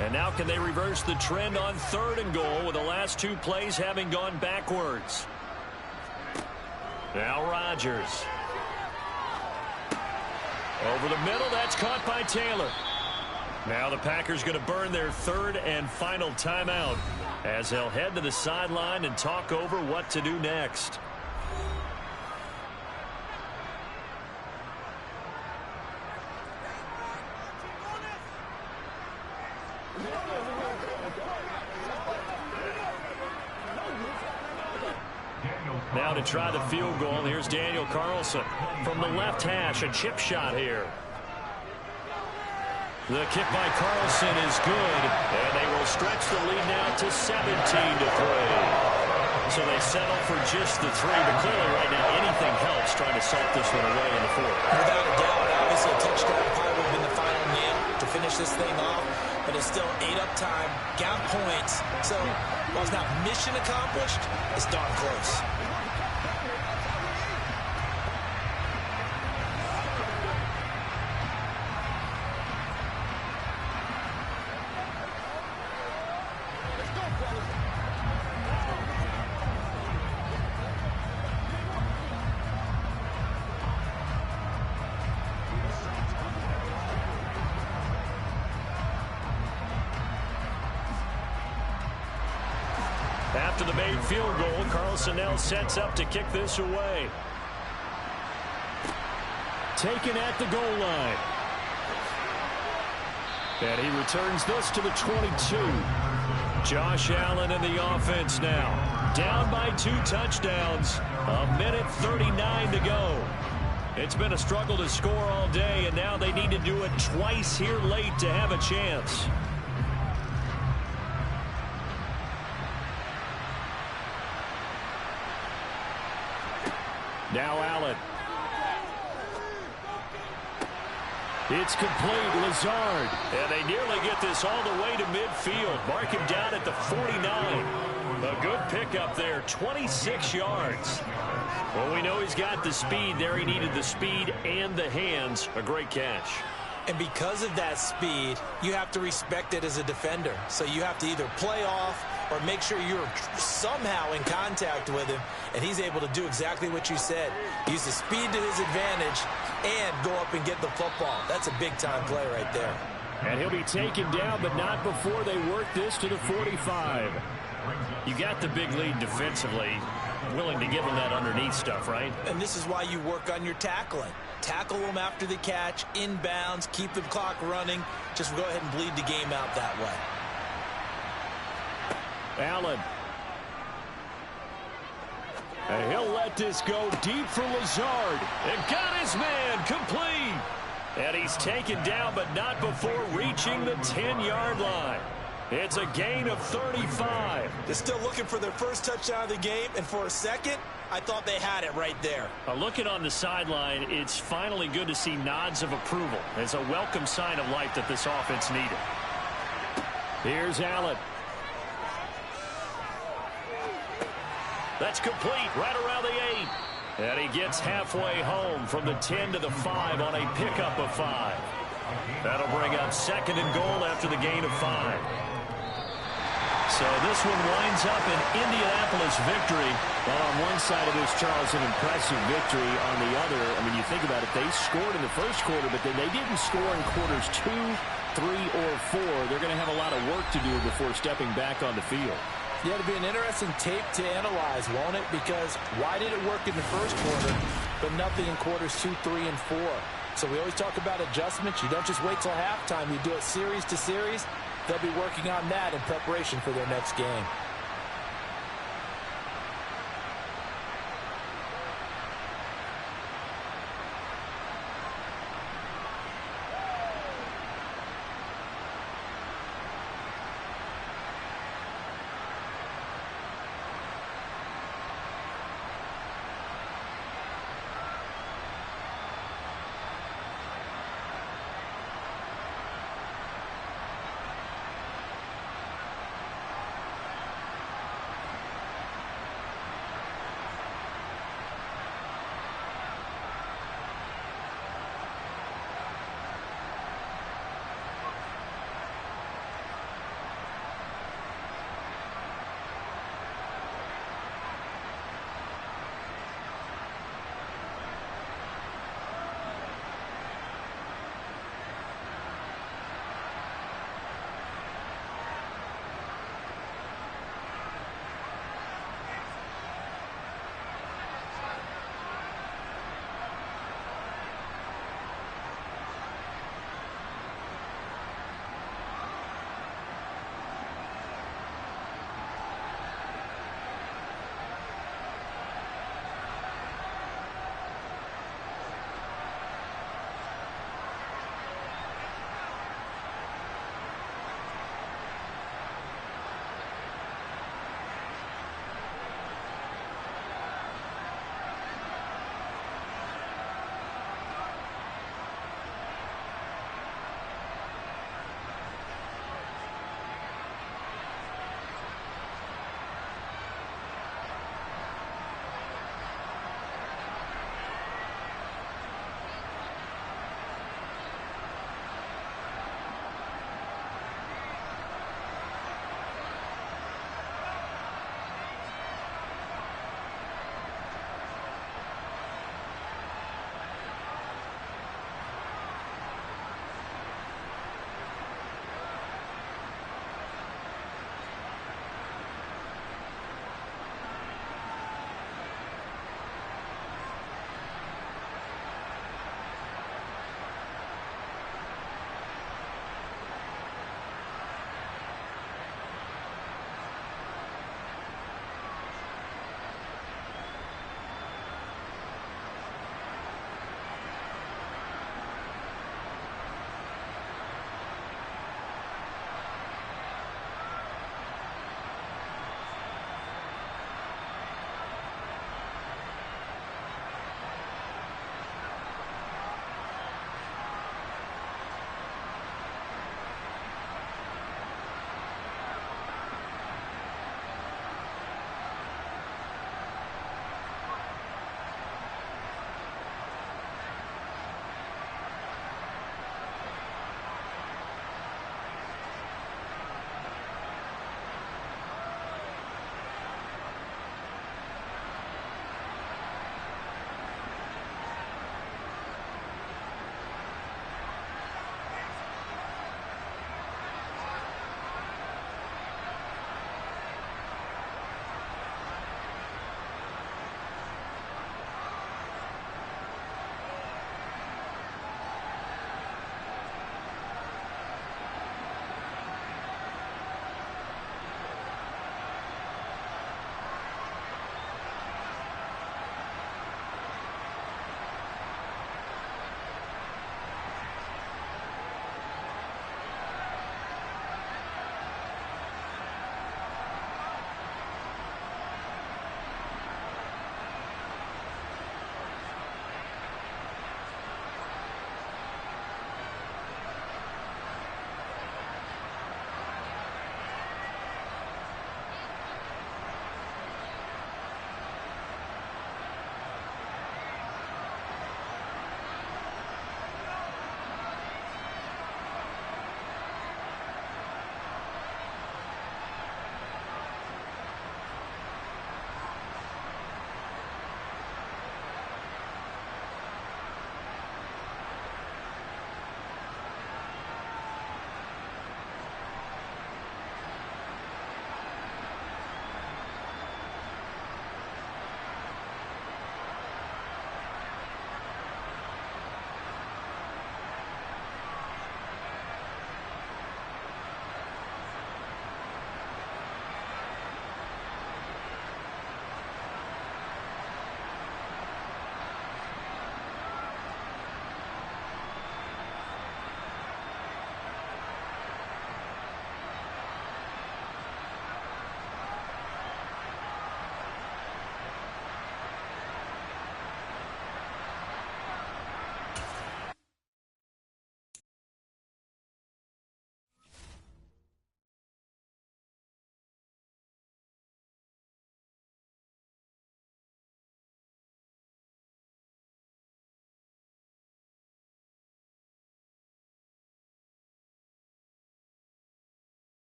And now can they reverse the trend on 3rd and goal with the last 2 plays having gone backwards? Now Rodgers. Over the middle, that's caught by Taylor. Now the Packers going to burn their 3rd and final timeout as they'll head to the sideline and talk over what to do next. Now to try the field goal, here's Daniel Carlson from the left hash, a chip shot here. The kick by Carlson is good, and they will stretch the lead now to 17-3. So they settle for just the 3, but clearly right now anything helps trying to salt this one away in the 4th. Without a doubt, obviously a touchdown probably would have been the final nail to finish this thing off, but it's still 8 up time, got points. So while it's not mission accomplished, it's darn close. After the made field goal, Carlson now sets up to kick this away. Taken at the goal line. And he returns this to the 22. Josh Allen in the offense now. Down by 2 touchdowns. 1:39 to go. It's been a struggle to score all day, and now they need to do it twice here late to have a chance. Now Allen. It's complete. Lazard. And they nearly get this all the way to midfield. Mark him down at the 49. A good pickup there. 26 yards. Well, we know he's got the speed there. He needed the speed and the hands. A great catch. And because of that speed, you have to respect it as a defender. So you have to either play off or make sure you're somehow in contact with him, and he's able to do exactly what you said. Use the speed to his advantage and go up and get the football. That's a big-time play right there. And he'll be taken down, but not before they work this to the 45. You got the big lead defensively, willing to give him that underneath stuff, right? And this is why you work on your tackling. Tackle them after the catch, inbounds, keep the clock running. Just go ahead and bleed the game out that way. Allen. And he'll let this go deep for Lazard. And got his man complete. And he's taken down, but not before reaching the 10-yard line. It's a gain of 35. They're still looking for their first touchdown of the game, and for a second, I thought they had it right there. Looking on the sideline, it's finally good to see nods of approval. It's a welcome sign of life that this offense needed. Here's Allen. That's complete right around the 8. And he gets halfway home from the 10 to the 5 on a pickup of 5. That'll bring up 2nd and goal after the gain of 5. So this one winds up an Indianapolis victory. Well, on one side of this, Charles, an impressive victory. On the other, I mean, you think about it, they scored in the first quarter, but then they didn't score in quarters 2, 3, or 4. They're going to have a lot of work to do before stepping back on the field. Yeah, it'll be an interesting tape to analyze, won't it? Because why did it work in the first quarter, but nothing in quarters 2, 3, and 4? So we always talk about adjustments. You don't just wait till halftime. You do it series to series. They'll be working on that in preparation for their next game.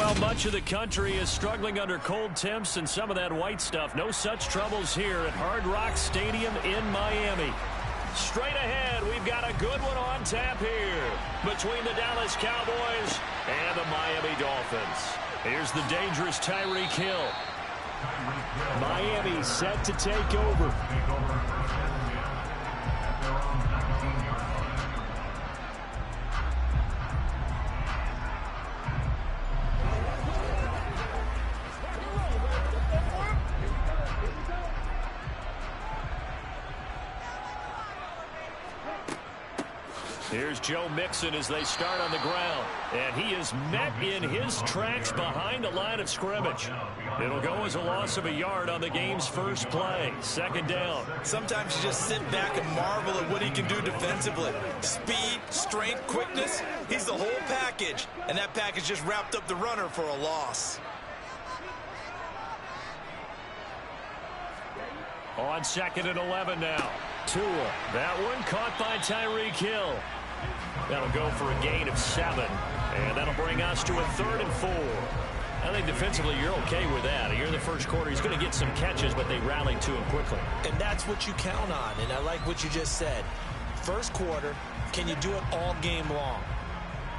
Well, much of the country is struggling under cold temps and some of that white stuff. No such troubles here at Hard Rock Stadium in Miami. Straight ahead, we've got a good one on tap here between the Dallas Cowboys and the Miami Dolphins. Here's the dangerous Tyreek Hill. Miami set to take over. Here's Joe Mixon as they start on the ground. And he is met in his tracks behind the line of scrimmage. It'll go as a loss of a yard on the game's first play. Second down. Sometimes you just sit back and marvel at what he can do defensively. Speed, strength, quickness. He's the whole package. And that package just wrapped up the runner for a loss. On 2nd and 11 now. Tua. That one caught by Tyreek Hill. That'll go for a gain of 7. And that'll bring us to a 3rd and 4. I think defensively you're okay with that. Here in the first quarter, he's going to get some catches, but they rallied to him quickly. And that's what you count on. And I like what you just said. First quarter, can you do it all game long?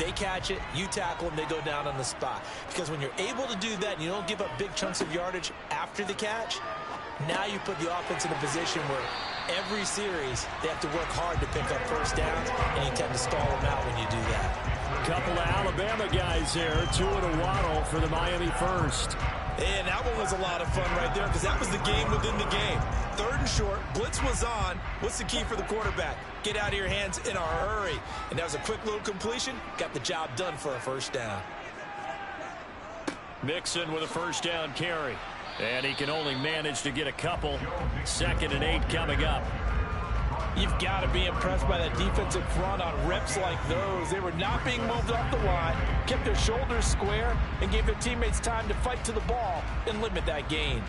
They catch it, you tackle them, they go down on the spot. Because when you're able to do that and you don't give up big chunks of yardage after the catch, now you put the offense in a position where every series they have to work hard to pick up first downs, and you tend to stall them out when you do that. A couple of Alabama guys there, Tua to Waddle for the Miami first. And that one was a lot of fun right there because that was the game within the game. 3rd and short, blitz was on. What's the key for the quarterback? Get out of your hands in a hurry. And that was a quick little completion. Got the job done for a first down. Mixon with a first down carry. And he can only manage to get a couple. 2nd and 8 coming up. You've got to be impressed by that defensive front on reps like those. They were not being moved off the line, kept their shoulders square, and gave their teammates time to fight to the ball and limit that gain.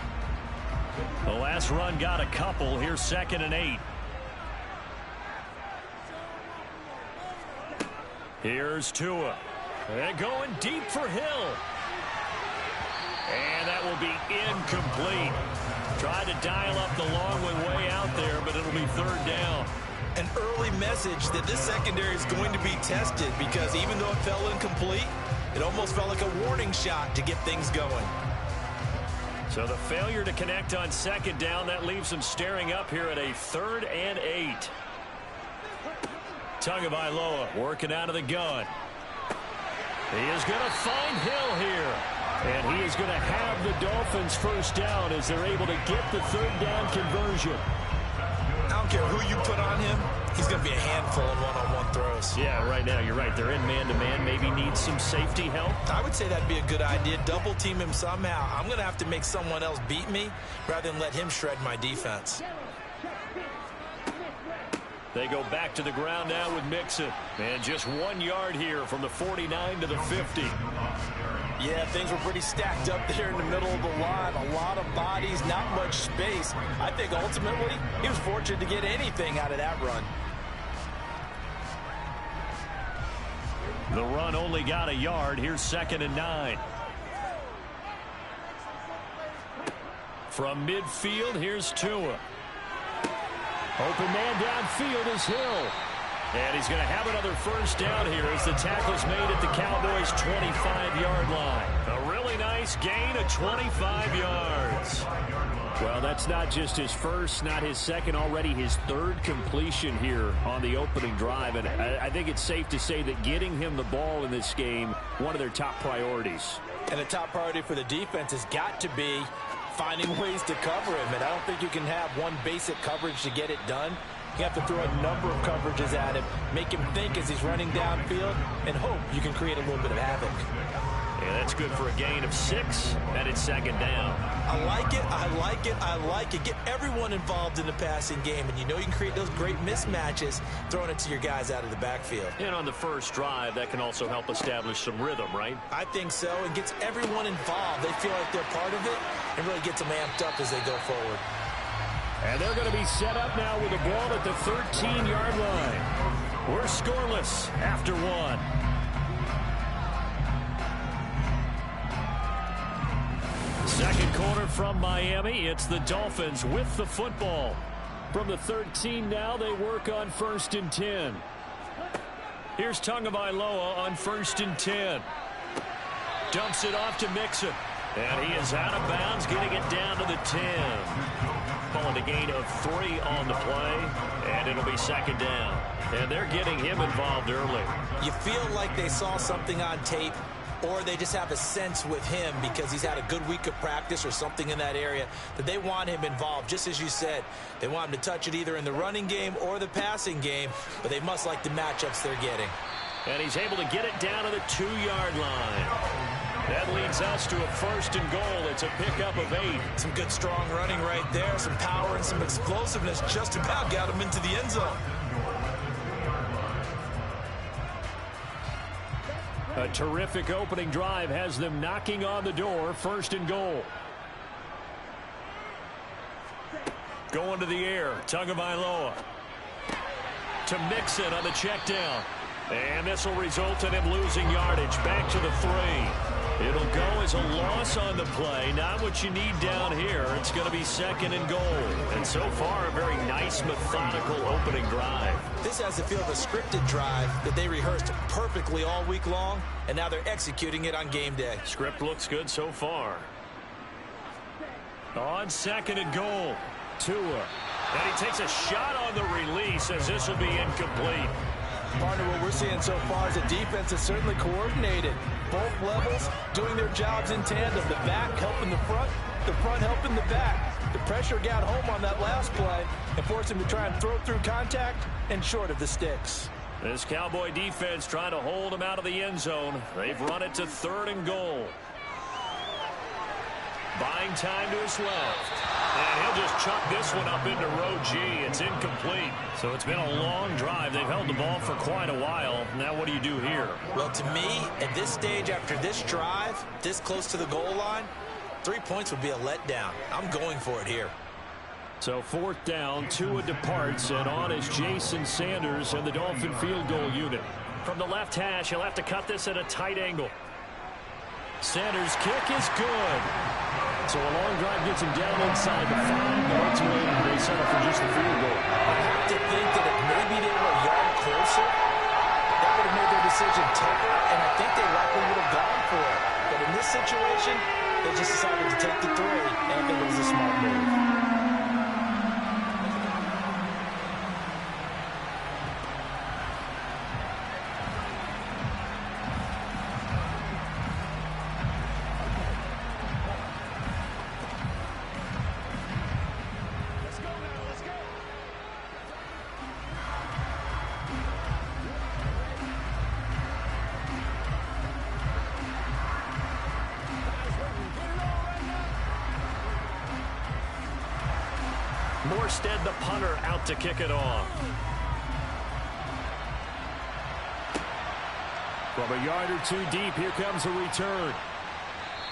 The last run got a couple. Here's 2nd and 8. Here's Tua. And going deep for Hill. And that will be incomplete. Tried to dial up the long one way out there, but it'll be 3rd down. An early message that this secondary is going to be tested because even though it fell incomplete, it almost felt like a warning shot to get things going. So the failure to connect on 2nd down, that leaves them staring up here at a 3rd and 8. Tagovailoa working out of the gun. He is going to find Hill here. And he is going to have the Dolphins first down as they're able to get the 3rd down conversion. I don't care who you put on him. He's going to be a handful in one-on-one throws. Yeah, right now you're right. They're in man-to-man. Maybe need some safety help. I would say that'd be a good idea. Double team him somehow. I'm going to have to make someone else beat me rather than let him shred my defense. They go back to the ground now with Mixon. And just 1 yard here from the 49 to the 50. Yeah, things were pretty stacked up there in the middle of the line. A lot of bodies, not much space. I think ultimately he was fortunate to get anything out of that run. The run only got a yard. Here's 2nd and 9. From midfield, here's Tua. Open man downfield is Hill. And he's going to have another first down here as the tackle's made at the Cowboys' 25-yard line. A really nice gain of 25 yards. Well, that's not just his first, not his second, already his 3rd completion here on the opening drive. And I think it's safe to say that getting him the ball in this game, one of their top priorities. And the top priority for the defense has got to be finding ways to cover him. And I don't think you can have one basic coverage to get it done. You have to throw a number of coverages at him, make him think as he's running downfield, and hope you can create a little bit of havoc. Yeah, that's good for a gain of 6, and it's 2nd down. I like it, I like it, I like it. Get everyone involved in the passing game, and you know you can create those great mismatches throwing it to your guys out of the backfield. And on the first drive, that can also help establish some rhythm, right? I think so. It gets everyone involved. They feel like they're part of it, and really gets them amped up as they go forward. And they're going to be set up now with the ball at the 13-yard line. We're scoreless after 1. Second quarter from Miami. It's the Dolphins with the football. From the 13 now, they work on 1st and 10. Here's Tagovailoa on 1st and 10. Dumps it off to Mixon. And he is out of bounds, getting it down to the 10. Calling a gain of 3 on the play, and it'll be 2nd down. And they're getting him involved early. You feel like they saw something on tape, or they just have a sense with him because he's had a good week of practice or something in that area that they want him involved. Just as you said, they want him to touch it either in the running game or the passing game, but they must like the matchups they're getting. And he's able to get it down to the 2-yard line. That leads us to a 1st and goal. It's a pickup of 8. Some good strong running right there, some power and some explosiveness just about got him into the end zone. A terrific opening drive has them knocking on the door. 1st and goal. Going to the air. Tagovailoa to Mixon on the check down. And this will result in him losing yardage. Back to the 3. It'll go as a loss on the play. Not what you need down here. It's going to be 2nd and goal. And so far, a very nice, methodical opening drive. This has the feel of a scripted drive that they rehearsed perfectly all week long, and now they're executing it on game day. Script looks good so far. On 2nd and goal, Tua. And he takes a shot on the release as this will be incomplete. Partner, what we're seeing so far is a defense that's certainly coordinated. Both levels doing their jobs in tandem. The back helping the front helping the back. The pressure got home on that last play and forced him to try and throw through contact and short of the sticks. This Cowboy defense trying to hold him out of the end zone. They've run it to 3rd and goal. Buying time to his left. And he'll just chuck this one up into row G. It's incomplete. So it's been a long drive. They've held the ball for quite a while. Now what do you do here? Well, to me, at this stage after this drive, this close to the goal line, 3 points would be a letdown. I'm going for it here. So 4th down, Tua departs, and on is Jason Sanders and the Dolphin field goal unit. From the left hash, he'll have to cut this at a tight angle. Sanders' kick is good. So a long drive gets him down inside the 5, but ultimately they settle for just the field goal. I have to think that if maybe they were a yard closer, that would have made their decision tougher, and I think they likely would have gone for it. But in this situation, they just decided to take the 3, and I think it was a smart move. Morstead, the punter, out to kick it off. From a yard or 2 deep, here comes a return.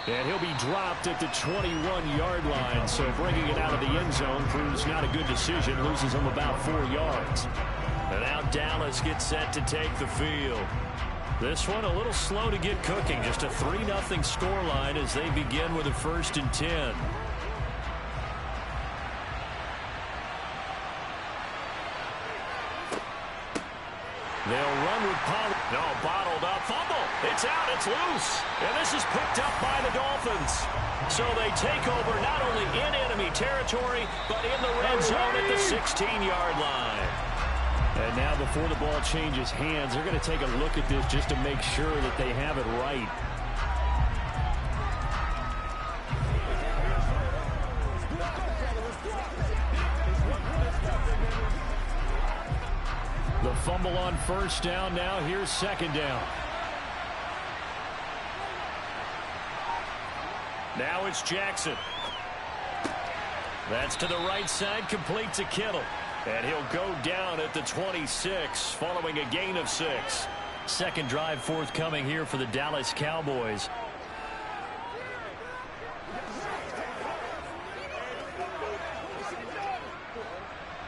And he'll be dropped at the 21-yard line, so bringing it out of the end zone proves not a good decision, loses him about 4 yards. And now Dallas gets set to take the field. This one a little slow to get cooking, just a 3-0 scoreline as they begin with a 1st and 10. They'll run with Pollard. No, bottled up. Fumble. It's out. It's loose. And this is picked up by the Dolphins. So they take over not only in enemy territory, but in the red zone at the 16-yard line. And now before the ball changes hands, they're going to take a look at this just to make sure that they have it right. The fumble on 1st down. Now here's 2nd down. Now it's Jackson. That's to the right side, complete to Kittle. And he'll go down at the 26, following a gain of 6. Second drive forthcoming here for the Dallas Cowboys.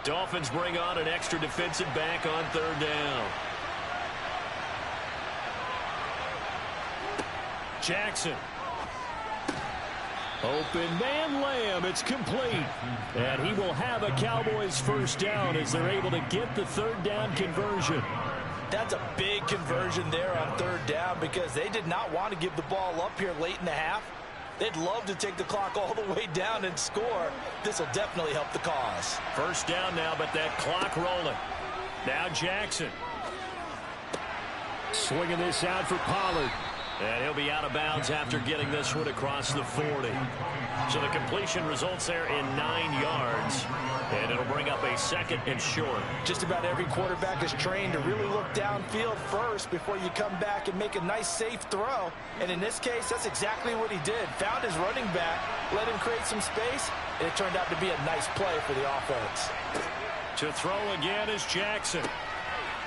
Dolphins bring on an extra defensive back on 3rd down. Jackson. Open man Lamb. It's complete. And he will have a Cowboys first down as they're able to get the third down conversion. That's a big conversion there on third down because they did not want to give the ball up here late in the half. They'd love to take the clock all the way down and score. This will definitely help the cause. First down now, but that clock rolling. Now Jackson. Swinging this out for Pollard. And he'll be out of bounds after getting this one across the 40. So the completion results there in 9 yards. And it'll bring up a second and short. Just about every quarterback is trained to really look downfield first before you come back and make a nice, safe throw. And in this case, that's exactly what he did. Found his running back, let him create some space, and it turned out to be a nice play for the offense. To throw again is Jackson.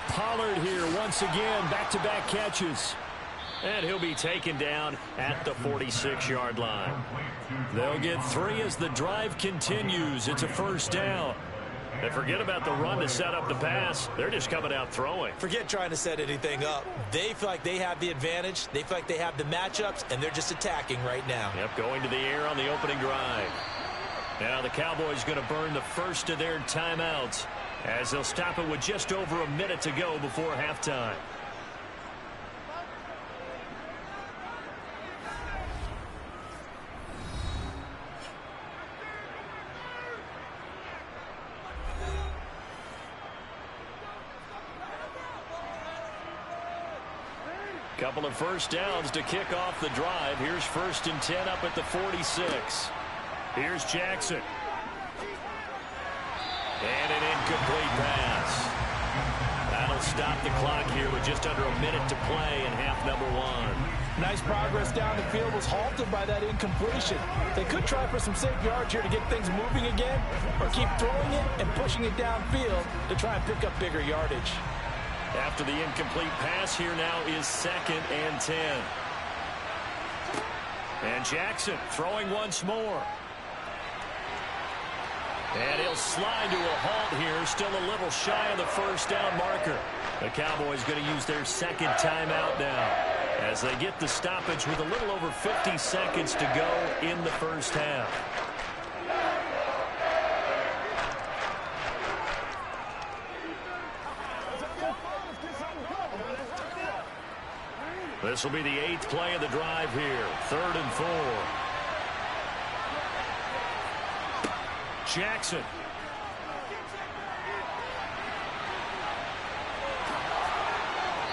Pollard here once again, back-to-back catches. And he'll be taken down at the 46-yard line. They'll get 3 as the drive continues. It's a first down. And forget about the run to set up the pass. They're just coming out throwing. Forget trying to set anything up. They feel like they have the advantage. They feel like they have the matchups, and they're just attacking right now. Yep, going to the air on the opening drive. Now the Cowboys going to burn the first of their timeouts as they'll stop it with just over a minute to go before halftime. Couple of first downs to kick off the drive. Here's 1st and 10 up at the 46. Here's Jackson. And an incomplete pass. That'll stop the clock here with just under a minute to play in half number 1. Nice progress down the field was halted by that incompletion. They could try for some safe yards here to get things moving again, or keep throwing it and pushing it downfield to try and pick up bigger yardage. After the incomplete pass, here now is 2nd and 10. And Jackson throwing once more. And he'll slide to a halt here, still a little shy of the first down marker. The Cowboys going to use their second timeout now as they get the stoppage with a little over 50 seconds to go in the first half. This will be the 8th play of the drive here. 3rd and 4. Jackson.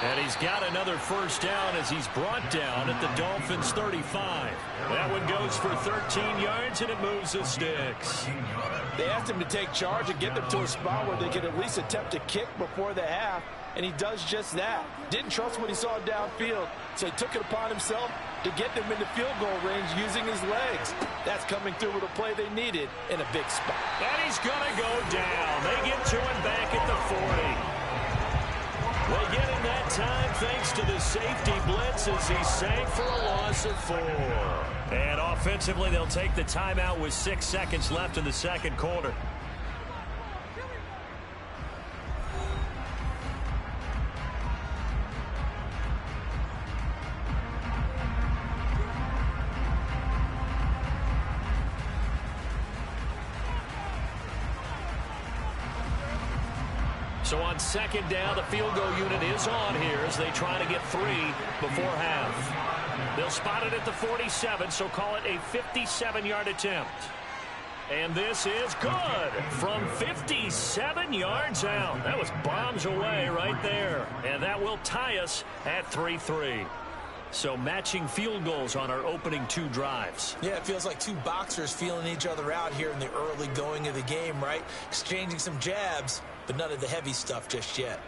And he's got another first down as he's brought down at the Dolphins' 35. That one goes for 13 yards, and it moves the sticks. They asked him to take charge and get them to a spot where they could at least attempt to kick before the half, and he does just that. Didn't trust what he saw downfield, so he took it upon himself to get them into field goal range using his legs. That's coming through with a play they needed in a big spot. And he's going to go down. They get to him back at the 40. They get him that time thanks to the safety blitz as he sank for a loss of 4. And offensively, they'll take the timeout with 6 seconds left in the second quarter. So on second down, the field goal unit is on here as they try to get 3 before half. They'll spot it at the 47, so call it a 57-yard attempt. And this is good from 57 yards out. That was bombs away right there. And that will tie us at 3-3. So matching field goals on our opening 2 drives. Yeah, it feels like 2 boxers feeling each other out here in the early going of the game, right? Exchanging some jabs, but none of the heavy stuff just yet.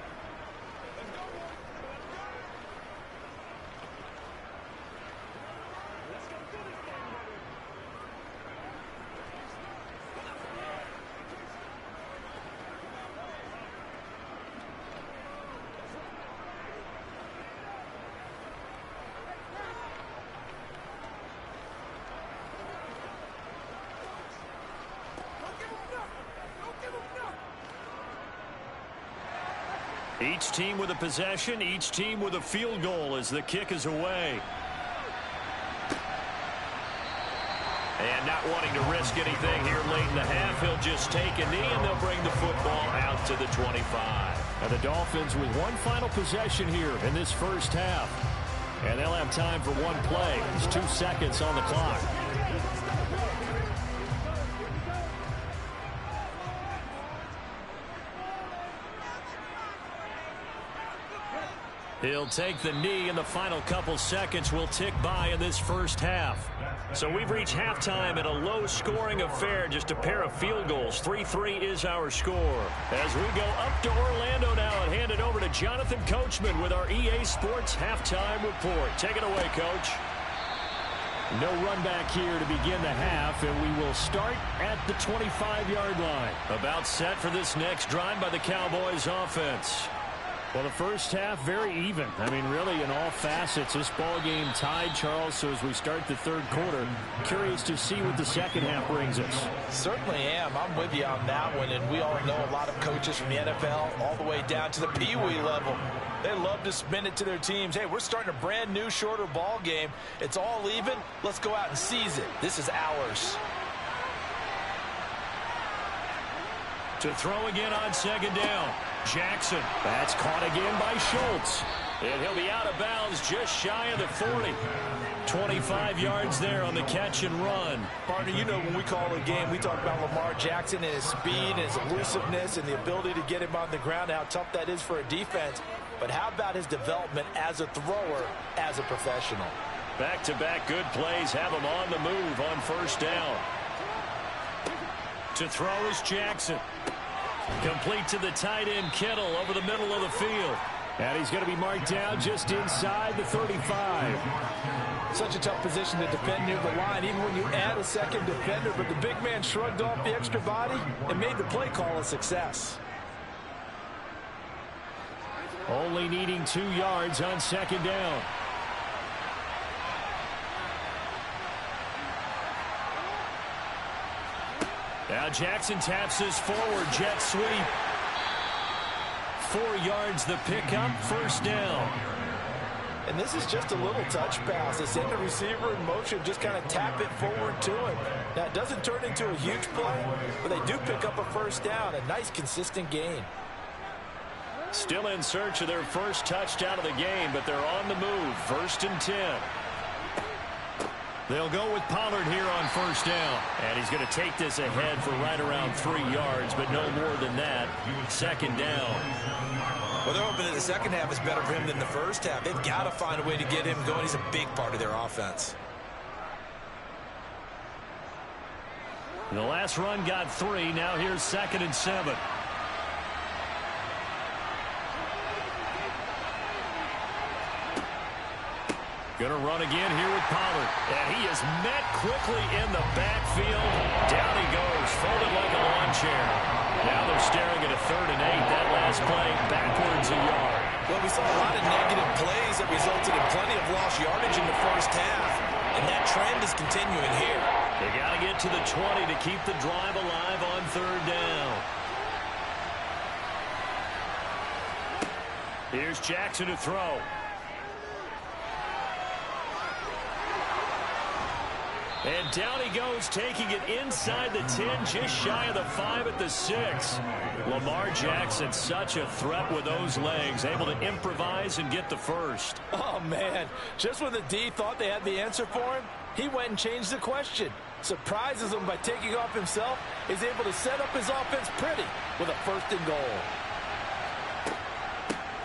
Each team with a possession, each team with a field goal as the kick is away. And not wanting to risk anything here late in the half, he'll just take a knee, and they'll bring the football out to the 25. And the Dolphins with one final possession here in this first half. And they'll have time for one play. There's 2 seconds on the clock. He'll take the knee, and the final couple seconds will tick by in this first half. So we've reached halftime at a low-scoring affair, just a pair of field goals. 3-3 is our score. As we go up to Orlando now and hand it over to Jonathan Coachman with our EA Sports Halftime Report. Take it away, Coach. No run back here to begin the half, and we will start at the 25-yard line. About set for this next drive by the Cowboys offense. Well, the first half, very even. I mean, really, in all facets, this ball game tied, Charles. So as we start the third quarter, curious to see what the second half brings us. Certainly am. I'm with you on that one. And we all know a lot of coaches from the NFL all the way down to the Pee Wee level. They love to spin it to their teams. Hey, we're starting a brand new, shorter ball game. It's all even. Let's go out and seize it. This is ours. To throw again on second down. Jackson. That's caught again by Schultz. And he'll be out of bounds just shy of the 40. 25 yards there on the catch and run. Partner, you know when we call a game, we talk about Lamar Jackson and his speed and his elusiveness and the ability to get him on the ground, how tough that is for a defense. But how about his development as a thrower, as a professional? Back-to-back good plays have him on the move on first down. To throw is Jackson. Complete to the tight end, Kittle, over the middle of the field. And he's going to be marked down just inside the 35. Such a tough position to defend near the line, even when you add a second defender. But the big man shrugged off the extra body and made the play call a success. Only needing 2 yards on second down. Now Jackson taps his forward jet sweep. 4 yards the pickup, first down. And this is just a little touch pass. They send the receiver in motion, just kind of tap it forward to him. Now it doesn't turn into a huge play, but they do pick up a first down. A nice consistent gain. Still in search of their first touchdown of the game, but they're on the move. 1st and 10. They'll go with Pollard here on first down. And he's going to take this ahead for right around 3 yards, but no more than that. Second down. Well, they're hoping that the second half is better for him than the first half. They've got to find a way to get him going. He's a big part of their offense. The last run got 3. Now here's 2nd and 7. Going to run again here with Pollard. And he is met quickly in the backfield. Down he goes, folded like a lawn chair. Now they're staring at a 3rd and 8. That last play backwards a yard. Well, we saw a lot of negative plays that resulted in plenty of lost yardage in the first half. And that trend is continuing here. They got to get to the 20 to keep the drive alive on 3rd down. Here's Jackson to throw. And down he goes, taking it inside the 10, just shy of the 5 at the 6. Lamar Jackson, such a threat with those legs, able to improvise and get the first. Oh, man. Just when the D thought they had the answer for him, he went and changed the question. Surprises him by taking off himself. He's able to set up his offense pretty with a 1st and goal.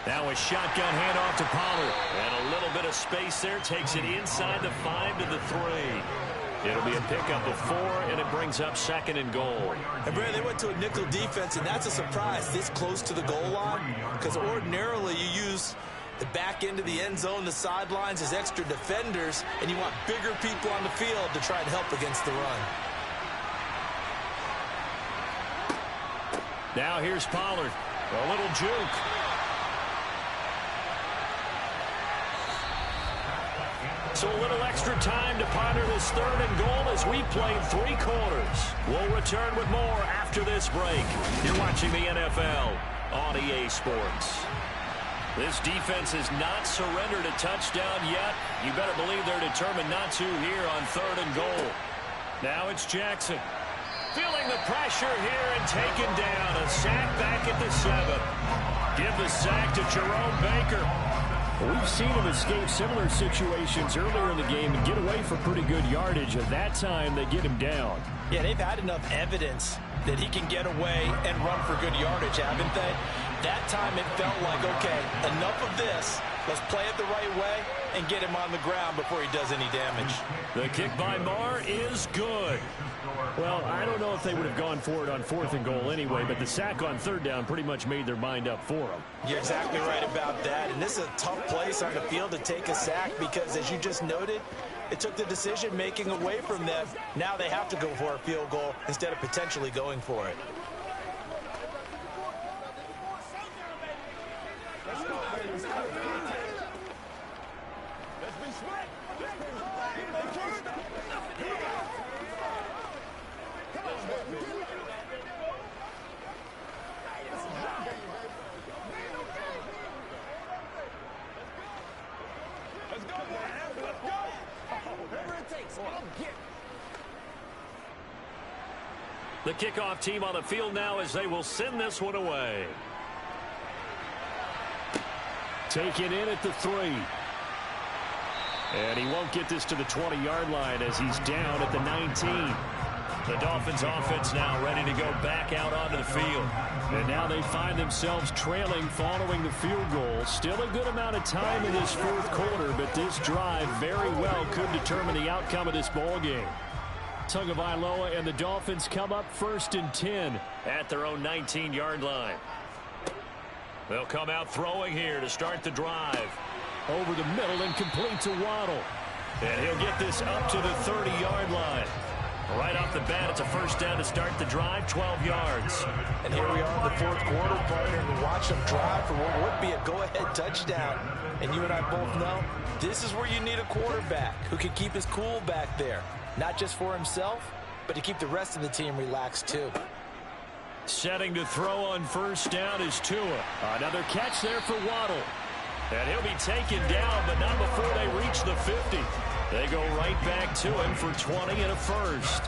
Now a shotgun handoff to Pollard. And a little bit of space there, takes it inside the 5 to the 3. It'll be a pickup of 4, and it brings up 2nd and goal. And, Brad, they went to a nickel defense, and that's a surprise this close to the goal line, because ordinarily you use the back end of the end zone, the sidelines as extra defenders, and you want bigger people on the field to try and help against the run. Now here's Pollard. A little juke. So a little extra time to ponder this 3rd and goal as we played 3 quarters. We'll return with more after this break. You're watching the NFL on EA Sports. This defense has not surrendered a touchdown yet. You better believe they're determined not to here on 3rd and goal. Now it's Jackson. Feeling the pressure here and taken down. A sack back at the 7. Give the sack to Jerome Baker. We've seen him escape similar situations earlier in the game and get away for pretty good yardage. At that time, they get him down. Yeah, they've had enough evidence that he can get away and run for good yardage, haven't they? That time it felt like, okay, enough of this. Let's play it the right way and get him on the ground before he does any damage. The kick by Marr is good. Well, I don't know if they would have gone for it on 4th and goal anyway, but the sack on 3rd down pretty much made their mind up for them. You're exactly right about that, and this is a tough place on the field to take a sack because, as you just noted, it took the decision-making away from them. Now they have to go for a field goal instead of potentially going for it. The kickoff team on the field now as they will send this one away. Taken in at the 3. And he won't get this to the 20-yard line as he's down at the 19. The Dolphins offense now ready to go back out onto the field. And now they find themselves trailing following the field goal. Still a good amount of time in this 4th quarter, but this drive very well could determine the outcome of this ball game. Tagovailoa and the Dolphins come up 1st and 10 at their own 19-yard line. They'll come out throwing here to start the drive. Over the middle and complete to Waddle. And he'll get this up to the 30-yard line. Right off the bat, it's a 1st down to start the drive, 12 yards. And here we are in the 4th quarter, partner, and watch them drive for what would be a go-ahead touchdown. And you and I both know this is where you need a quarterback who can keep his cool back there. Not just for himself, but to keep the rest of the team relaxed too. Setting to throw on 1st down is Tua. Another catch there for Waddle. And he'll be taken down, but not before they reach the 50. They go right back to him for 20 and a 1st.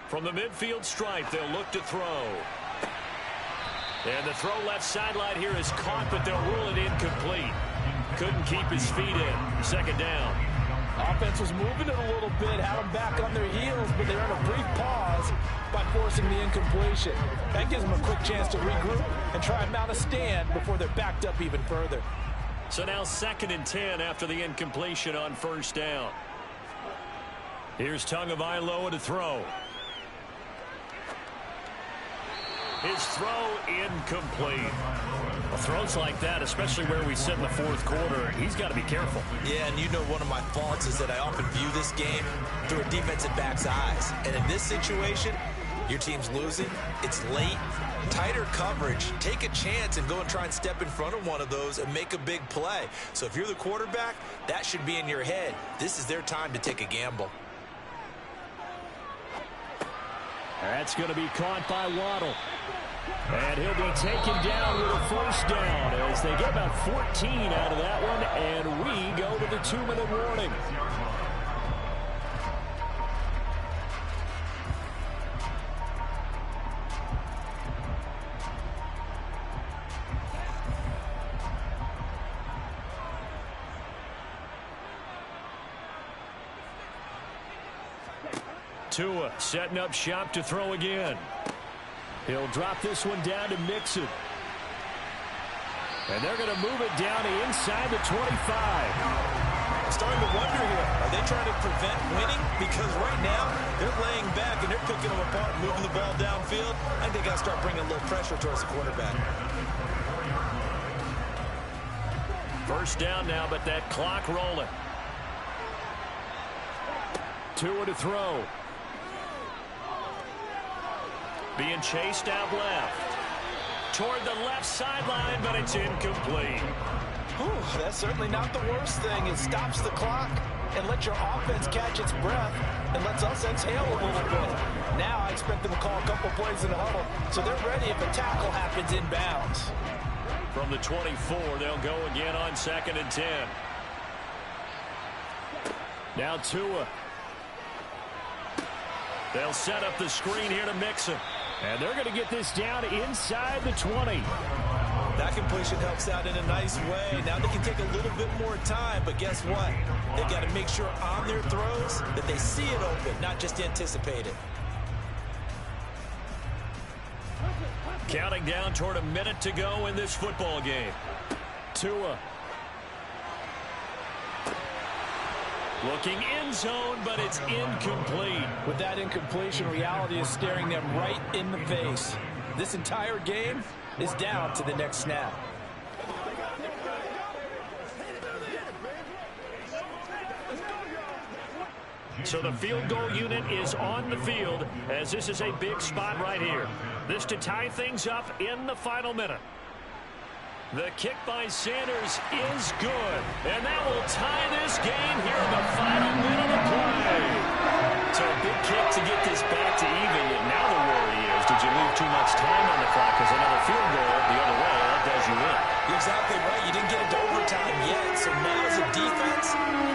From the midfield stripe, they'll look to throw. And the throw left sideline here is caught, but they'll rule it incomplete. Couldn't keep his feet in. 2nd down. Offense was moving it a little bit, had them back on their heels, but they earned a brief pause by forcing the incompletion. That gives them a quick chance to regroup and try and mount a stand before they're backed up even further. So now 2nd and 10 after the incompletion on 1st down. Here's Tagovailoa to throw. His throw incomplete. Well, throws like that, especially where we sit in the 4th quarter, he's got to be careful. Yeah, and you know one of my faults is that I often view this game through a defensive back's eyes. And in this situation, your team's losing, it's late, tighter coverage. Take a chance and go and try and step in front of one of those and make a big play. So if you're the quarterback, that should be in your head. This is their time to take a gamble. That's going to be caught by Waddle. And he'll be taken down with a 1st down as they get about 14 out of that one, and we go to the 2-minute warning. Tua setting up shop to throw again. He'll drop this one down to Mixon. And they're going to move it down to inside the 25. I'm starting to wonder here, are they trying to prevent winning? Because right now, they're laying back and they're picking them apart, moving the ball downfield. I think they got to start bringing a little pressure towards the quarterback. 1st down now, but that clock rolling. Tua to throw. Being chased out left. Toward the left sideline, but it's incomplete. Whew, that's certainly not the worst thing. It stops the clock and lets your offense catch its breath and lets us exhale a little bit. Now I expect them to call a couple plays in the huddle so they're ready if a tackle happens inbounds. From the 24, they'll go again on 2nd and 10. Now Tua. They'll set up the screen here to Mixon. And they're going to get this down inside the 20. That completion helps out in a nice way. Now they can take a little bit more time, but guess what? They've got to make sure on their throws that they see it open, not just anticipate it. Counting down toward a minute to go in this football game. Tua. Looking end zone, but it's incomplete. With that incompletion, reality is staring them right in the face. This entire game is down to the next snap. So the field goal unit is on the field as this is a big spot right here. This to tie things up in the final minute. The kick by Sanders is good. And that will tie this game here in the final minute of play. So a big kick to get this back to even. Yet now the worry is, did you leave too much time on the clock? Because another field goal the other way, that does you in. You're exactly right. You didn't get into overtime yet. So now as a defense,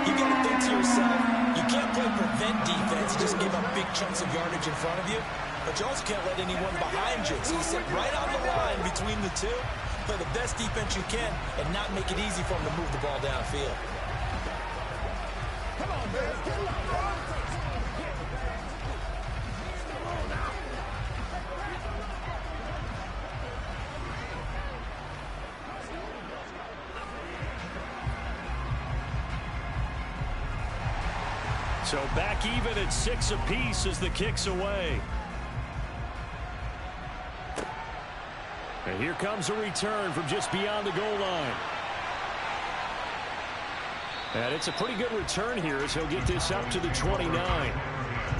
you got to think to yourself, you can't play prevent defense, just give up big chunks of yardage in front of you. But you also can't let anyone behind you. So you sit right on the line between the two. Play the best defense you can and not make it easy for them to move the ball downfield. Come on, man. Get it up, bro. So back even at 6 apiece as the kick's away. And here comes a return from just beyond the goal line. And it's a pretty good return here as he'll get this up to the 29.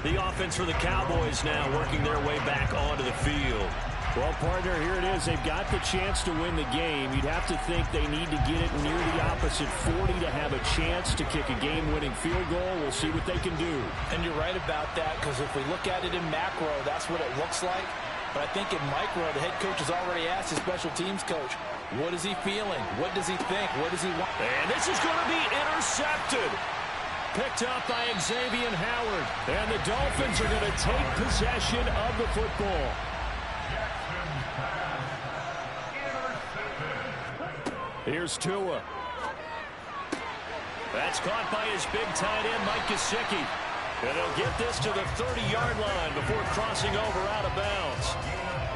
The offense for the Cowboys now working their way back onto the field. Well, partner, here it is. They've got the chance to win the game. You'd have to think they need to get it near the opposite 40 to have a chance to kick a game-winning field goal. We'll see what they can do. And you're right about that, because if we look at it in macro, that's what it looks like. But I think in micro, the head coach has already asked his special teams coach, what is he feeling? What does he think? What does he want? And this is going to be intercepted. Picked up by Xavier Howard. And the Dolphins are going to take possession of the football. Here's Tua. That's caught by his big tight end, Mike Gesicki. And he'll get this to the 30-yard line before crossing over out of bounds.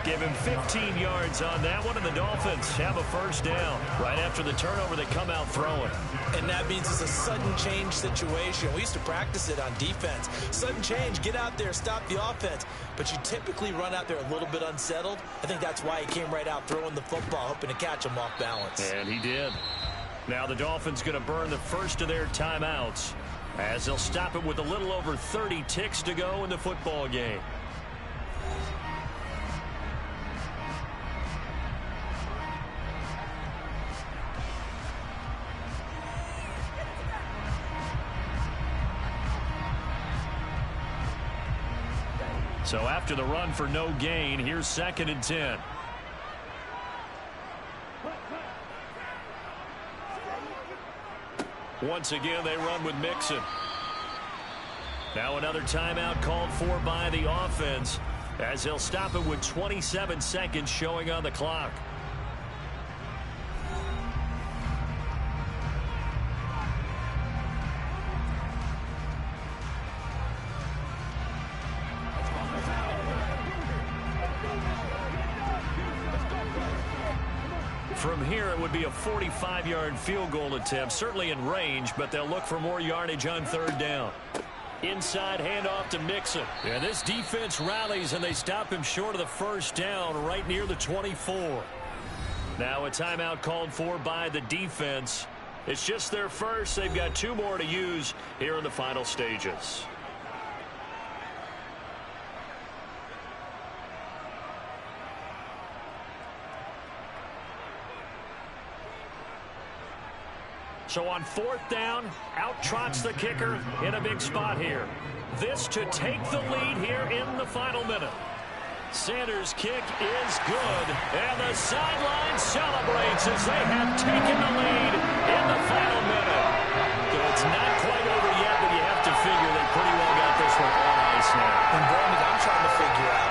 Give him 15 yards on that one, and the Dolphins have a first down. Right after the turnover, they come out throwing. And that means it's a sudden change situation. We used to practice it on defense. Sudden change, get out there, stop the offense. But you typically run out there a little bit unsettled. I think that's why he came right out throwing the football, hoping to catch him off balance. And he did. Now the Dolphins going to burn the first of their timeouts, as they'll stop it with a little over 30 ticks to go in the football game. So after the run for no gain, here's 2nd and 10. Once again, they run with Mixon. Now another timeout called for by the offense, as they'll stop it with 27 seconds showing on the clock. From here, it would be a 45-yard field goal attempt, certainly in range, but they'll look for more yardage on 3rd down. Inside handoff to Mixon. And this defense rallies, and they stop him short of the first down right near the 24. Now a timeout called for by the defense. It's just their first. They've got 2 more to use here in the final stages. So on 4th down, out trots the kicker in a big spot here. This to take the lead here in the final minute. Sanders' kick is good, and the sideline celebrates as they have taken the lead in the final minute. So it's not quite over yet, but you have to figure they pretty well got this one on ice now. And Brandon, I'm trying to figure out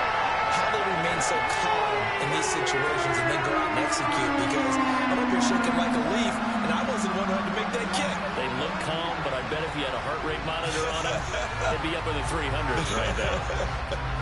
how they remain so calm in these situations and then go out and execute, because I'm up here shaking like a leaf, and I wasn't one who had to make that kick. They look calm, but I bet if you had a heart rate monitor on them, they'd be up in the 300s right now.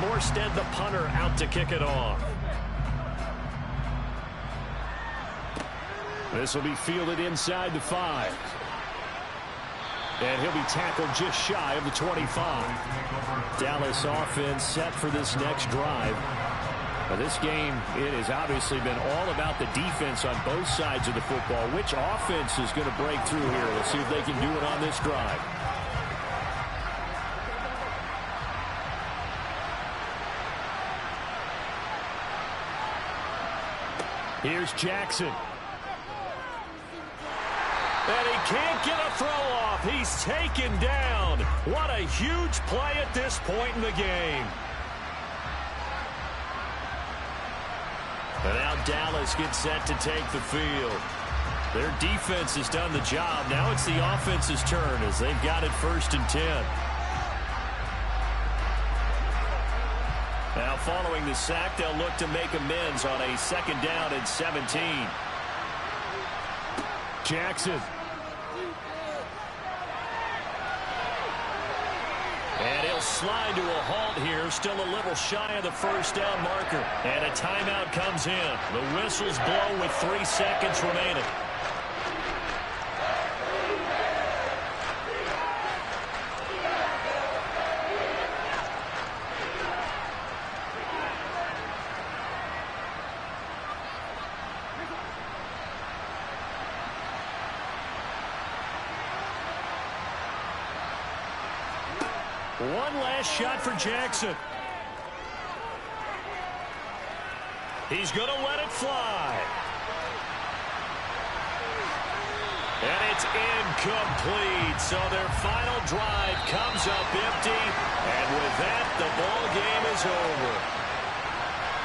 Morstead, the punter, out to kick it off. This will be fielded inside the 5. And he'll be tackled just shy of the 25. Dallas offense set for this next drive. Now this game, it has obviously been all about the defense on both sides of the football. Which offense is going to break through here? Let's see if they can do it on this drive. Here's Jackson. And he can't get a throw off. He's taken down. What a huge play at this point in the game. And now Dallas gets set to take the field. Their defense has done the job. Now it's the offense's turn as they've got it 1st and 10. Now following the sack, they'll look to make amends on a 2nd down and 17. Jackson. And he'll slide to a halt here, still a little shy of the 1st down marker. And a timeout comes in. The whistles blow with 3 seconds remaining. One last shot for Jackson. He's going to let it fly. And it's incomplete. So their final drive comes up empty. And with that, the ball game is over.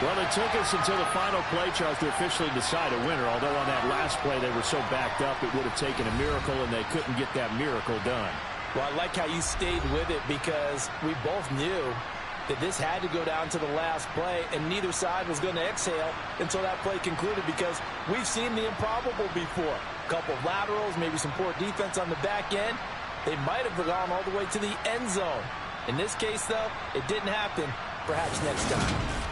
Well, it took us until the final play, Charles, to officially decide a winner. Although on that last play they were so backed up, it would have taken a miracle, and they couldn't get that miracle done. Well, I like how you stayed with it, because we both knew that this had to go down to the last play, and neither side was going to exhale until that play concluded, because we've seen the improbable before. A couple of laterals, maybe some poor defense on the back end. They might have gone all the way to the end zone. In this case, though, it didn't happen. Perhaps next time.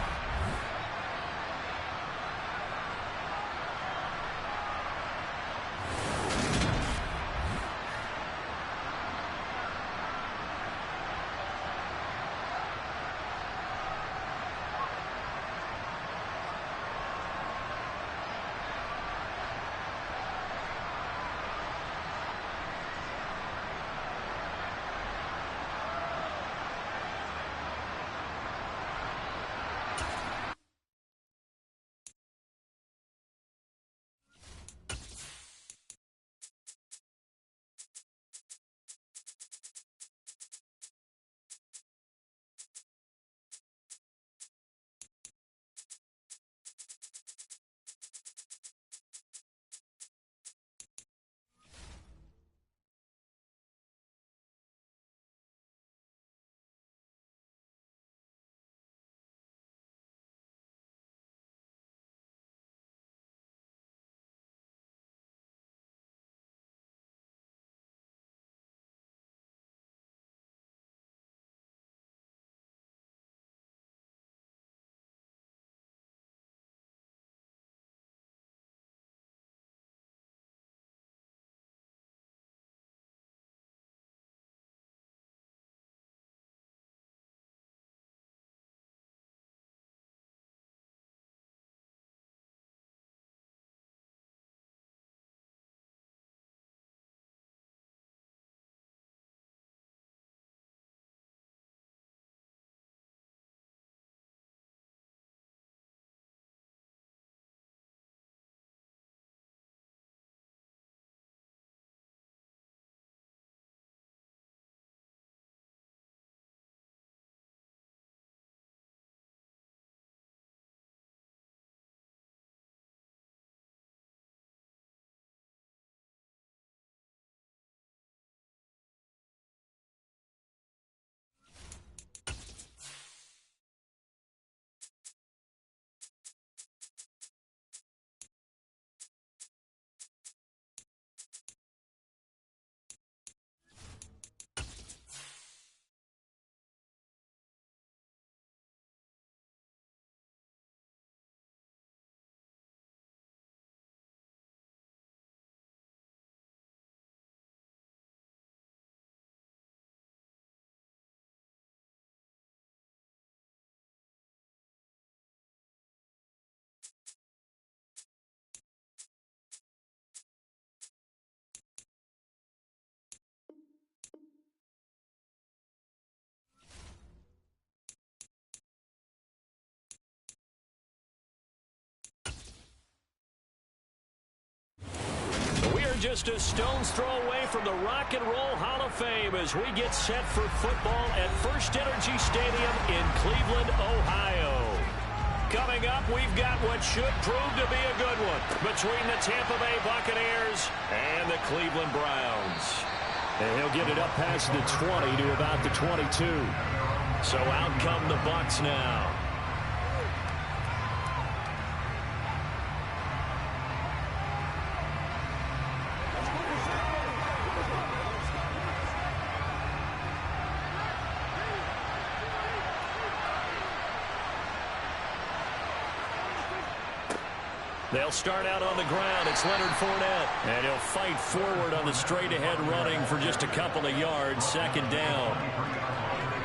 just a stone's throw away from the Rock and Roll Hall of Fame as we get set for football at First Energy Stadium in Cleveland, Ohio. Coming up, we've got what should prove to be a good one between the Tampa Bay Buccaneers and the Cleveland Browns. And he'll get it up past the 20 to about the 22. So out come the Bucs now. They'll start out on the ground. It's Leonard Fournette. And he'll fight forward on the straight-ahead running for just a couple of yards. Second down.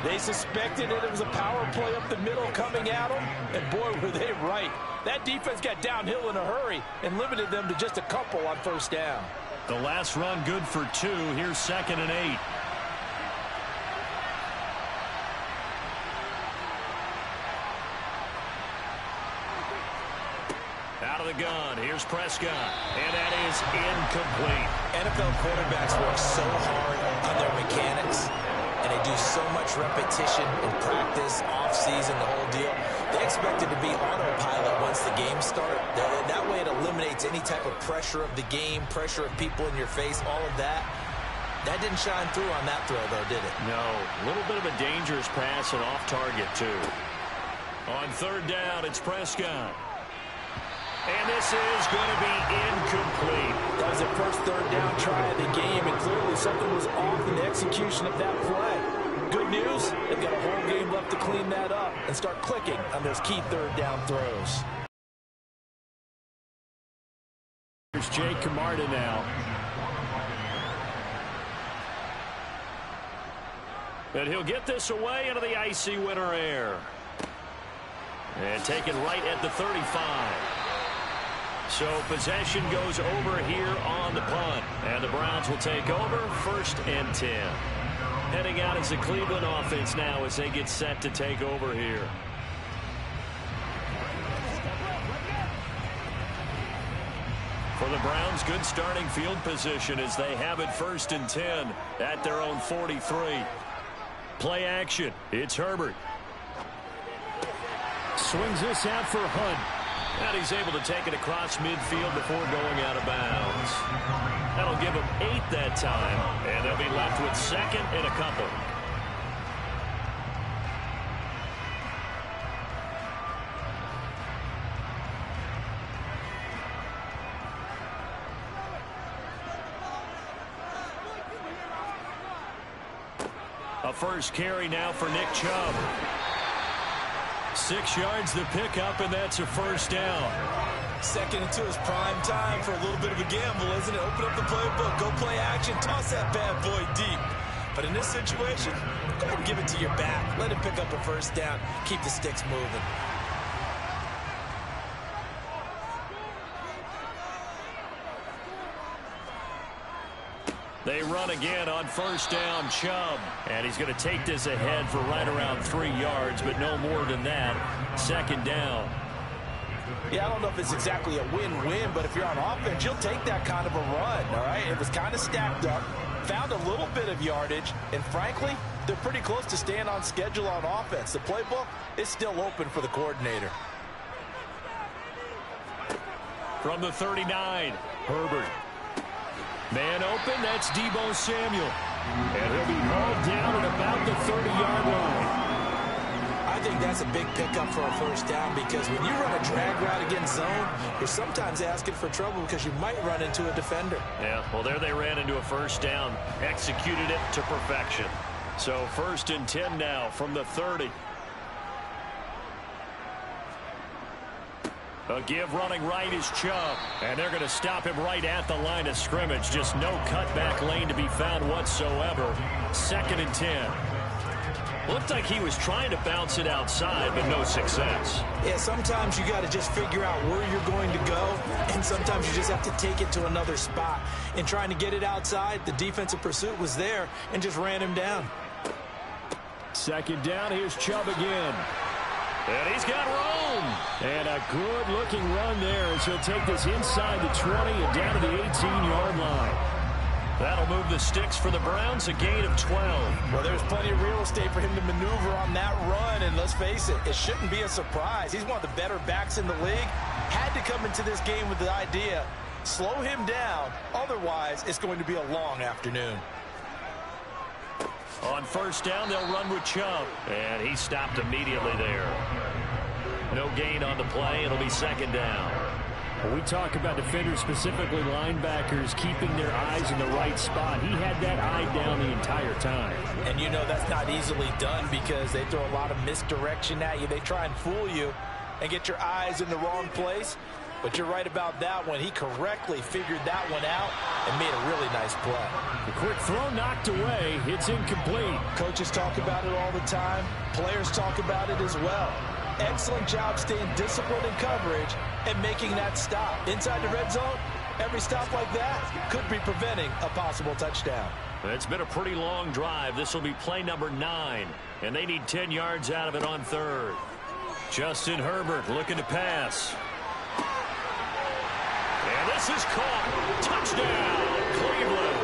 They suspected that it was a power play up the middle coming at them. And boy, were they right. That defense got downhill in a hurry and limited them to just a couple on first down. The last run good for 2. Here's 2nd and 8. Out of the gun, here's Prescott, and that is incomplete. NFL quarterbacks work so hard on their mechanics, and they do so much repetition in practice, off-season, the whole deal. They expect it to be autopilot once the game starts. That way it eliminates any type of pressure of the game, pressure of people in your face, all of that. That didn't shine through on that throw, though, did it? No, a little bit of a dangerous pass and off target, too. On third down, it's Prescott. And this is going to be incomplete. That was the first third down try of the game, and clearly something was off in the execution of that play. Good news, they've got a whole game left to clean that up and start clicking on those key third down throws. Here's Jake Camarda now. And he'll get this away into the icy winter air. And taken right at the 35. So possession goes over here on the punt. And the Browns will take over 1st and 10. Heading out is the Cleveland offense now as they get set to take over here. For the Browns, good starting field position as they have it 1st and 10 at their own 43. Play action. It's Herbert. Swings this out for Hunt. And he's able to take it across midfield before going out of bounds. That'll give him 8 that time. And they'll be left with 2nd and a couple. A first carry now for Nick Chubb. 6 yards the pickup, and that's a first down. 2nd and 2 is prime time for a little bit of a gamble, isn't it? Open up the playbook, go play action, toss that bad boy deep. But in this situation, go ahead and give it to your back. Let him pick up a first down. Keep the sticks moving. They run again on first down, Chubb. And he's going to take this ahead for right around 3 yards, but no more than that. 2nd down. Yeah, I don't know if it's exactly a win-win, but if you're on offense, you'll take that kind of a run, all right? It was kind of stacked up, found a little bit of yardage, and frankly, they're pretty close to staying on schedule on offense. The playbook is still open for the coordinator. From the 39, Herbert. Man open, that's Deebo Samuel. And he'll be hauled down at about the 30-yard line. I think that's a big pickup for a first down because when you run a drag route against zone, you're sometimes asking for trouble because you might run into a defender. Yeah, well, there they ran into a first down, executed it to perfection. So 1st and 10 now from the 30. A give running right is Chubb. And they're going to stop him right at the line of scrimmage. Just no cutback lane to be found whatsoever. 2nd and 10. Looked like he was trying to bounce it outside, but no success. Yeah, sometimes you got to just figure out where you're going to go, and sometimes you just have to take it to another spot. In trying to get it outside, the defensive pursuit was there and just ran him down. 2nd down, here's Chubb again. And he's got room. And a good-looking run there as he'll take this inside the 20 and down to the 18-yard line. That'll move the sticks for the Browns, a gain of 12. Well, there's plenty of real estate for him to maneuver on that run, and let's face it, it shouldn't be a surprise. He's one of the better backs in the league. Had to come into this game with the idea, slow him down, otherwise it's going to be a long afternoon. On first down, they'll run with Chubb, and he stopped immediately there. No gain on the play. It'll be second down. When we talk about defenders, specifically linebackers, keeping their eyes in the right spot, he had that eye down the entire time. And you know that's not easily done because they throw a lot of misdirection at you. They try and fool you and get your eyes in the wrong place. But you're right about that one. He correctly figured that one out and made a really nice play. The quick throw knocked away. It's incomplete. Coaches talk about it all the time. Players talk about it as well. Excellent job staying disciplined in coverage and making that stop. Inside the red zone, every stop like that could be preventing a possible touchdown. It's been a pretty long drive. This will be play number 9, and they need 10 yards out of it on third. Justin Herbert looking to pass. And this is caught. Touchdown, Cleveland.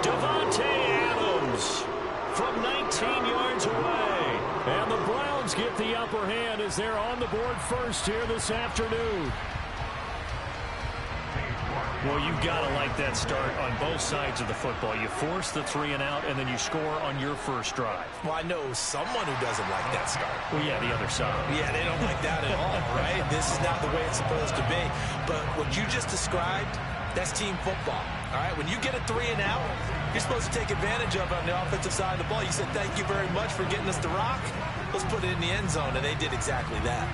Devontae Adams from 19 yards away. And the Browns get the upper hand as they're on the board first here this afternoon. Well, you've got to like that start on both sides of the football. You force the 3 and out, and then you score on your first drive. Well, I know someone who doesn't like that start. Well, yeah, the other side. Yeah, they don't like that at all, right? This is not the way it's supposed to be. But what you just described, that's team football, all right? When you get a 3 and out, you're supposed to take advantage of it on the offensive side of the ball. You said, thank you very much for getting us the rock. Let's put it in the end zone, and they did exactly that.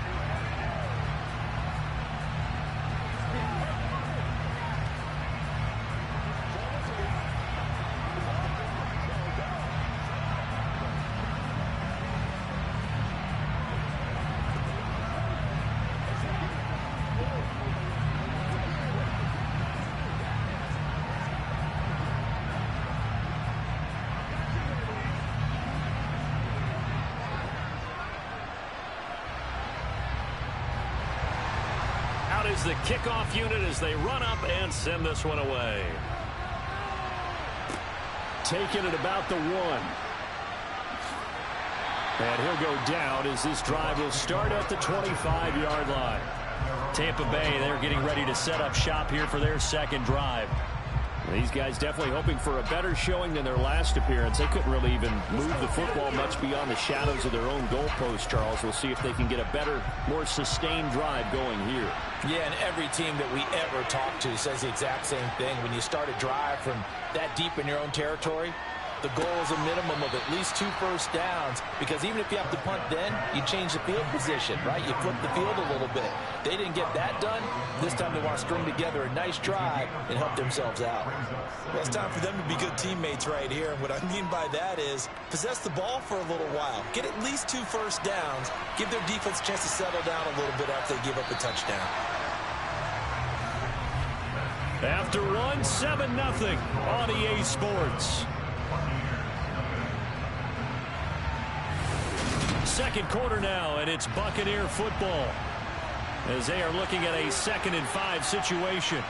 Is the kickoff unit as they run up and send this one away. Taking it about the 1. And he'll go down as this drive will start at the 25-yard line. Tampa Bay, they're getting ready to set up shop here for their second drive. These guys definitely hoping for a better showing than their last appearance. They couldn't really even move the football much beyond the shadows of their own goalpost, Charles. We'll see if they can get a better, more sustained drive going here. Yeah, and every team that we ever talk to says the exact same thing. When you start a drive from that deep in your own territory, the goal is a minimum of at least 2 first downs, because even if you have to punt then, you change the field position, right? You flip the field a little bit. They didn't get that done. This time they want to string together a nice drive and help themselves out. Well, it's time for them to be good teammates right here. And what I mean by that is possess the ball for a little while. Get at least 2 first downs. Give their defense a chance to settle down a little bit after they give up a touchdown. After 1, 7-0 on EA Sports. Second quarter now, and it's Buccaneer football as they are looking at a 2nd and 5 situation.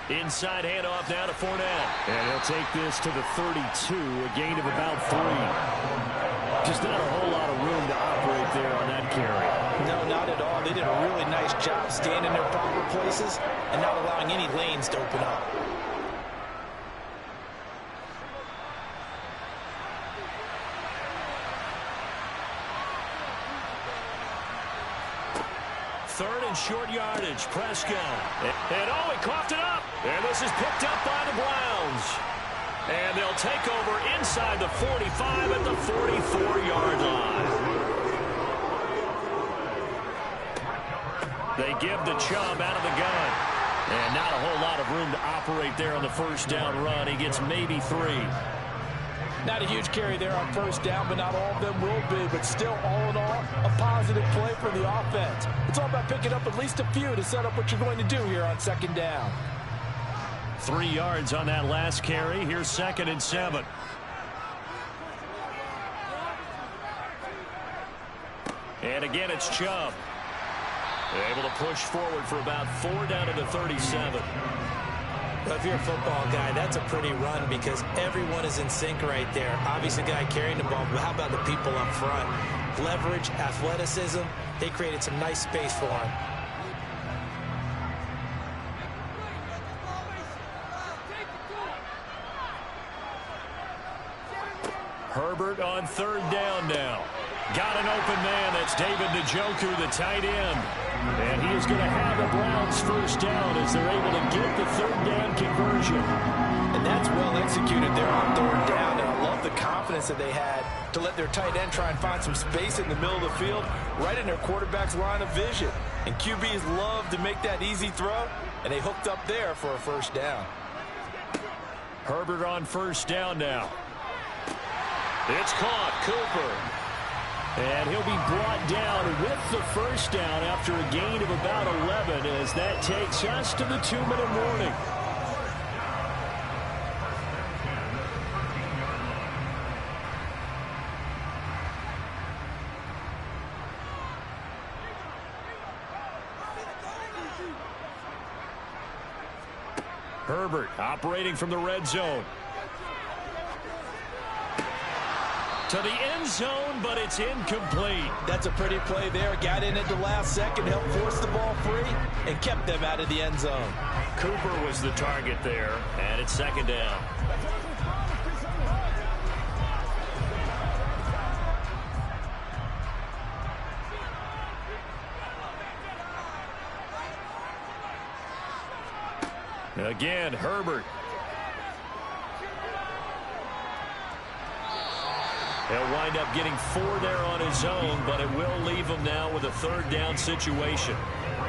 Inside handoff now to Fournette. And he'll take this to the 32, a gain of about 3. Just not a whole lot of room to operate there on that carry. No, not at all. They did a really nice job staying in their proper places and not allowing any lanes to open up. Third and short yardage, Prescott. And oh, he coughed it up. And this is picked up by the Browns. And they'll take over inside the 45 at the 44-yard line. They give the Chubb out of the gun. And not a whole lot of room to operate there on the first down run. He gets maybe 3. Not a huge carry there on first down, but not all of them will be. But still, all in all, a positive play for the offense. It's all about picking up at least a few to set up what you're going to do here on second down. 3 yards on that last carry. Here's 2nd and 7. And again, it's Chubb. Able to push forward for about 4 down to the 37. Well, if you're a football guy, that's a pretty run because everyone is in sync right there. Obviously, the guy carrying the ball, but how about the people up front? Leverage, athleticism, they created some nice space for him. Herbert on 3rd down now. Got an open man. That's David Njoku, the tight end. And he is going to have the Browns 1st down as they're able to get the 3rd down conversion. And that's well executed there on 3rd down. And I love the confidence that they had to let their tight end try and find some space in the middle of the field, right in their quarterback's line of vision. And QBs love to make that easy throw, and they hooked up there for a 1st down. Herbert on 1st down now. It's caught. Cooper. And he'll be brought down with the 1st down after a gain of about 11 as that takes us to the 2-minute warning. Herbert operating from the red zone. To the end zone, but it's incomplete. That's a pretty play there. Got in at the last second, helped force the ball free, and kept them out of the end zone. Cooper was the target there, and it's 2nd down. Again, Herbert. He'll wind up getting 4 there on his own, but it will leave him now with a 3rd down situation.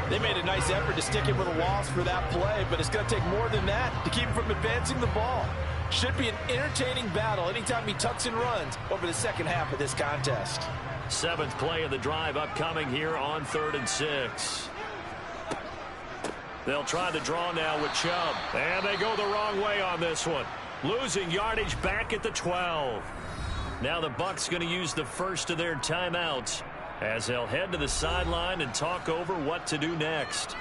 They made a nice effort to stick him with a loss for that play, but it's going to take more than that to keep him from advancing the ball. Should be an entertaining battle anytime he tucks and runs over the second half of this contest. 7th play of the drive upcoming here on 3rd and 6. They'll try the draw now with Chubb. And they go the wrong way on this one. Losing yardage back at the 12. Now the Bucs going to use the first of their timeouts as they'll head to the sideline and talk over what to do next.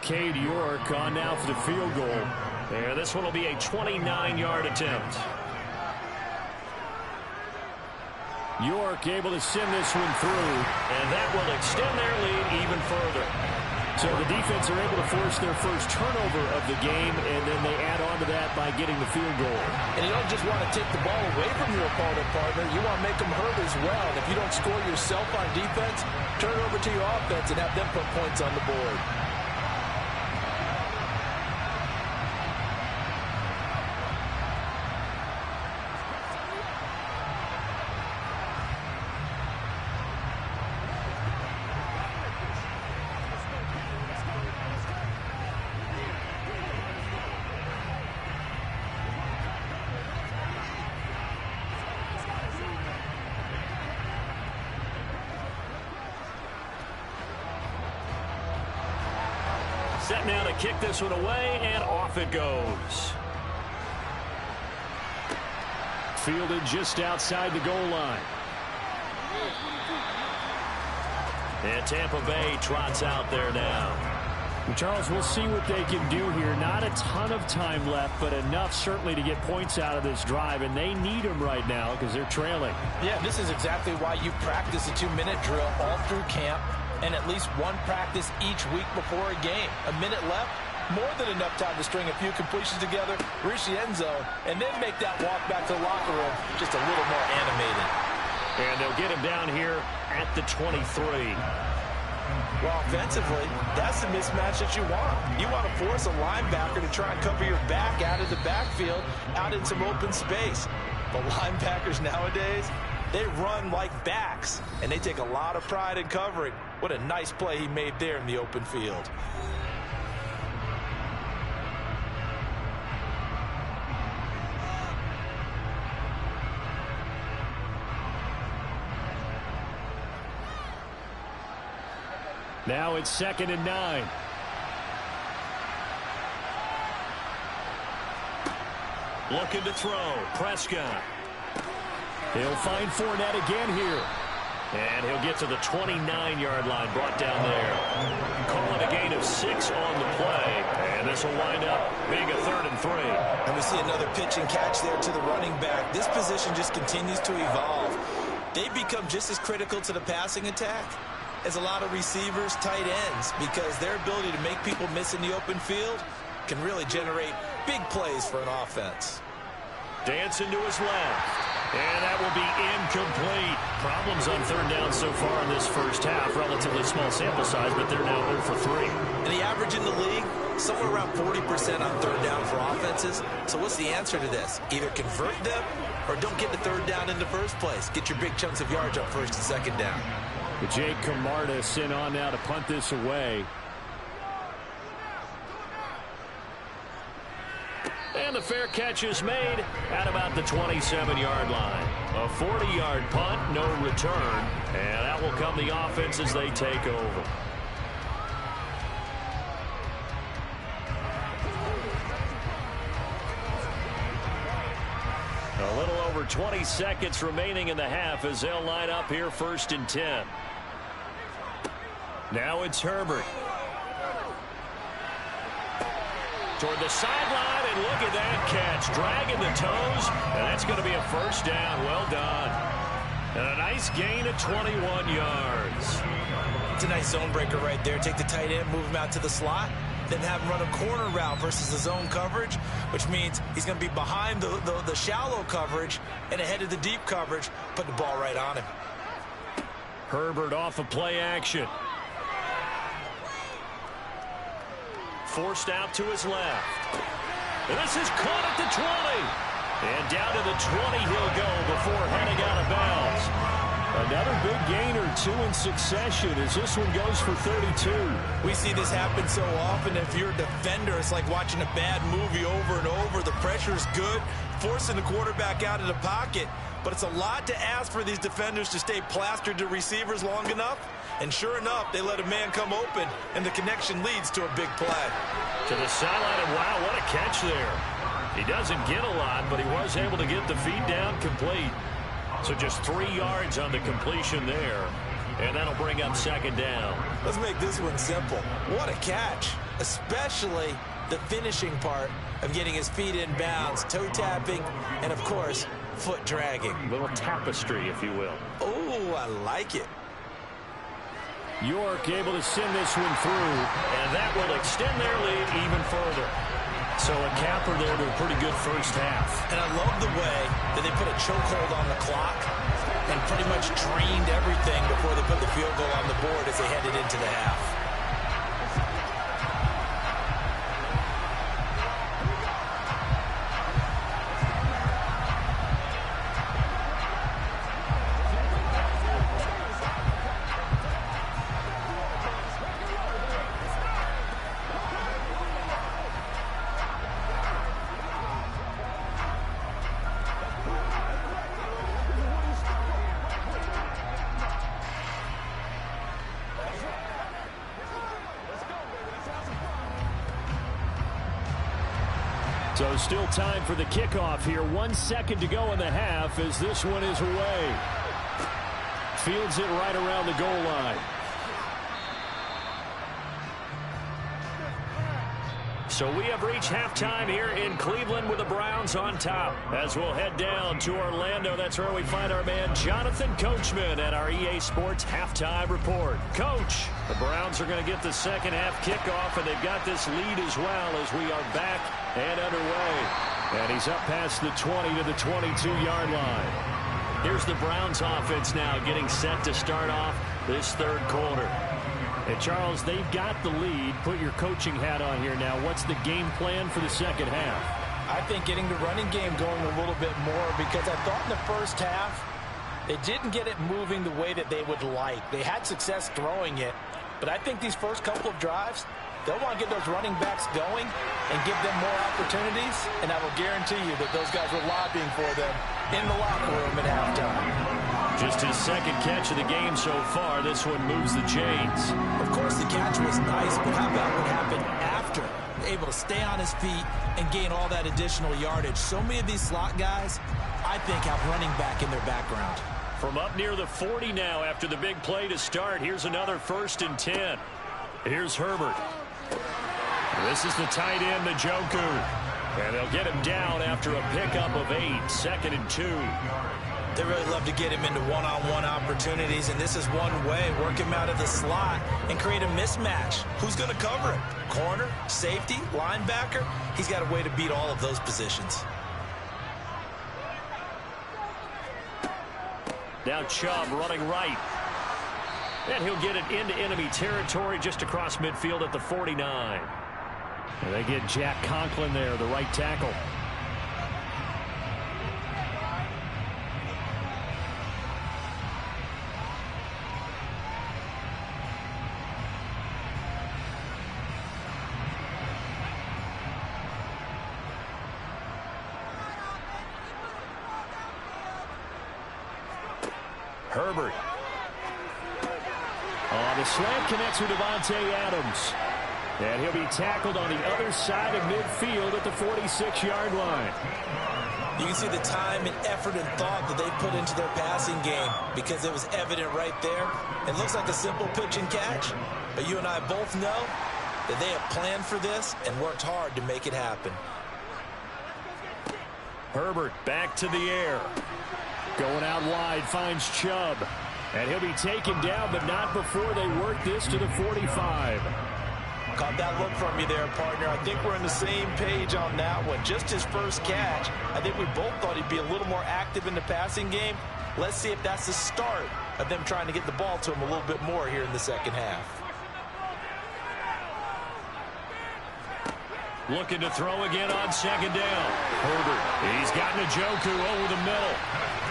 Cade York on now for the field goal. And this one will be a 29-yard attempt. York able to send this one through, and that will extend their lead even further. So the defense are able to force their first turnover of the game, and then they add on to that by getting the field goal. And you don't just want to take the ball away from your opponent, partner. You want to make them hurt as well. And if you don't score yourself on defense, turn it over to your offense and have them put points on the board. Set now to kick this one away, and off it goes. Fielded just outside the goal line. And Tampa Bay trots out there now. Charles, we'll see what they can do here. Not a ton of time left, but enough certainly to get points out of this drive, and they need them right now because they're trailing. Yeah, this is exactly why you practice a 2-minute drill all through camp, and at least one practice each week before a game. A minute left, more than enough time to string a few completions together, reach the end zone, and then make that walk back to the locker room just a little more animated. And they'll get him down here at the 23. Well, offensively, that's the mismatch that you want. You want to force a linebacker to try and cover your back out of the backfield, out in some open space. But linebackers nowadays, they run like backs, and they take a lot of pride in covering. What a nice play he made there in the open field. Now it's 2nd and 9. Looking to throw. Prescott. He'll find Fournette again here. And he'll get to the 29-yard line, brought down there. Call it a gain of 6 on the play. And this will wind up being a 3rd and 3. And we see another pitch and catch there to the running back. This position just continues to evolve. They become just as critical to the passing attack as a lot of receivers, tight ends, because their ability to make people miss in the open field can really generate big plays for an offense. Dancing to his left. And that will be incomplete. Problems on 3rd down so far in this first half. Relatively small sample size, but they're now 0 for 3. And the average in the league, somewhere around 40% on 3rd down for offenses. So what's the answer to this? Either convert them or don't get the 3rd down in the first place. Get your big chunks of yards up 1st and 2nd down. Jake Camarda sent on now to punt this away. And the fair catch is made at about the 27-yard line. A 40-yard punt, no return. And that will come the offense as they take over. A little over 20 seconds remaining in the half as they'll line up here 1st and 10. Now it's Herbert. Toward the sideline, and look at that catch. Dragging the toes, and that's going to be a 1st down. Well done. And a nice gain of 21 yards. It's a nice zone breaker right there. Take the tight end, move him out to the slot, then have him run a corner route versus the zone coverage, which means he's going to be behind the shallow coverage and ahead of the deep coverage, put the ball right on him. Herbert off of play action. Forced out to his left. And this is caught at the 20. And down to the 20 he'll go before heading out of bounds. Another big gain or 2 in succession as this one goes for 32. We see this happen so often. If you're a defender, it's like watching a bad movie over and over. The pressure's good, forcing the quarterback out of the pocket. But it's a lot to ask for these defenders to stay plastered to receivers long enough. And sure enough, they let a man come open, and the connection leads to a big play. To the sideline, and wow, what a catch there. He doesn't get a lot, but he was able to get the feed down complete. So just 3 yards on the completion there. And that'll bring up 2nd down. Let's make this one simple. What a catch, especially the finishing part of getting his feet in bounds, toe tapping, and of course, foot dragging. Little tapestry, if you will. Oh, I like it. York able to send this one through, and that will extend their lead even further. So a capper there to a pretty good first half. And I love the way that they put a chokehold on the clock and pretty much drained everything before they put the field goal on the board as they headed into the half. So still time for the kickoff here. 1 second to go in the half as this one is away. Fields it right around the goal line. So we have reached halftime here in Cleveland with the Browns on top. As we'll head down to Orlando, that's where we find our man Jonathan Coachman at our EA Sports Halftime Report. Coach, the Browns are going to get the second half kickoff, and they've got this lead as well as we are back and underway. And he's up past the 20 to the 22-yard line. Here's the Browns offense now getting set to start off this third quarter. And Charles, they've got the lead. Put your coaching hat on here now. What's the game plan for the second half? I think getting the running game going a little bit more, because I thought in the first half they didn't get it moving the way that they would like. They had success throwing it, but I think these first couple of drives, they'll want to get those running backs going and give them more opportunities, and I will guarantee you that those guys were lobbying for them in the locker room at halftime. Just his second catch of the game so far. This one moves the chains. Of course, the catch was nice, but how about what happened after? able to stay on his feet and gain all that additional yardage. So many of these slot guys, I think, have running back in their background. From up near the 40 now after the big play to start, here's another 1st and 10. Here's Herbert. This is the tight end, Njoku. And they'll get him down after a pickup of 8, 2nd and 2. They really love to get him into one-on-one opportunities, and this is one way. Work him out of the slot and create a mismatch. Who's going to cover him? Corner, safety, linebacker? He's got a way to beat all of those positions. Now Chubb running right. And he'll get it into enemy territory just across midfield at the 49. And they get Jack Conklin there, the right tackle. Herbert. The slant connects with Davante Adams. And he'll be tackled on the other side of midfield at the 46-yard line. You can see the time and effort and thought that they put into their passing game because it was evident right there. It looks like a simple pitch and catch, but you and I both know that they have planned for this and worked hard to make it happen. Herbert back to the air. Going out wide, finds Chubb. And he'll be taken down, but not before they work this to the 45. Caught that look from you there, partner. I think we're on the same page on that one. Just his first catch. I think we both thought he'd be a little more active in the passing game. Let's see if that's the start of them trying to get the ball to him a little bit more here in the second half. Looking to throw again on 2nd down. Herbert, he's got Njoku over the middle.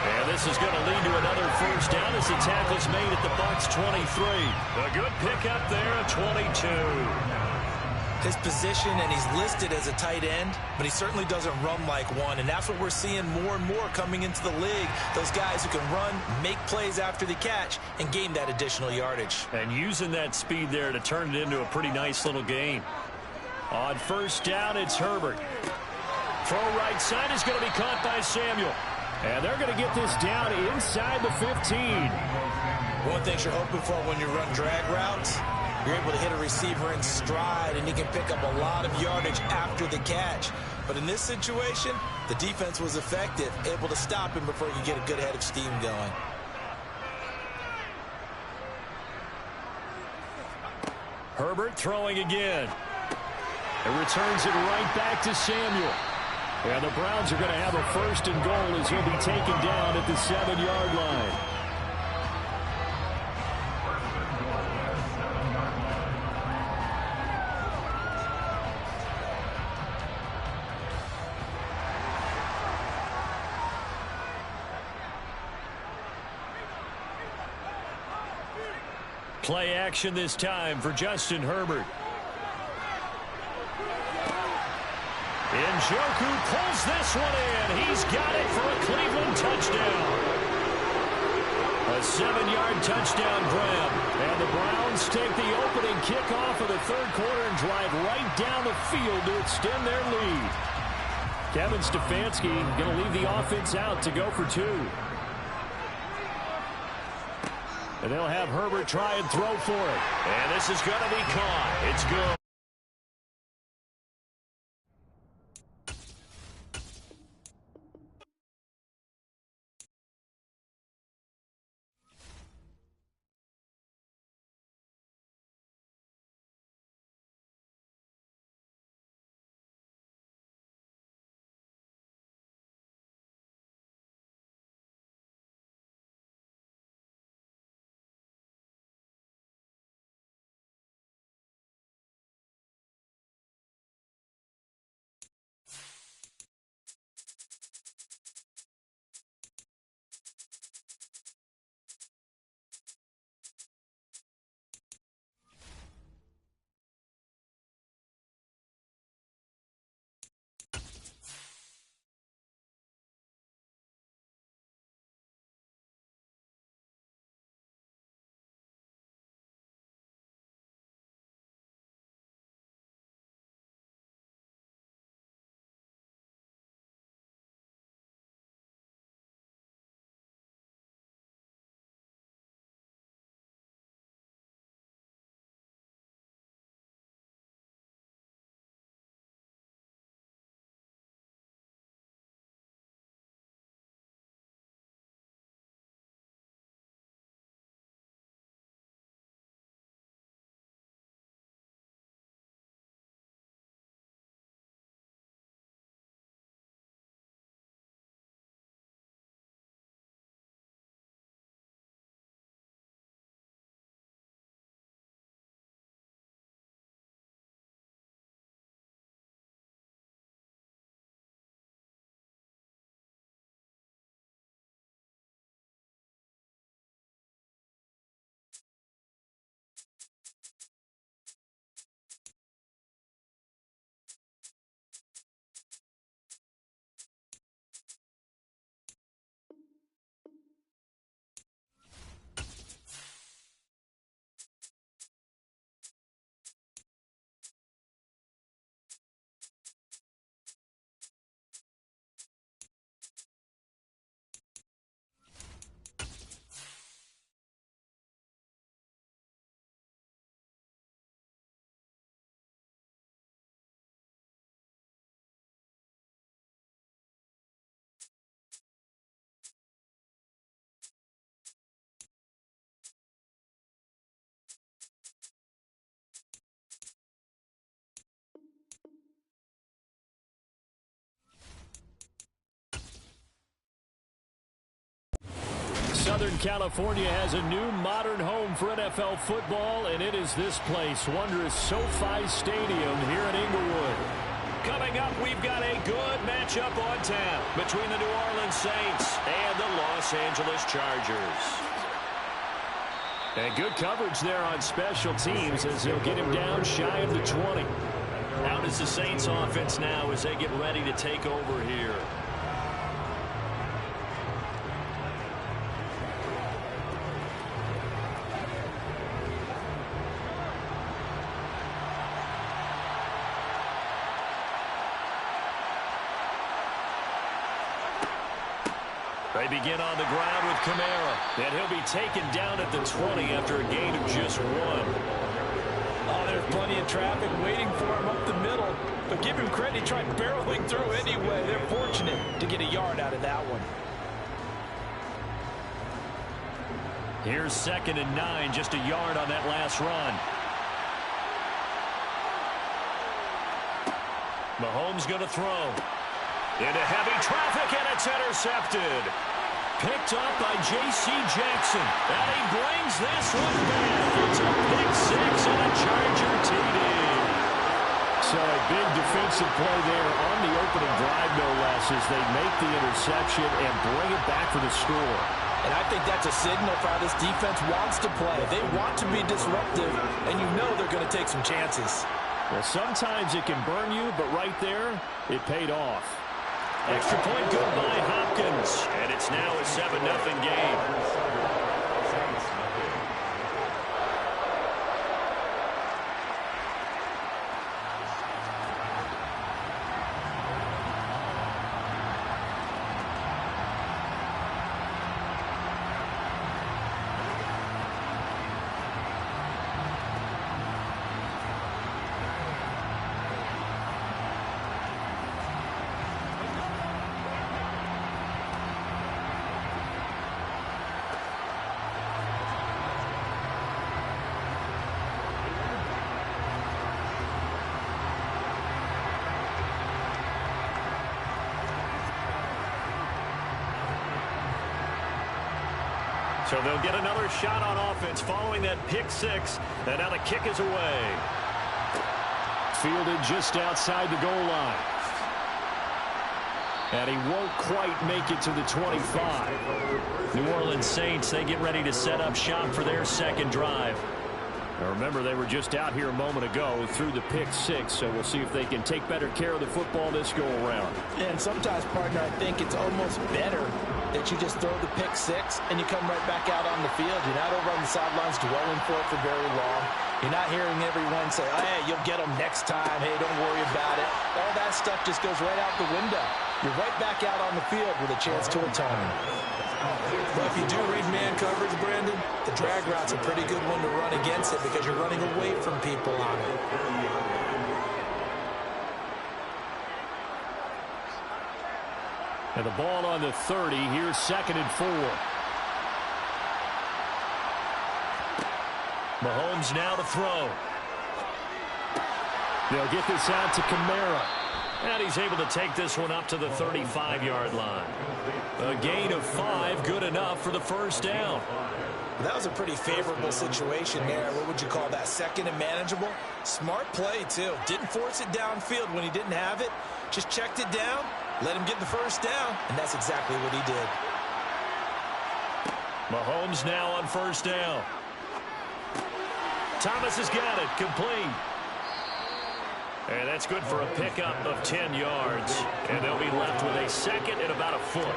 And this is going to lead to another 1st down as the tackle's made at the Bucs 23. A good pickup there at 22. His position, and he's listed as a tight end, but he certainly doesn't run like one, and that's what we're seeing more and more coming into the league. Those guys who can run, make plays after the catch, and gain that additional yardage. And using that speed there to turn it into a pretty nice little gain. On 1st down, it's Herbert. Throw right side is going to be caught by Samuel. And they're going to get this down inside the 15. One thing you're hoping for when you run drag routes, you're able to hit a receiver in stride, and he can pick up a lot of yardage after the catch. But in this situation, the defense was effective, able to stop him before you get a good head of steam going. Herbert throwing again. And returns it right back to Samuel. And the Browns are going to have a 1st and goal as he'll be taken down at the 7-yard line. Play action this time for Justin Herbert. Njoku pulls this one in. He's got it for a Cleveland touchdown. A 7-yard touchdown grab. And the Browns take the opening kickoff of the 3rd quarter and drive right down the field to extend their lead. Kevin Stefanski going to leave the offense out to go for 2. And they'll have Herbert try and throw for it. And this is going to be caught. It's good. Southern California has a new modern home for NFL football, and it is this place, wondrous SoFi Stadium here in Inglewood. Coming up, we've got a good matchup on tap between the New Orleans Saints and the Los Angeles Chargers. And good coverage there on special teams as they'll get him down shy of the 20. Out is the Saints offense now as they get ready to take over here. They begin on the ground with Kamara, and he'll be taken down at the 20 after a gain of just 1. Oh, there's plenty of traffic waiting for him up the middle. But give him credit, he tried barreling through anyway. They're fortunate to get a yard out of that one. Here's 2nd and 9, just a yard on that last run. Mahomes going to throw. Into heavy traffic, and it's intercepted. Picked up by J.C. Jackson. And he brings this one back. It's a pick 6 and a Charger TD. So a big defensive play there on the opening drive, no less, as they make the interception and bring it back for the score. And I think that's a signal for how this defense wants to play. They want to be disruptive, and you know they're going to take some chances. Well, sometimes it can burn you, but right there, it paid off. Extra point good by Hopkins. And it's now a 7-0 game. So they'll get another shot on offense following that pick 6. And now the kick is away. Fielded just outside the goal line. And he won't quite make it to the 25. New Orleans Saints, they get ready to set up shop for their second drive. Now remember, they were just out here a moment ago through the pick 6, so we'll see if they can take better care of the football this go-around. And sometimes, partner, I think it's almost better that you just throw the pick 6 and you come right back out on the field. You're not over on the sidelines dwelling for it for very long. You're not hearing everyone say, oh, hey, you'll get them next time. Hey, don't worry about it. All that stuff just goes right out the window. You're right back out on the field with a chance to atone. Well, if you do read man coverage, Brandon, the drag route's a pretty good one to run against it because you're running away from people on it. And the ball on the 30. Here's 2nd and 4. Mahomes now to throw. They'll get this out to Kamara. And he's able to take this one up to the 35-yard line. A gain of 5, good enough for the first down. That was a pretty favorable situation there. What would you call that? 2nd and manageable? Smart play, too. Didn't force it downfield when he didn't have it. Just checked it down, let him get the first down, and that's exactly what he did. Mahomes now on first down. Thomas has got it, complete. And that's good for a pickup of 10 yards. And they'll be left with a 2nd and about a foot.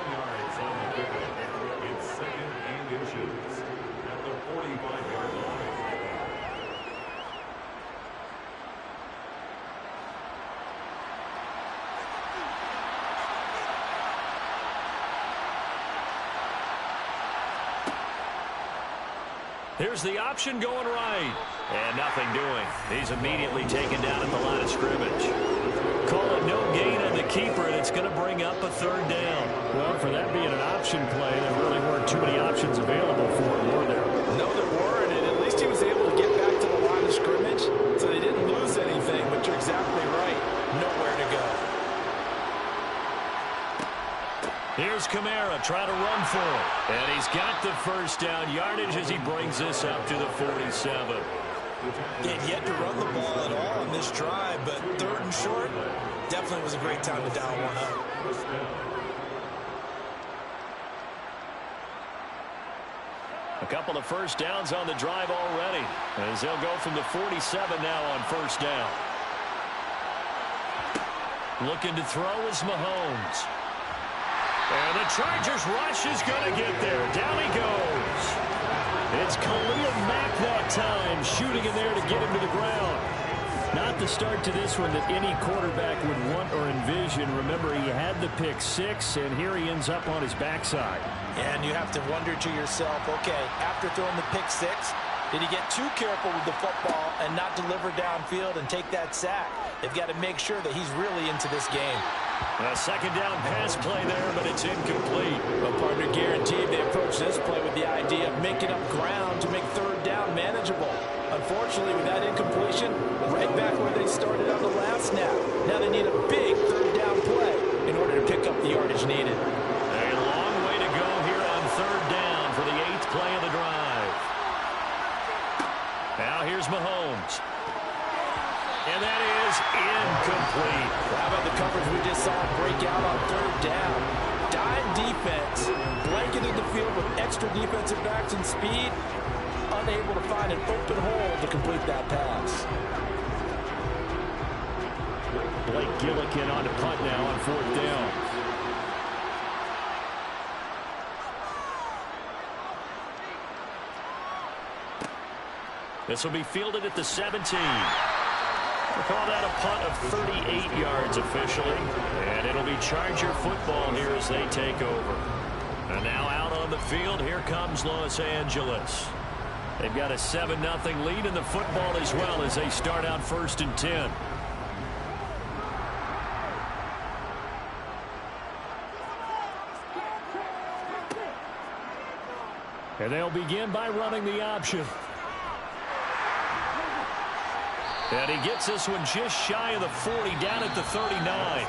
It's 2nd and inches at the 45-yard line. Here's the option going right. And nothing doing. He's immediately taken down at the line of scrimmage. Call it no gain on the keeper, and it's going to bring up a 3rd down. Well, for that being an option play, there really weren't too many options available for him, were there? No, there weren't, and at least he was able to get back to the line of scrimmage, so they didn't lose anything, but you're exactly right. Nowhere to go. Here's Kamara. Arizona trying to run for it. And he's got the first down yardage as he brings this up to the 47. Yet to run the ball at all on this drive, but 3rd and short, definitely was a great time to dial one up. A couple of first downs on the drive already, as they'll go from the 47 now on first down. Looking to throw is Mahomes. And the Chargers rush is going to get there. Down he goes. It's Khalil Mack that time, shooting in there to get him to the ground. Not the start to this one that any quarterback would want or envision. Remember, he had the pick 6, and here he ends up on his backside. And you have to wonder to yourself, okay, after throwing the pick 6, did he get too careful with the football and not deliver downfield and take that sack? They've got to make sure that he's really into this game. A second down pass play there, but it's incomplete. But partner guaranteed they approach this play with the idea of making up ground to make 3rd down manageable. Unfortunately, with that incompletion, right back where they started on the last snap. Now they need a big 3rd down play in order to pick up the yardage needed. A long way to go here on 3rd down for the 8th play of the drive. Now here's Mahomes. And that is incomplete. How about the coverage we just saw break out on 3rd down? Dime defense, blanketed the field with extra defensive backs and speed, unable to find an open hole to complete that pass. Blake Gillikin on to punt now on 4th down. This will be fielded at the 17. We'll call that a punt of 38 yards officially. And it'll be Charger football here as they take over. And now out on the field, here comes Los Angeles. They've got a 7-0 lead in the football as well as they start out 1st and 10. And they'll begin by running the option. And he gets this one just shy of the 40, down at the 39.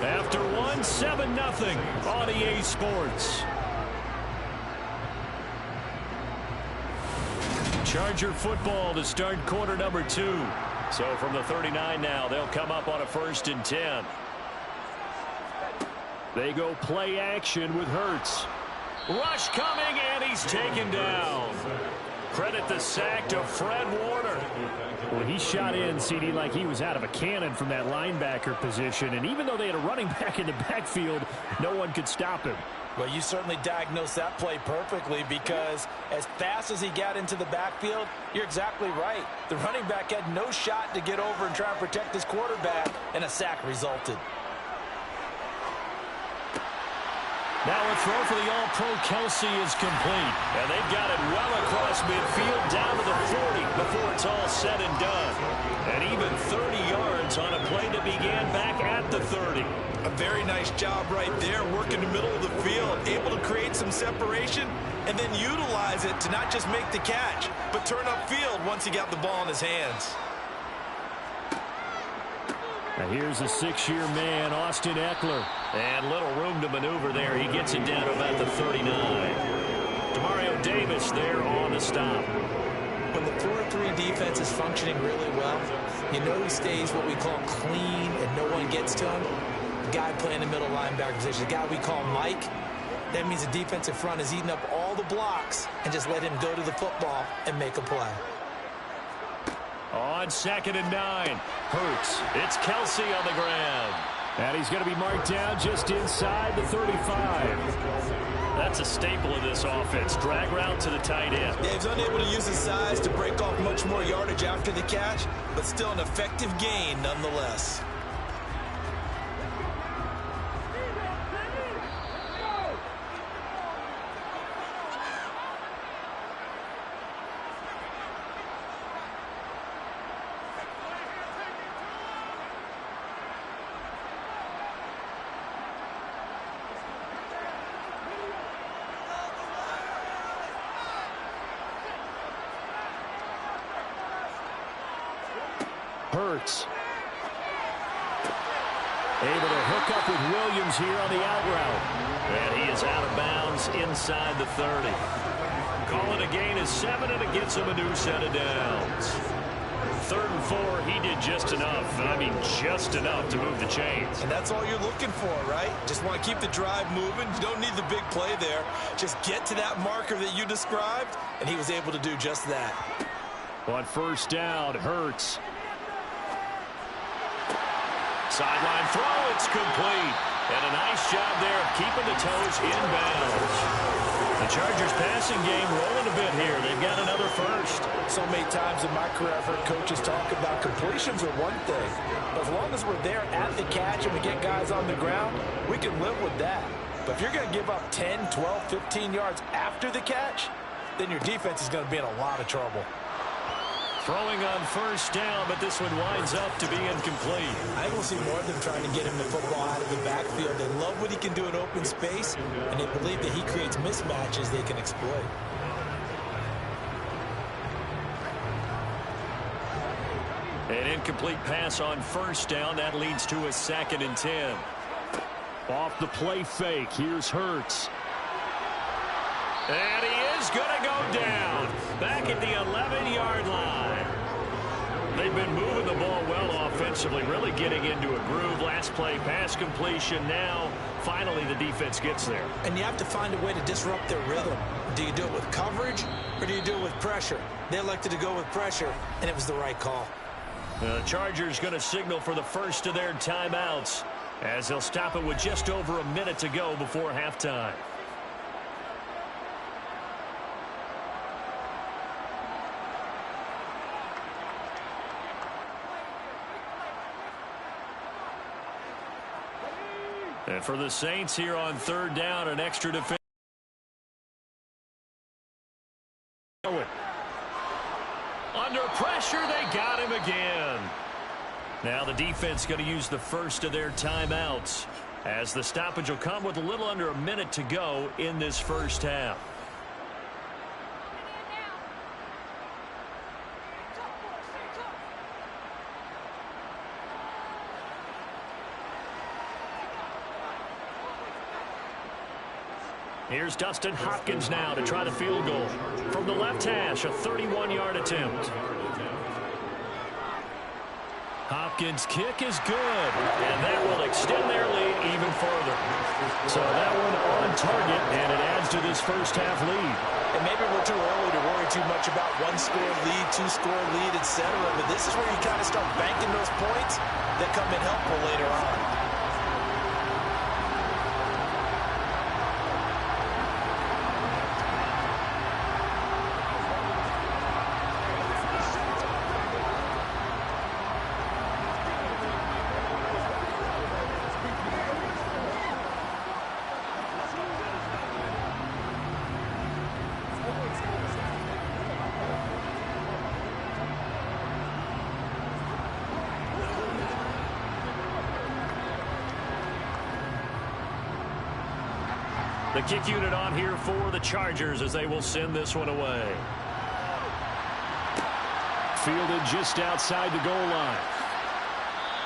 After one, 7-0 on EA Sports. Charger football to start quarter number 2. So from the 39 now, they'll come up on a 1st and 10. They go play action with Hurts. Rush coming, and he's taken down. Credit the sack to Fred Warner. Well, he shot in, CD, like he was out of a cannon from that linebacker position. And even though they had a running back in the backfield, no one could stop him. Well, you certainly diagnosed that play perfectly because as fast as he got into the backfield, you're exactly right. The running back had no shot to get over and try and protect his quarterback, and a sack resulted. Now a throw for the All-Pro Kelsey is complete. And they've got it well across midfield down to the 40 before it's all said and done. And even 30 yards on a play that began back at the 30. A very nice job right there, working the middle of the field, able to create some separation and then utilize it to not just make the catch, but turn upfield once he got the ball in his hands. Now here's a 6-year man, Austin Eckler. And little room to maneuver there. He gets it down to about the 39. Demario Davis there on the stop. When the 4-3 defense is functioning really well, you know he stays what we call clean and no one gets to him. The guy playing the middle linebacker position, the guy we call Mike, that means the defensive front is eating up all the blocks and just let him go to the football and make a play. On 2nd and 9, Hurts. It's Kelsey on the ground. And he's going to be marked down just inside the 35. That's a staple of this offense. Drag route to the tight end. Dave's unable to use his size to break off much more yardage after the catch, but still an effective gain nonetheless. Hurts. Able to hook up with Williams here on the out route. And he is out of bounds inside the 30. Call it a gain of 7, and it gets him a new set of downs. 3rd and 4, he did just enough. I mean, just enough to move the chains. And that's all you're looking for, right? Just want to keep the drive moving. You don't need the big play there. Just get to that marker that you described, and he was able to do just that. On 1st down, Hurts. Sideline throw, it's complete. And a nice job there of keeping the toes in bounds. The Chargers passing game rolling a bit here. They've got another first. So many times in my career I've heard coaches talk about completions are one thing. But as long as we're there at the catch and we get guys on the ground, we can live with that. But if you're going to give up 10, 12, 15 yards after the catch, then your defense is going to be in a lot of trouble. Throwing on 1st down, but this one winds up to be incomplete. I think we'll see more of them trying to get him the football out of the backfield. They love what he can do in open space, and they believe that he creates mismatches they can exploit. An incomplete pass on 1st down. That leads to a 2nd and 10. Off the play fake. Here's Hurts. And he is going to go down. Back at the 11-yard line. They've been moving the ball well offensively, really getting into a groove. Last play, pass completion. Now, finally, the defense gets there. And you have to find a way to disrupt their rhythm. Do you do it with coverage, or do you do it with pressure? They elected to go with pressure, and it was the right call. The Chargers going to signal for the first of their timeouts, as they'll stop it with just over a minute to go before halftime. And for the Saints here on 3rd down, an extra defense. Under pressure, they got him again. Now the defense going to use the first of their timeouts, as the stoppage will come with a little under a minute to go in this first half. Here's Dustin Hopkins now to try the field goal. From the left hash, a 31-yard attempt. Hopkins' kick is good, and that will extend their lead even further. So that one on target, and it adds to this first half lead. And maybe we're too early to worry too much about 1-score lead, 2-score lead, etc. But this is where you kind of start banking those points that come in helpful later on. The kick unit on here for the Chargers as they will send this one away. Fielded just outside the goal line.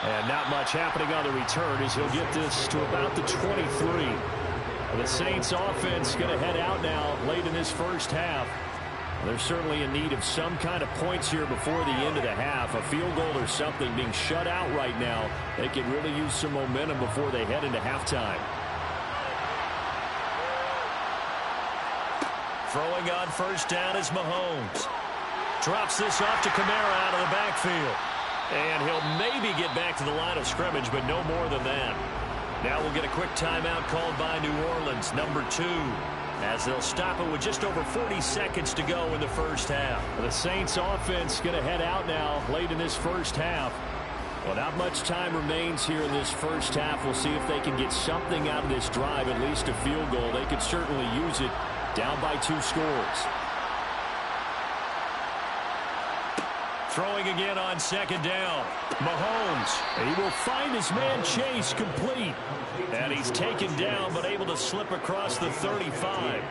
And not much happening on the return as he'll get this to about the 23. The Saints offense going to head out now late in this first half. They're certainly in need of some kind of points here before the end of the half. A field goal or something being shut out right now. They could really use some momentum before they head into halftime. Throwing on first down is Mahomes. Drops this off to Kamara out of the backfield. And he'll maybe get back to the line of scrimmage, but no more than that. Now we'll get a quick timeout called by New Orleans, number 2, as they'll stop it with just over 40 seconds to go in the first half. The Saints offense going to head out now late in this first half. Well, not much time remains here in this first half. We'll see if they can get something out of this drive, at least a field goal. They could certainly use it. Down by 2 scores. Throwing again on second down. Mahomes. He will find his man Chase complete. And he's taken down but able to slip across the 35.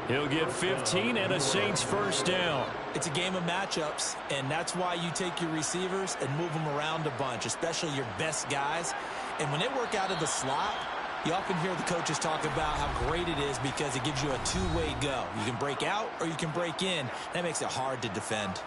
He'll get 15 and a Saints first down. It's a game of matchups, and that's why you take your receivers and move them around a bunch, especially your best guys. And when they work out of the slot, you often hear the coaches talk about how great it is because it gives you a two-way go. You can break out or you can break in. That makes it hard to defend.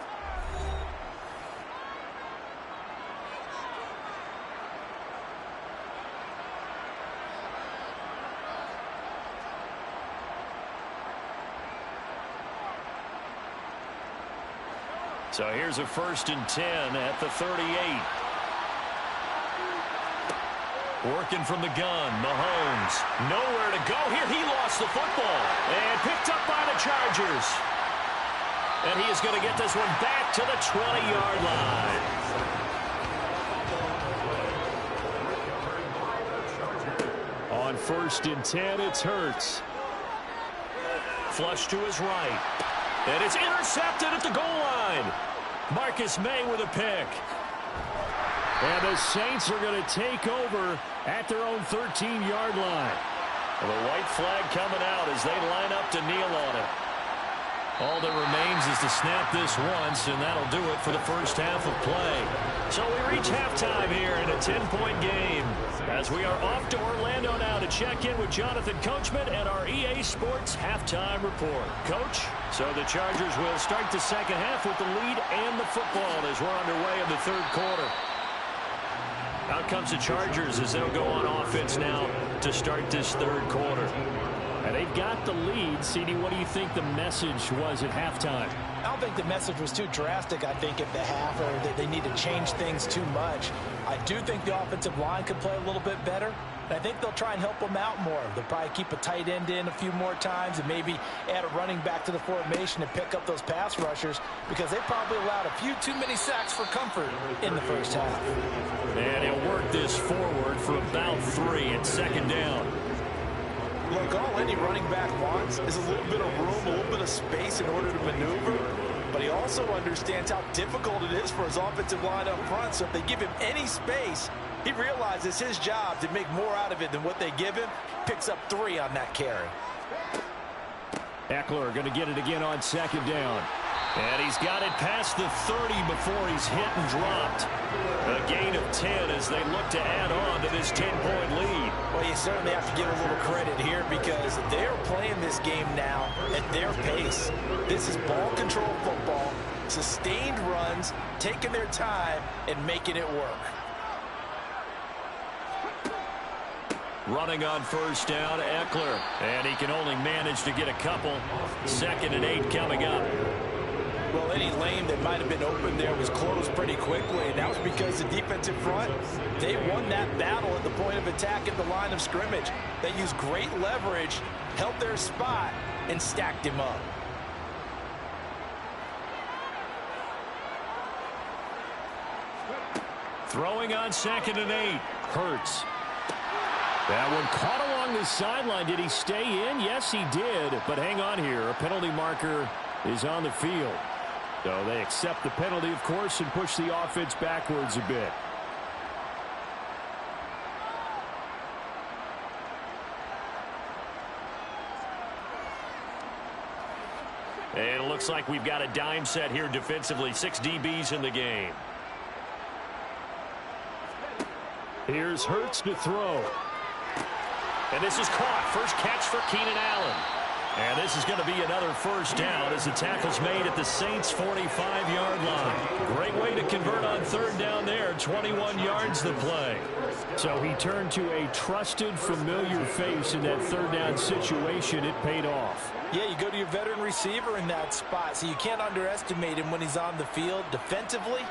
So here's a 1st and 10 at the 38. Working from the gun, Mahomes. Nowhere to go here. He lost the football and picked up by the Chargers. And he is going to get this one back to the 20-yard line. On 1st and 10, it's Hurts. Flush to his right. And it's intercepted at the goal line. Marcus May with a pick. And the Saints are going to take over at their own 13-yard line. And the white flag coming out as they line up to kneel on it. All that remains is to snap this once, and that'll do it for the first half of play. So we reach halftime here in a 10-point game as we are off to Orlando now to check in with Jonathan Coachman and our EA Sports halftime report. Coach, so the Chargers will start the second half with the lead and the football as we're underway in the third quarter. Out comes the Chargers as they'll go on offense now to start this third quarter. And they've got the lead. CD, what do you think the message was at halftime? I don't think the message was too drastic, I think, at the half, or that they need to change things too much. I do think the offensive line could play a little bit better. And I think they'll try and help them out more. They'll probably keep a tight end in a few more times and maybe add a running back to the formation and pick up those pass rushers because they probably allowed a few too many sacks for comfort in the first half. And he'll work this forward for about 3 at second down. Look, all any running back wants is a little bit of room, a little bit of space in order to maneuver. But he also understands how difficult it is for his offensive line up front. So if they give him any space, he realizes his job to make more out of it than what they give him. Picks up 3 on that carry. Eckler going to get it again on second down. And he's got it past the 30 before he's hit and dropped. A gain of 10 as they look to add on to this 10-point lead. Well, you certainly have to give a little credit here because they're playing this game now at their pace. This is ball control football, sustained runs, taking their time, and making it work. Running on first down, Eckler. And he can only manage to get a couple. 2nd and 8 coming up. Well, any lane that might have been open there was closed pretty quickly, and that was because the defensive front, they won that battle at the point of attack at the line of scrimmage. They used great leverage, held their spot, and stacked him up. Throwing on 2nd and 8, Hurts. That one caught along the sideline. Did he stay in? Yes, he did. But hang on here. A penalty marker is on the field. So they accept the penalty, of course, and push the offense backwards a bit. And it looks like we've got a dime set here defensively. 6 DBs in the game. Here's Hurts to throw. And this is caught. First catch for Keenan Allen. And this is going to be another first down as the tackle's made at the Saints' 45-yard line. Great way to convert on third down there. 21 yards the play. So he turned to a trusted, familiar face in that third down situation. It paid off. Yeah, you go to your veteran receiver in that spot, so you can't underestimate him when he's on the field defensively.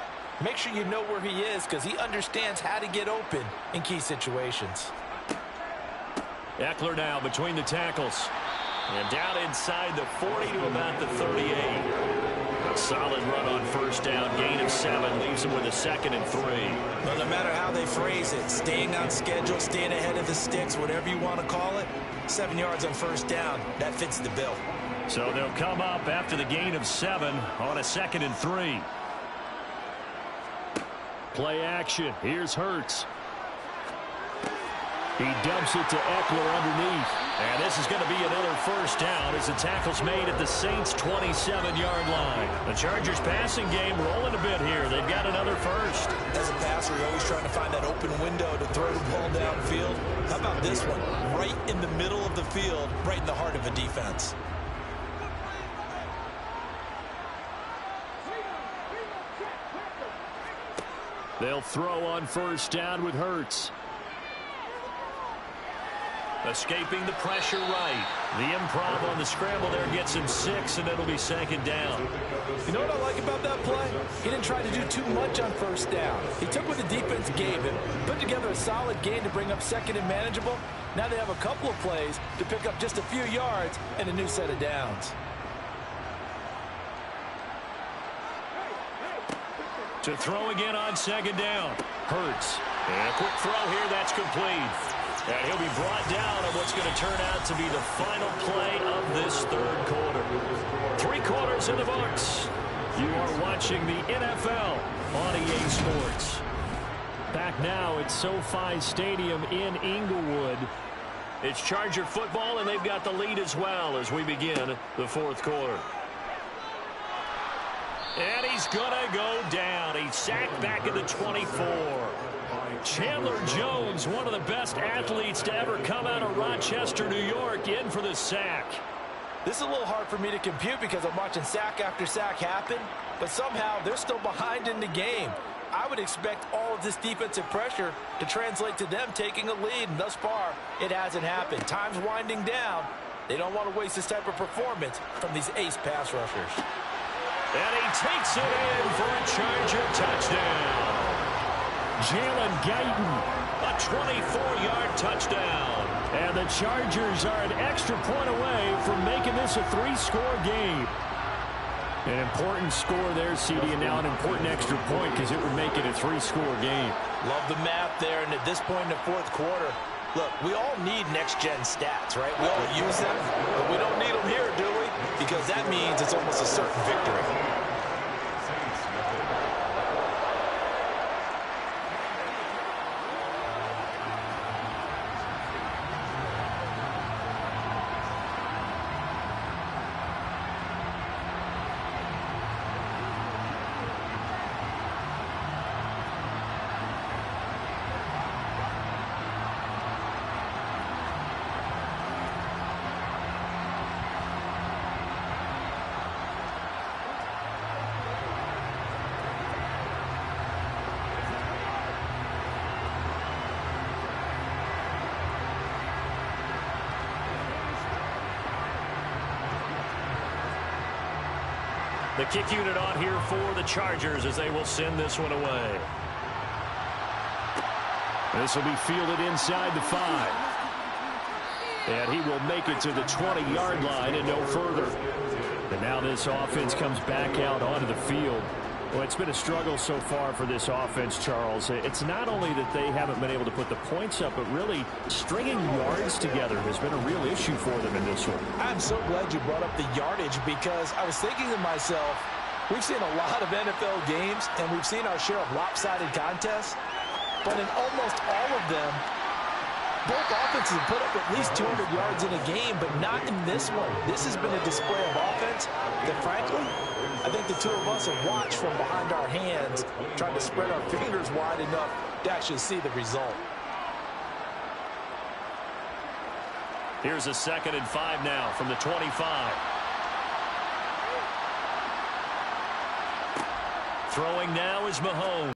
Make sure you know where he is because he understands how to get open in key situations. Eckler now between the tackles. And down inside the 40 to about the 38. A solid run on first down. Gain of 7 leaves him with a 2nd and 3. Well, no matter how they phrase it, staying on schedule, staying ahead of the sticks, whatever you want to call it, 7 yards on first down, that fits the bill. So they'll come up after the gain of 7 on a 2nd and 3. Play action. Here's Hurts. He dumps it to Eckler underneath. And this is going to be another first down as the tackle's made at the Saints' 27-yard line. The Chargers passing game rolling a bit here. They've got another first. As a passer, you're always trying to find that open window to throw the ball downfield. How about this one? Right in the middle of the field, right in the heart of a defense. They'll throw on first down with Hurts. Escaping the pressure right. The improv on the scramble there gets him 6, and it'll be second down. You know what I like about that play? He didn't try to do too much on first down. He took what the defense gave him, put together a solid gain to bring up second and manageable. Now they have a couple of plays to pick up just a few yards and a new set of downs. To throw again on second down. Hurts. And a quick throw here. That's complete. And he'll be brought down on what's going to turn out to be the final play of this third quarter. 3 quarters in the books. You are watching the NFL on EA Sports. Back now at SoFi Stadium in Inglewood. It's Charger football, and they've got the lead as well as we begin the fourth quarter. And he's going to go down. He's sacked back at the 24. Chandler Jones, one of the best athletes to ever come out of Rochester, New York, in for the sack. This is a little hard for me to compute because I'm watching sack after sack happen, but somehow they're still behind in the game. I would expect all of this defensive pressure to translate to them taking a lead, and thus far, it hasn't happened. Time's winding down. They don't want to waste this type of performance from these ace pass rushers. And he takes it in for a Charger touchdown. Jalen Guyton, a 24-yard touchdown. And the Chargers are an extra point away from making this a 3-score game. An important score there, CD, and now an important extra point because it would make it a 3-score game. Love the math there, and at this point in the fourth quarter, look, we all need next-gen stats, right? We all use them, but we don't need them here, do we? Because that means it's almost a certain victory. The kick unit on here for the Chargers as they will send this one away. This will be fielded inside the 5. And he will make it to the 20-yard line and no further. And now this offense comes back out onto the field. Well, it's been a struggle so far for this offense, Charles. It's not only that they haven't been able to put the points up, but really stringing yards together has been a real issue for them in this one. I'm so glad you brought up the yardage because I was thinking to myself, we've seen a lot of NFL games and we've seen our share of lopsided contests, but in almost all of them, both offenses have put up at least 200 yards in a game, but not in this one. This has been a display of offense that, frankly, I think the two of us have watched from behind our hands, trying to spread our fingers wide enough to actually see the result. Here's a 2nd and 5 now from the 25. Throwing now is Mahomes.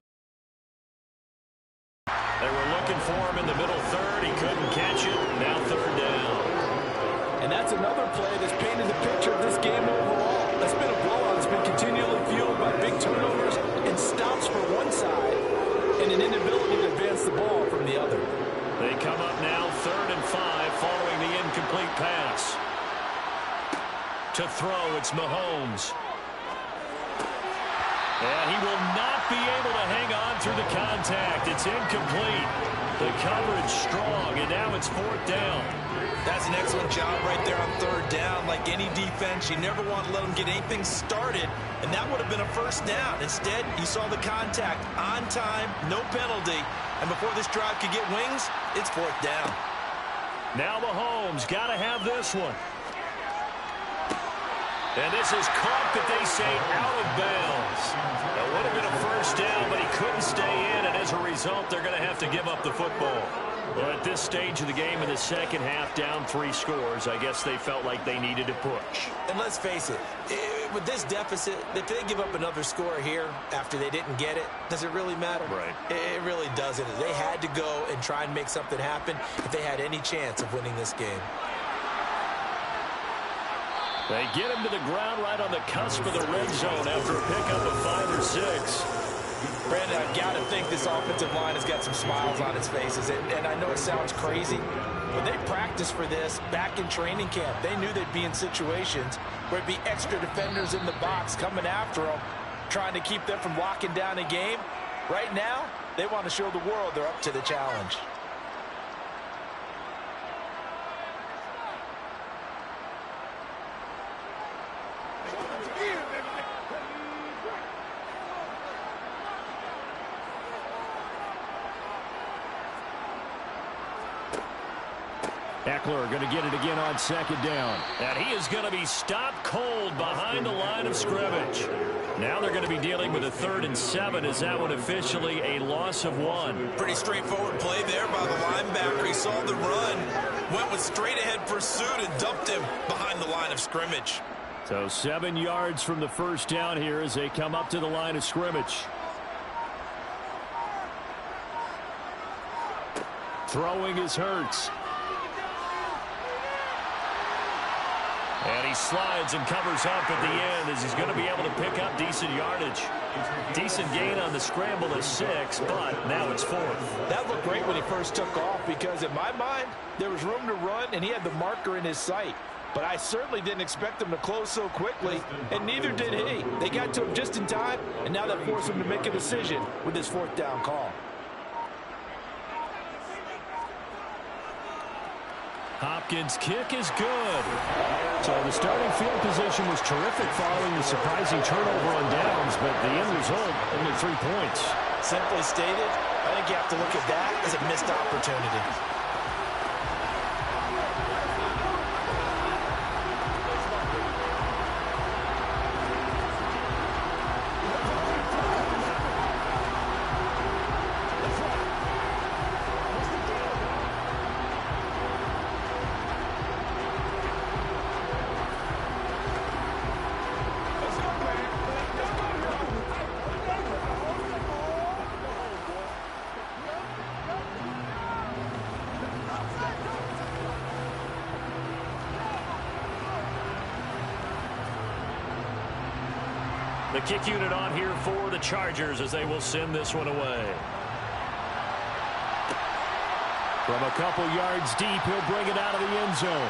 They were looking for him in the middle third. He couldn't catch it. Now 3rd down. And that's another play that's painted the picture of this game overall. It's been a blowout. It's been continually fueled by big turnovers and stops for one side and an inability to advance the ball from the other. They come up now 3rd and 5 following the incomplete pass. To throw, it's Mahomes. And he will not be able to hang on through the contact. It's incomplete. The coverage strong, and now it's 4th down. That's an excellent job right there on 3rd down. Like any defense, you never want to let them get anything started, and that would have been a 1st down. Instead, you saw the contact on time, no penalty, and before this drive could get wings, it's 4th down. Now Mahomes got to have this one. And this is caught, but they say out of bounds. That would have been a first down, but he couldn't stay in, and as a result, they're going to have to give up the football. Well, at this stage of the game in the second half, down 3 scores, I guess they felt like they needed to push. And let's face it, with this deficit, if they give up another score here after they didn't get it, does it really matter? Right. It really doesn't. They had to go and try and make something happen if they had any chance of winning this game. They get him to the ground right on the cusp of the red zone after a pickup of 5 or 6. Brandon, I've got to think this offensive line has got some smiles on its faces. And I know it sounds crazy, but they practiced for this back in training camp. They knew they'd be in situations where it'd be extra defenders in the box coming after them, trying to keep them from locking down a game. Right now, they want to show the world they're up to the challenge. Eckler going to get it again on second down. And he is going to be stopped cold behind the line of scrimmage. Now they're going to be dealing with a 3rd and 7. Is that one officially a loss of 1? Pretty straightforward play there by the linebacker. He saw the run, went with straight-ahead pursuit, and dumped him behind the line of scrimmage. So 7 yards from the first down here as they come up to the line of scrimmage. Throwing is Hurts. And he slides and covers up at the end as he's going to be able to pick up decent yardage. Decent gain on the scramble of 6, but now it's 4th. That looked great when he first took off because in my mind, there was room to run and he had the marker in his sight. But I certainly didn't expect him to close so quickly, and neither did he. They got to him just in time, and now that forced him to make a decision with his 4th down call. Hopkins' kick is good. So the starting field position was terrific following the surprising turnover on downs, but the end result, only 3 points. Simply stated, I think you have to look at that as a missed opportunity. The kick unit on here for the Chargers as they will send this one away. From a couple yards deep, he'll bring it out of the end zone.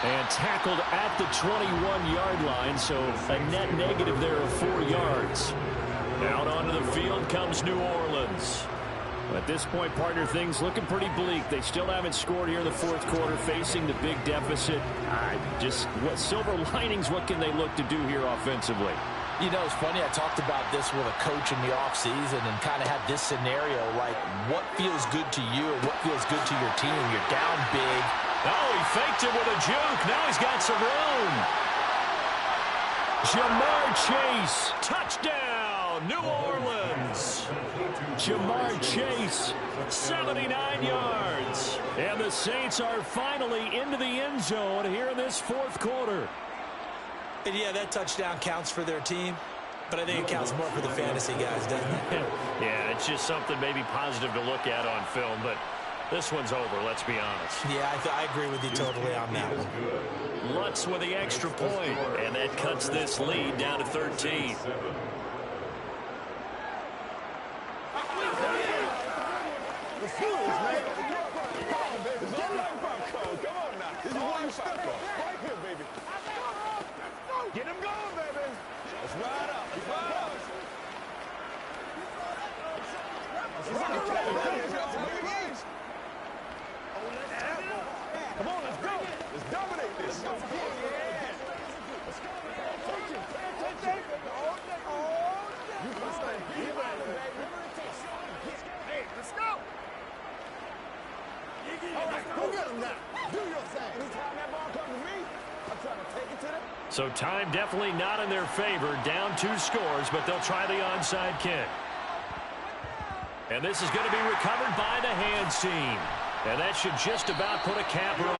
And tackled at the 21-yard line, so a net negative there of 4 yards. Out onto the field comes New Orleans. At this point, partner, things looking pretty bleak. They still haven't scored here in the 4th quarter, facing the big deficit. Just what silver linings, what can they look to do here offensively? You know, it's funny, I talked about this with a coach in the offseason and kind of had this scenario, like what feels good to you and what feels good to your team. You're down big. Oh, he faked it with a juke. Now he's got some room. Ja'Marr Chase, touchdown, New Orleans. Ja'Marr Chase, 79 yards. And the Saints are finally into the end zone here in this 4th quarter. And yeah, that touchdown counts for their team, but I think it counts more for the fantasy guys, doesn't it? Yeah, it's just something maybe positive to look at on film, but this one's over, let's be honest. Yeah, I agree with you totally on that one. Lutz with the extra point, and that cuts this lead down to 13. Get him going, baby. Let's ride up. Let's ride up. Come on, let's go. Let's dominate this. Hey, let's go. So time definitely not in their favor. Down 2 scores, but they'll try the onside kick. And this is going to be recovered by the hands team. And that should just about put a capper on.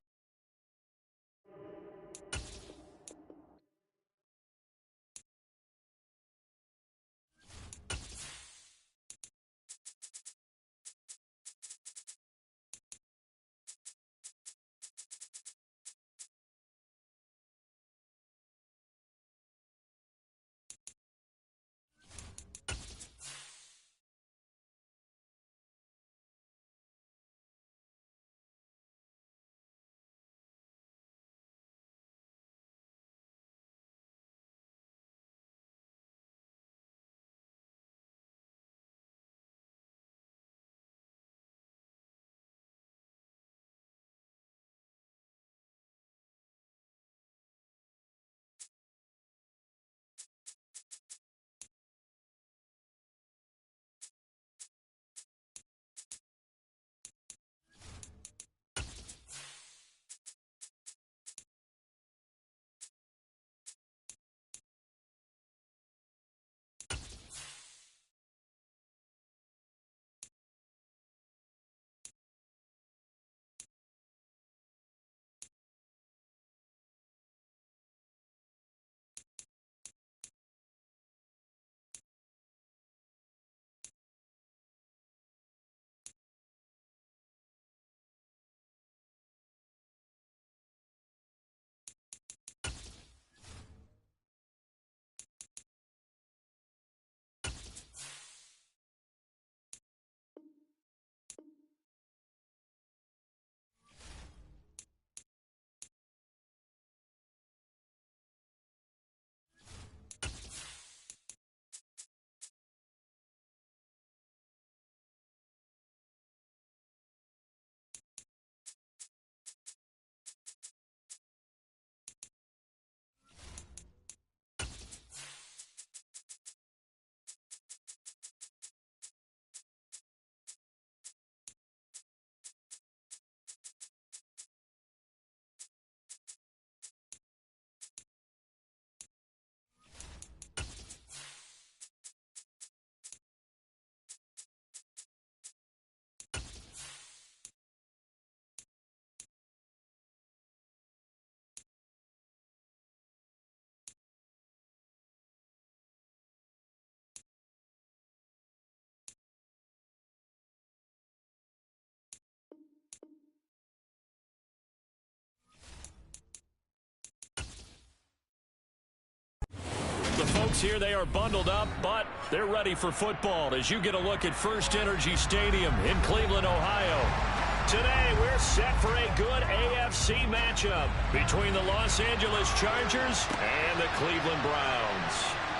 The folks here, they are bundled up, but they're ready for football as you get a look at First Energy Stadium in Cleveland, Ohio. Today, we're set for a good AFC matchup between the Los Angeles Chargers and the Cleveland Browns.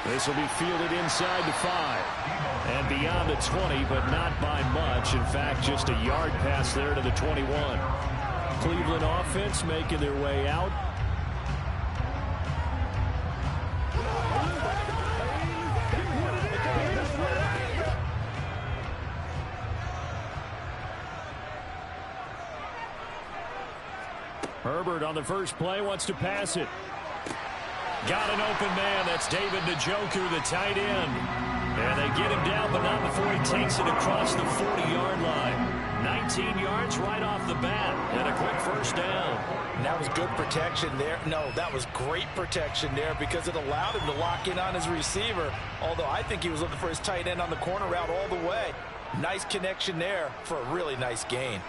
This will be fielded inside the 5 and beyond the 20, but not by much. In fact, just a yard pass there to the 21. Cleveland offense making their way out. Herbert on the first play wants to pass it. Got an open man. That's David Njoku, the tight end. And they get him down, but not before he takes it across the 40-yard line. 19 yards right off the bat, and a quick first down. And that was good protection there. No, that was great protection there because it allowed him to lock in on his receiver, although I think he was looking for his tight end on the corner route all the way. Nice connection there for a really nice gain.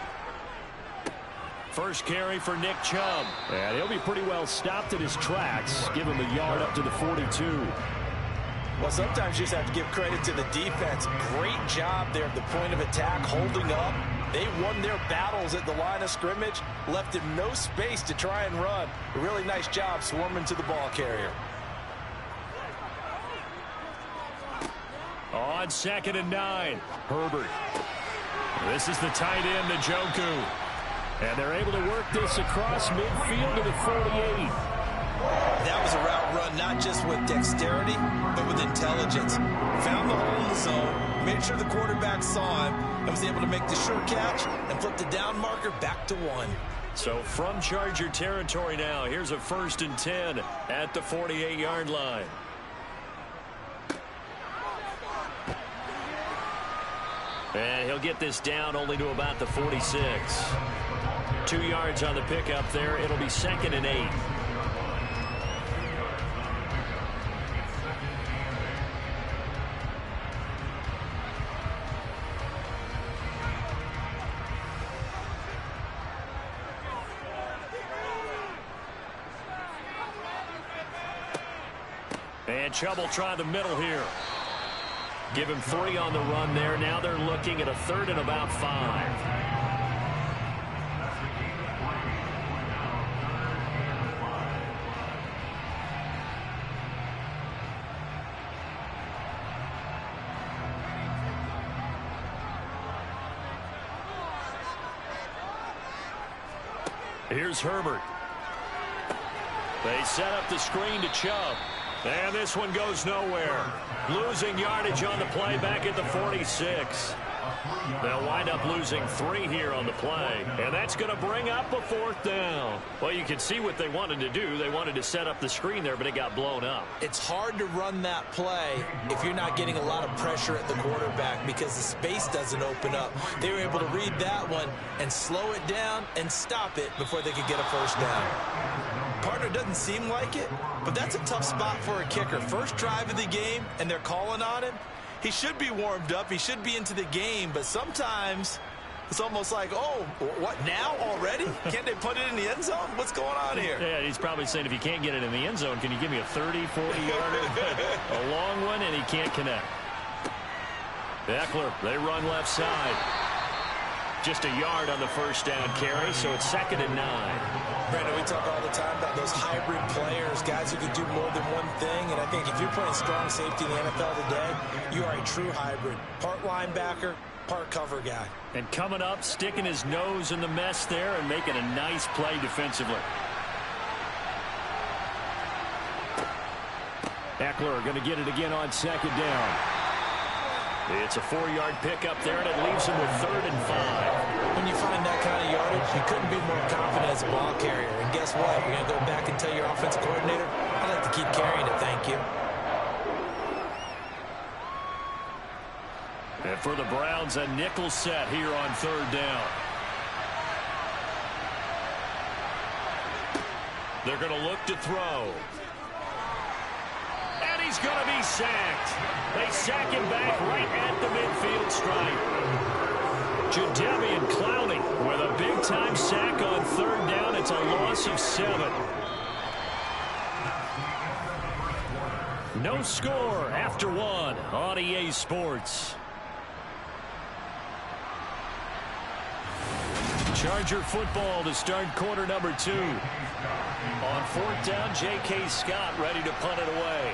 First carry for Nick Chubb. And he'll be pretty well stopped at his tracks. Give him a yard up to the 42. Well, sometimes you just have to give credit to the defense. Great job there at the point of attack, holding up. They won their battles at the line of scrimmage, left him no space to try and run. A really nice job swarming to the ball carrier. On 2nd and 9, Herbert. This is the tight end, Njoku. And they're able to work this across midfield to the 48. That was a route run not just with dexterity, but with intelligence. Found the hole in the zone, made sure the quarterback saw him, and was able to make the sure catch and flip the down marker back to 1. So from Charger territory now, here's a 1st and 10 at the 48-yard line. And he'll get this down only to about the 46. 2 yards on the pickup there. It'll be 2nd and 8. And Chubb try the middle here. Give him 3 on the run there. Now they're looking at a 3rd and about 5. Here's Herbert. They set up the screen to Chubb. And this one goes nowhere. Losing yardage on the play back at the 46. They'll wind up losing 3 here on the play. And that's going to bring up a 4th down. Well, you can see what they wanted to do. They wanted to set up the screen there, but it got blown up. It's hard to run that play if you're not getting a lot of pressure at the quarterback because the space doesn't open up. They were able to read that one and slow it down and stop it before they could get a 1st down. Partner doesn't seem like it, but that's a tough spot for a kicker. First drive of the game, and they're calling on him. He should be warmed up. He should be into the game, but sometimes it's almost like, oh, what, now already? Can't they put it in the end zone? What's going on here? Yeah, he's probably saying if you can't get it in the end zone, can you give me a 30, 40-yarder? A long one, and he can't connect. Eckler, they run left side. Just a yard on the 1st down carry, so it's 2nd and 9. Brandon, we talk all the time about those hybrid players, guys who can do more than one thing, and I think if you're playing strong safety in the NFL today, you are a true hybrid. Part linebacker, part cover guy. And coming up, sticking his nose in the mess there and making a nice play defensively. Eckler going to get it again on 2nd down. It's a 4-yard pickup there, and it leaves him with 3rd and 5. When you find that kind of yardage, you couldn't be more confident as a ball carrier. And guess what? You're going to go back and tell your offensive coordinator, I'd like to keep carrying it, thank you. And for the Browns, a nickel set here on 3rd down. They're going to look to throw. And he's going to be sacked. They sack him back right at the midfield stripe. Jadeveon Clowney with a big-time sack on 3rd down. It's a loss of 7. No score after 1 on EA Sports. Charger football to start quarter number 2. On 4th down, J.K. Scott ready to punt it away.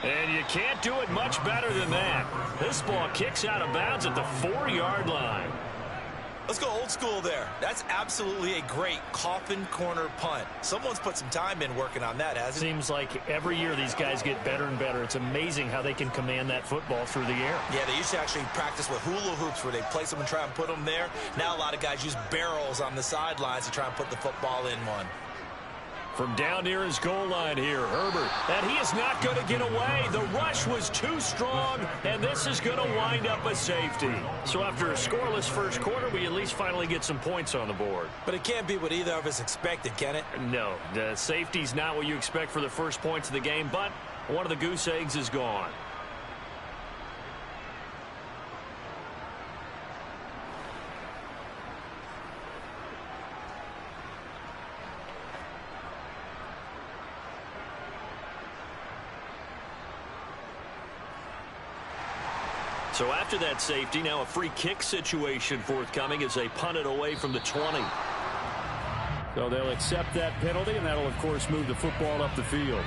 And you can't do it much better than that. This ball kicks out of bounds at the 4-yard line. Let's go old school there. That's absolutely a great coffin corner punt. Someone's put some time in working on that, hasn't it? Seems like every year these guys get better and better. It's amazing how they can command that football through the air. Yeah, they used to actually practice with hula hoops where they place them and try and put them there. Now a lot of guys use barrels on the sidelines to try and put the football in one. From down near his goal line here, Herbert. And he is not going to get away. The rush was too strong, and this is going to wind up a safety. So after a scoreless first quarter, we at least finally get some points on the board. But it can't be what either of us expected, can it? No, the safety's not what you expect for the first points of the game, but one of the goose eggs is gone. So after that safety, now a free kick situation forthcoming as they punt it away from the 20. So they'll accept that penalty, and that'll, of course, move the football up the field.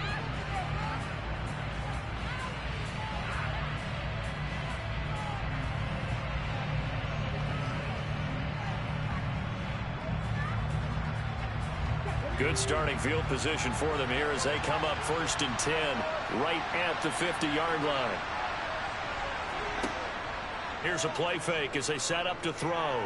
Good starting field position for them here as they come up 1st and 10 right at the 50-yard line. Here's a play fake as they set up to throw.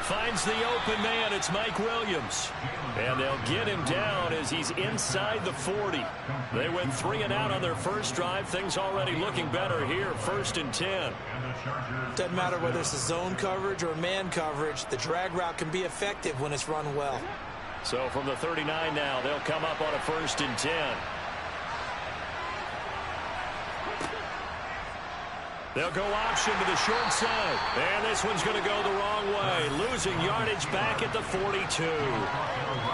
Finds the open man. It's Mike Williams. And they'll get him down as he's inside the 40. They went 3 and out on their first drive. Things already looking better here. 1st and 10. Doesn't matter whether it's a zone coverage or man coverage. The drag route can be effective when it's run well. So from the 39 now, they'll come up on a 1st and 10. They'll go option to the short side. And this one's going to go the wrong way. Losing yardage back at the 42.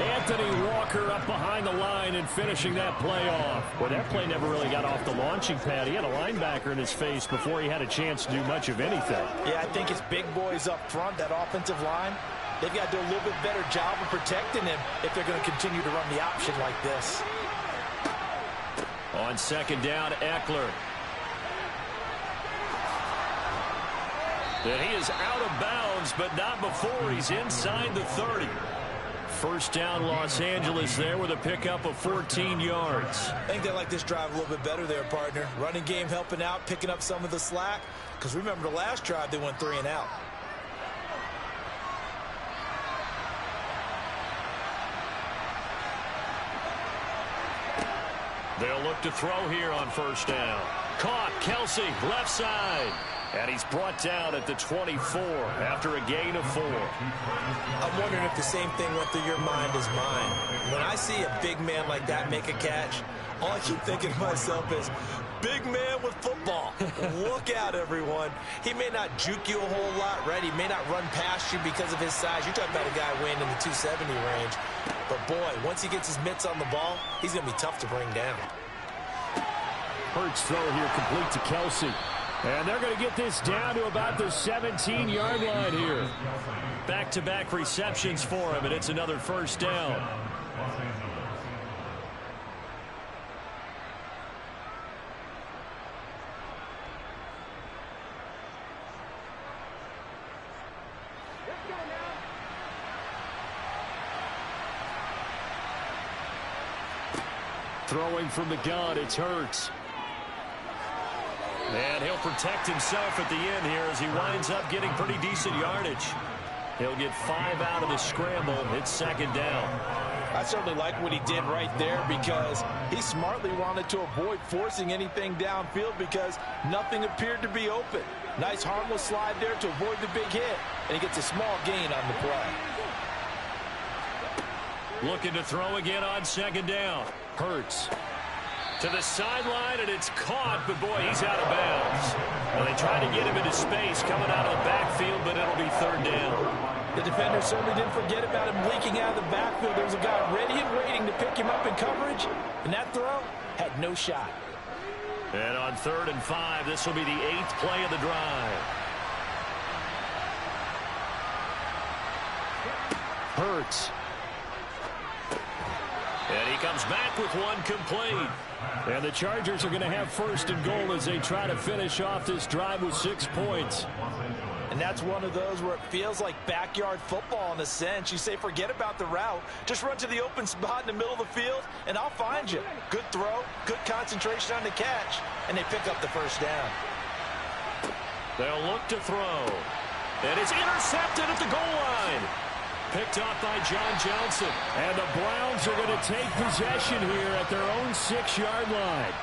Anthony Walker up behind the line and finishing that play off. Well, that play never really got off the launching pad. He had a linebacker in his face before he had a chance to do much of anything. Yeah, I think it's big boys up front, that offensive line. They've got to do a little bit better job of protecting him if they're going to continue to run the option like this. On 2nd down, Eckler. And he is out of bounds, but not before he's inside the 30. 1st down, Los Angeles there with a pickup of 14 yards. I think they like this drive a little bit better there, partner. Running game helping out, picking up some of the slack. Because remember the last drive, they went 3 and out. They'll look to throw here on 1st down. Caught, Kelsey, left side. And he's brought down at the 24 after a gain of 4. I'm wondering if the same thing went through your mind as mine. When I see a big man like that make a catch, all I keep thinking to myself is, big man with football. Look out, everyone. He may not juke you a whole lot, right? He may not run past you because of his size. You're talking about a guy weighing in the 270 range. But, boy, once he gets his mitts on the ball, he's going to be tough to bring down. Hurts throw here complete to Kelsey. And they're going to get this down to about the 17-yard line here. Back-to-back receptions for him, and it's another 1st down. Throwing from the gun, it's Hurts. And he'll protect himself at the end here as he winds up getting pretty decent yardage. He'll get 5 out of the scramble. It's 2nd down. I certainly like what he did right there because he smartly wanted to avoid forcing anything downfield because nothing appeared to be open. Nice harmless slide there to avoid the big hit, and he gets a small gain on the play. Looking to throw again on 2nd down. Hurts. To the sideline, and it's caught, but boy, he's out of bounds. Well, they tried to get him into space coming out of the backfield, but it'll be 3rd down. The defender certainly didn't forget about him leaking out of the backfield. There was a guy ready and waiting to pick him up in coverage, and that throw had no shot. And on 3rd and 5, this will be the 8th play of the drive. Hurts. And he comes back with one complete. And the Chargers are going to have 1st and goal as they try to finish off this drive with 6 points. And that's one of those where it feels like backyard football in a sense. You say forget about the route. Just run to the open spot in the middle of the field, and I'll find you. Good throw, good concentration on the catch, and they pick up the 1st down. They'll look to throw. And it's intercepted at the goal line. Picked off by John Johnson. And the Browns are going to take possession here at their own 6-yard line.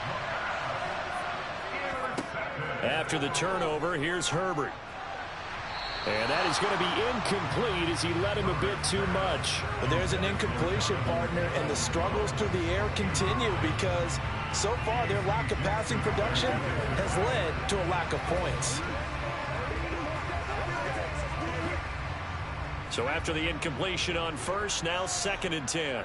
After the turnover, here's Herbert. And that is going to be incomplete as he led him a bit too much. But there's an incompletion, partner, and the struggles through the air continue because so far their lack of passing production has led to a lack of points. So after the incompletion on 1st, now 2nd and 10.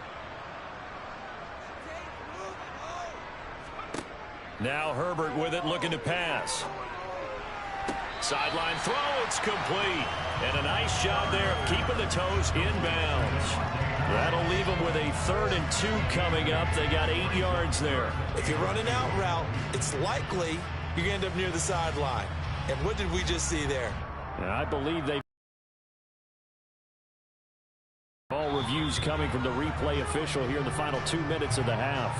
Now Herbert with it, looking to pass. Sideline throw, it's complete. And a nice job there of keeping the toes inbounds. That'll leave them with a 3rd and 2 coming up. They got 8 yards there. If you run an out route, it's likely you're going to end up near the sideline. And what did we just see there? And I believe they all reviews coming from the replay official here in the final 2 minutes of the half.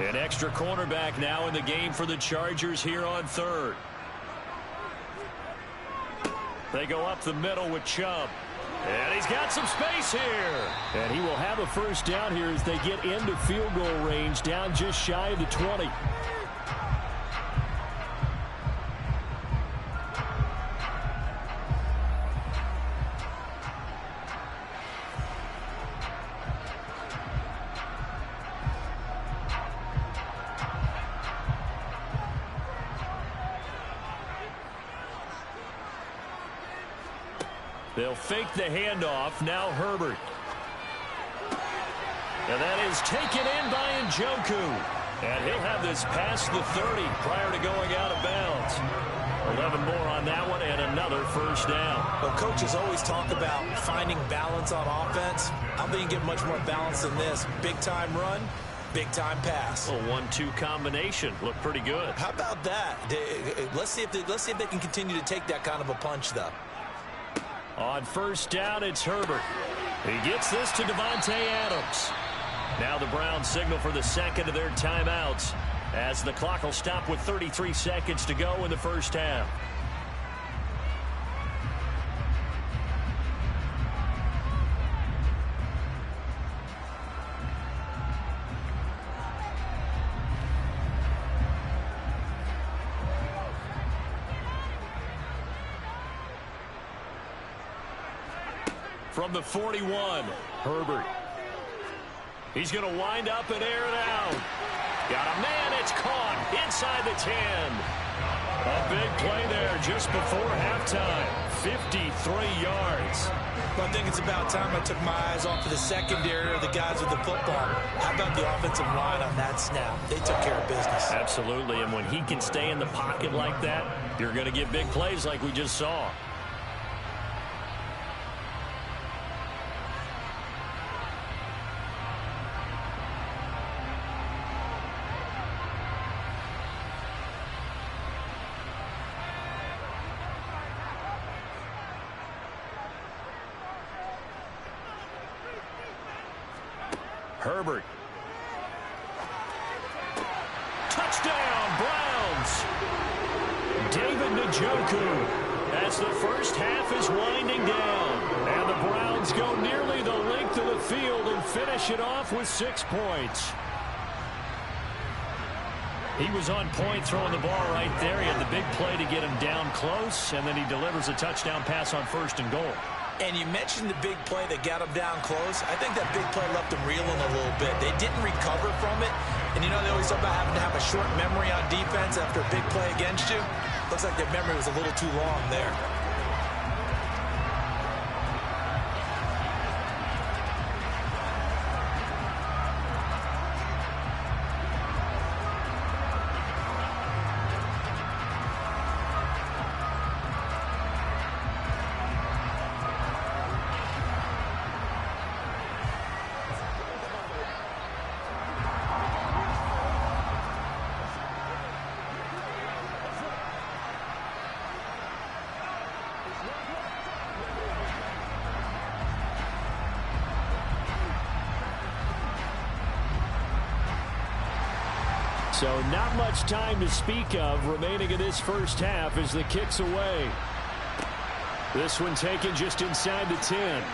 An extra cornerback now in the game for the Chargers here on third. They go up the middle with Chubb. And he's got some space here. And he will have a first down here as they get into field goal range, down just shy of the 20. They'll fake the handoff. Now Herbert. And that is taken in by Njoku. And he'll have this past the 30 prior to going out of bounds. 11 more on that one and another first down. Well, coaches always talk about finding balance on offense. I don't think you get much more balance than this. Big-time run, big-time pass. A 1-2 combination. Looked pretty good. How about that? Let's see if they can continue to take that kind of a punch, though. On first down, it's Herbert. He gets this to Davante Adams. Now the Browns signal for the second of their timeouts as the clock will stop with 33 seconds to go in the first half. From the 41, Herbert. He's going to wind up and air it out. Got a man, it's caught inside the 10. A big play there just before halftime. 53 yards. Well, I think it's about time I took my eyes off of the secondary or the guys with the football. How about the offensive line on that snap? They took care of business. Absolutely, and when he can stay in the pocket like that, you're going to get big plays like we just saw. Herbert. Touchdown, Browns. David Njoku as the first half is winding down. And the Browns go nearly the length of the field and finish it off with 6 points. He was on point throwing the ball right there. He had the big play to get him down close, and then he delivers a touchdown pass on first and goal. And you mentioned the big play that got him down close. I think that big play left him reeling a little bit. They didn't recover from it. And, you know, they always talk about having to have a short memory on defense after a big play against you. Looks like their memory was a little too long there. So not much time to speak of remaining in this first half as the kick's away. This one taken just inside the 10.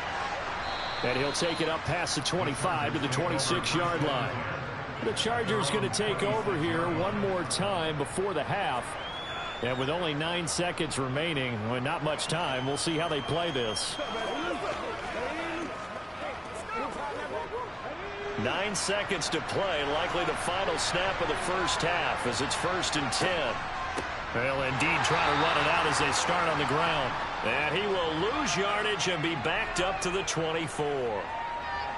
And he'll take it up past the 25 to the 26-yard line. The Chargers going to take over here one more time before the half. And with only 9 seconds remaining, well, not much time, we'll see how they play this. 9 seconds to play, likely the final snap of the first half as it's 1st and 10. They'll indeed try to run it out as they start on the ground. And he will lose yardage and be backed up to the 24.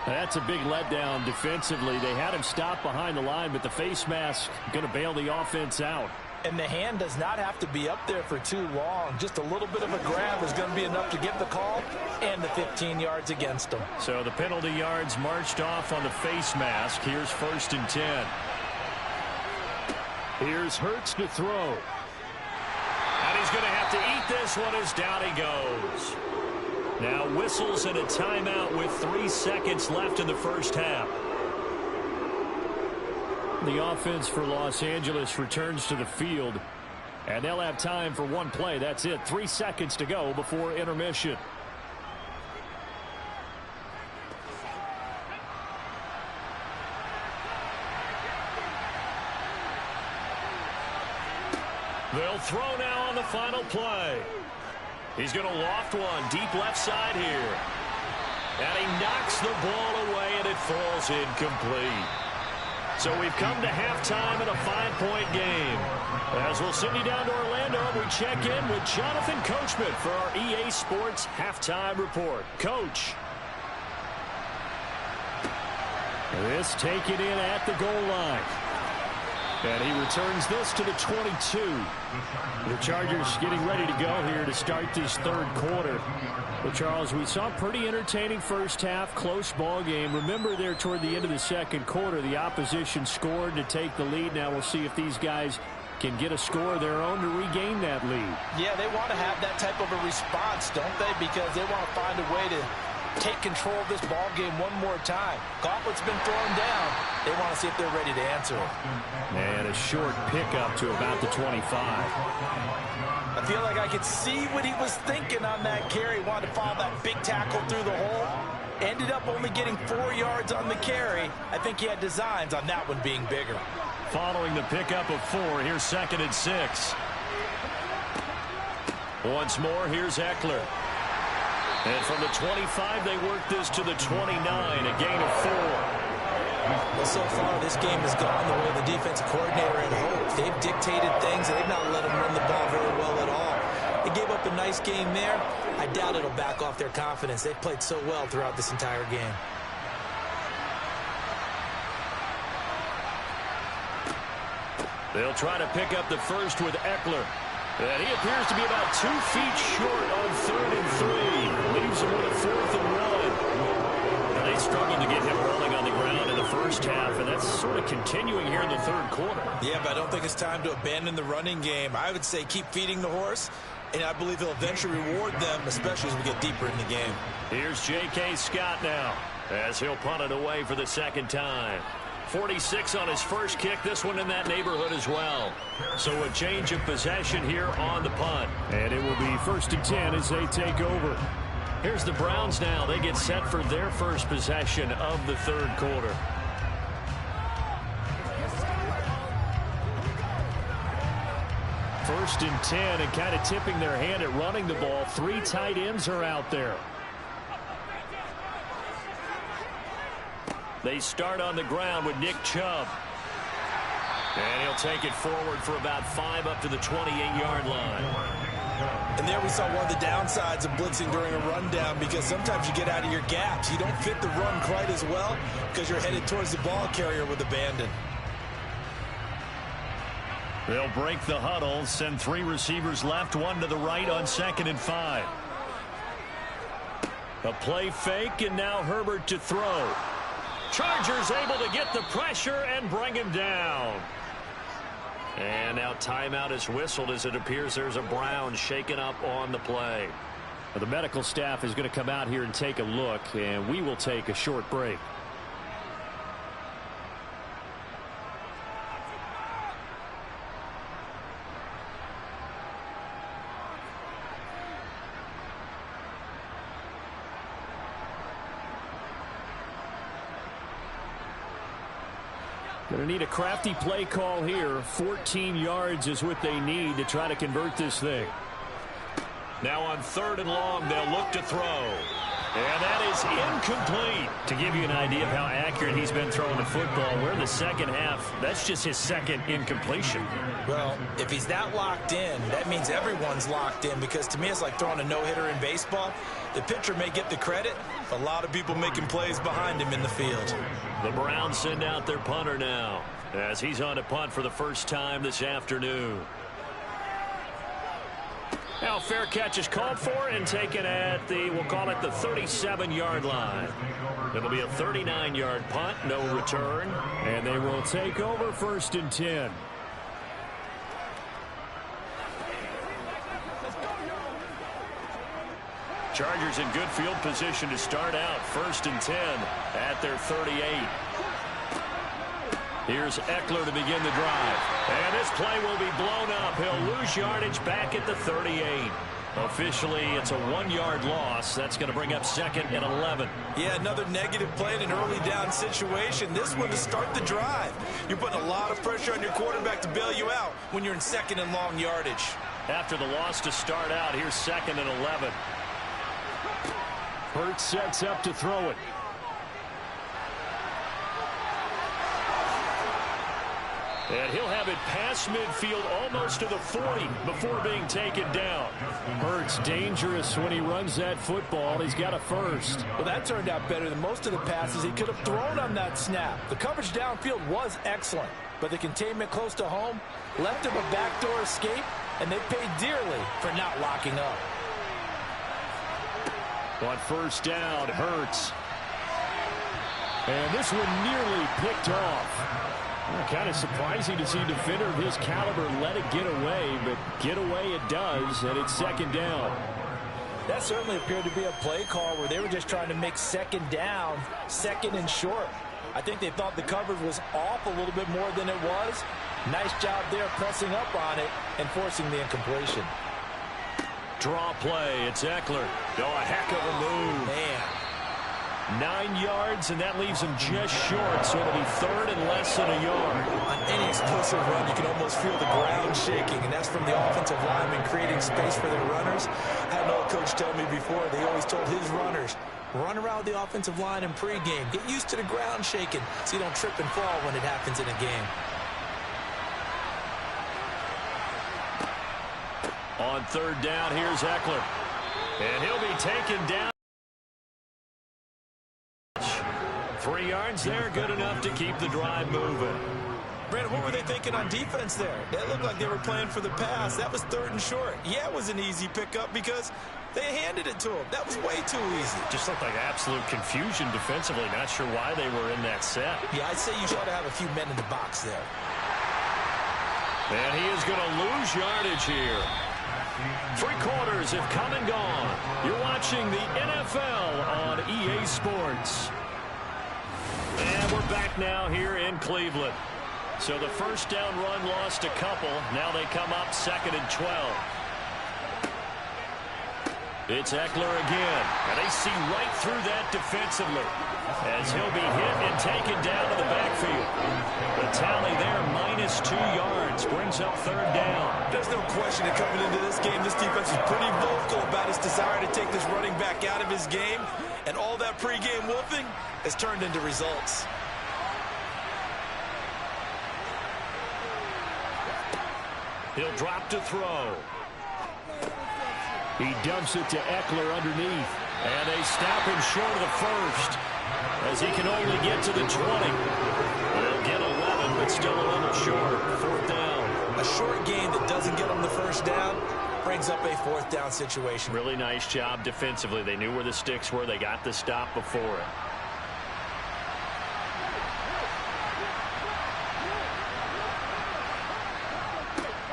That's a big letdown defensively. They had him stop behind the line, but the face mask going to bail the offense out. And the hand does not have to be up there for too long. Just a little bit of a grab is going to be enough to get the call and the 15 yards against them. So the penalty yards marched off on the face mask. Here's 1st and 10. Here's Hurts to throw. And he's going to have to eat this one as down he goes. Now whistles and a timeout with 3 seconds left in the first half. The offense for Los Angeles returns to the field, and they'll have time for one play. That's it. 3 seconds to go before intermission. They'll throw now on the final play. He's going to loft one deep left side here. And he knocks the ball away, and it falls incomplete. So we've come to halftime in a 5-point game. As we'll send you down to Orlando, we check in with Jonathan Coachman for our EA Sports Halftime Report. Coach. This taken in at the goal line. And he returns this to the 22. The Chargers getting ready to go here to start this third quarter. Well, Charles, we saw a pretty entertaining first half, close ball game. Remember there toward the end of the second quarter, the opposition scored to take the lead. Now we'll see if these guys can get a score of their own to regain that lead. Yeah, they want to have that type of a response, don't they? Because they want to find a way to take control of this ball game one more time. Gauntlet's been thrown down. They want to see if they're ready to answer it. And a short pickup to about the 25. I feel like I could see what he was thinking on that carry. Wanted to follow that big tackle through the hole. Ended up only getting 4 yards on the carry. I think he had designs on that one being bigger. Following the pickup of 4, here's 2nd and 6. Once more, here's Eckler. And from the 25, they work this to the 29, a gain of 4. Well, so far, this game has gone the way the defensive coordinator had hoped. They've dictated things, and they've not let them run the ball very well at all. They gave up a nice game there. I doubt it'll back off their confidence. They've played so well throughout this entire game. They'll try to pick up the first with Eckler. And he appears to be about 2 feet short on 3rd and 3. Leaves him with a 4th and 1. And they struggled to get him rolling on the ground in the first half, and that's sort of continuing here in the third quarter. Yeah, but I don't think it's time to abandon the running game. I would say keep feeding the horse, and I believe he'll eventually reward them, especially as we get deeper in the game. Here's J.K. Scott now, as he'll punt it away for the second time. 46 on his first kick, this one in that neighborhood as well. So a change of possession here on the punt. And it will be 1st and 10 as they take over. Here's the Browns now. They get set for their first possession of the third quarter. First and 10, and kind of tipping their hand at running the ball. 3 tight ends are out there. They start on the ground with Nick Chubb. And he'll take it forward for about 5 up to the 28-yard line. And there we saw one of the downsides of blitzing during a rundown, because sometimes you get out of your gaps. You don't fit the run quite as well because you're headed towards the ball carrier with abandon. They'll break the huddle, send 3 receivers left, 1 to the right on 2nd and 5. A play fake, and now Herbert to throw. Chargers able to get the pressure and bring him down. And now timeout is whistled as it appears there's a Brown shaken up on the play. Well, the medical staff is going to come out here and take a look, and we will take a short break. Going to need a crafty play call here. 14 yards is what they need to try to convert this thing. Now on 3rd and long, they'll look to throw. And that is incomplete. To give you an idea of how accurate he's been throwing the football, we're in the second half. That's just his 2nd incompletion. Well, if he's that locked in, that means everyone's locked in, because to me it's like throwing a no-hitter in baseball. The pitcher may get the credit, a lot of people making plays behind him in the field. The Browns send out their punter now, as he's on a punt for the first time this afternoon. Now fair catch is called for and taken at the, we'll call it the 37-yard line. It'll be a 39-yard punt, no return, and they will take over 1st and 10. Chargers in good field position to start out. 1st and 10 at their 38. Here's Eckler to begin the drive. And this play will be blown up. He'll lose yardage back at the 38. Officially, it's a 1-yard loss. That's going to bring up 2nd and 11. Yeah, another negative play in an early down situation. This one to start the drive. You're putting a lot of pressure on your quarterback to bail you out when you're in 2nd and long yardage. After the loss to start out, here's 2nd and 11. Hurts sets up to throw it. And he'll have it past midfield almost to the 40 before being taken down. Hurts dangerous when he runs that football. He's got a first. Well, that turned out better than most of the passes he could have thrown on that snap. The coverage downfield was excellent, but the containment close to home left him a backdoor escape, and they paid dearly for not locking up. On first down, Hurts. And this one nearly picked off. Kind of surprising to see a defender of his caliber let it get away, but get away it does, and it's 2nd down. That certainly appeared to be a play call where they were just trying to make 2nd down, 2nd and short. I think they thought the coverage was off a little bit more than it was. Nice job there pressing up on it and forcing the incompletion. Draw play. It's Eckler. Oh, a heck of a move. Man. 9 yards, and that leaves him just short, so it'll be 3rd and less than a yard. On any explosive run, you can almost feel the ground shaking, and that's from the offensive linemen creating space for their runners. I had an old coach tell me before, they always told his runners, run around the offensive line in pregame. Get used to the ground shaking so you don't trip and fall when it happens in a game. On 3rd down, here's Eckler. And he'll be taken down. 3 yards there, good enough to keep the drive moving. Brandon, what were they thinking on defense there? That looked like they were playing for the pass. That was 3rd and short. Yeah, it was an easy pickup because they handed it to him. That was way too easy. Just looked like absolute confusion defensively. Not sure why they were in that set. Yeah, I'd say you ought to have a few men in the box there. And he is going to lose yardage here. 3 quarters have come and gone. You're watching the NFL on EA Sports. And we're back now here in Cleveland. So the first down run lost a couple. Now they come up 2nd and 12. It's Eckler again. And they see right through that defensively as he'll be hit and taken down to the backfield. The tally there, -2 yards, brings up 3rd down. There's no question that coming into this game, this defense is pretty vocal about its desire to take this running back out of his game. And all that pregame wolfing has turned into results. He'll drop to throw. He dumps it to Eckler underneath. And they stop him short of the first as he can only get to the 20. They'll get 11, but still a little short. 4th down. A short gain that doesn't get them the first down brings up a 4th down situation. Really nice job defensively. They knew where the sticks were. They got the stop before it.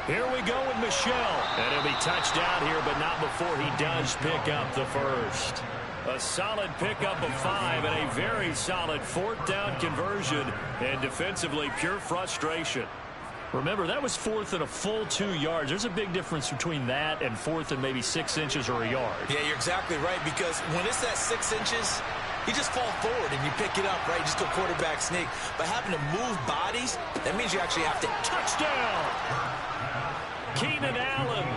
Here we go with Michel. And he'll be touched down here, but not before he does pick up the first. A solid pickup of 5 and a very solid 4th down conversion. And defensively, pure frustration. Remember, that was 4th and a full 2 yards. There's a big difference between that and 4th and maybe 6 inches or a yard. Yeah, you're exactly right, because when it's that 6 inches, you just fall forward and you pick it up, right? You just go quarterback sneak. But having to move bodies, that means you actually have to. Touchdown! Keenan Allen,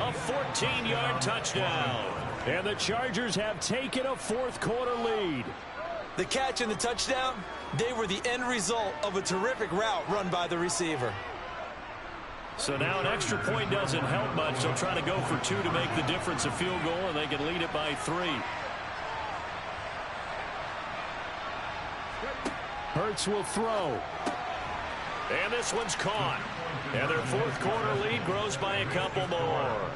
a 14-yard touchdown. And the Chargers have taken a 4th quarter lead. The catch and the touchdown, they were the end result of a terrific route run by the receiver. So now an extra point doesn't help much. They'll try to go for 2 to make the difference a field goal, and they can lead it by 3. Hurts will throw. And this one's caught. And their 4th quarter lead grows by a couple more.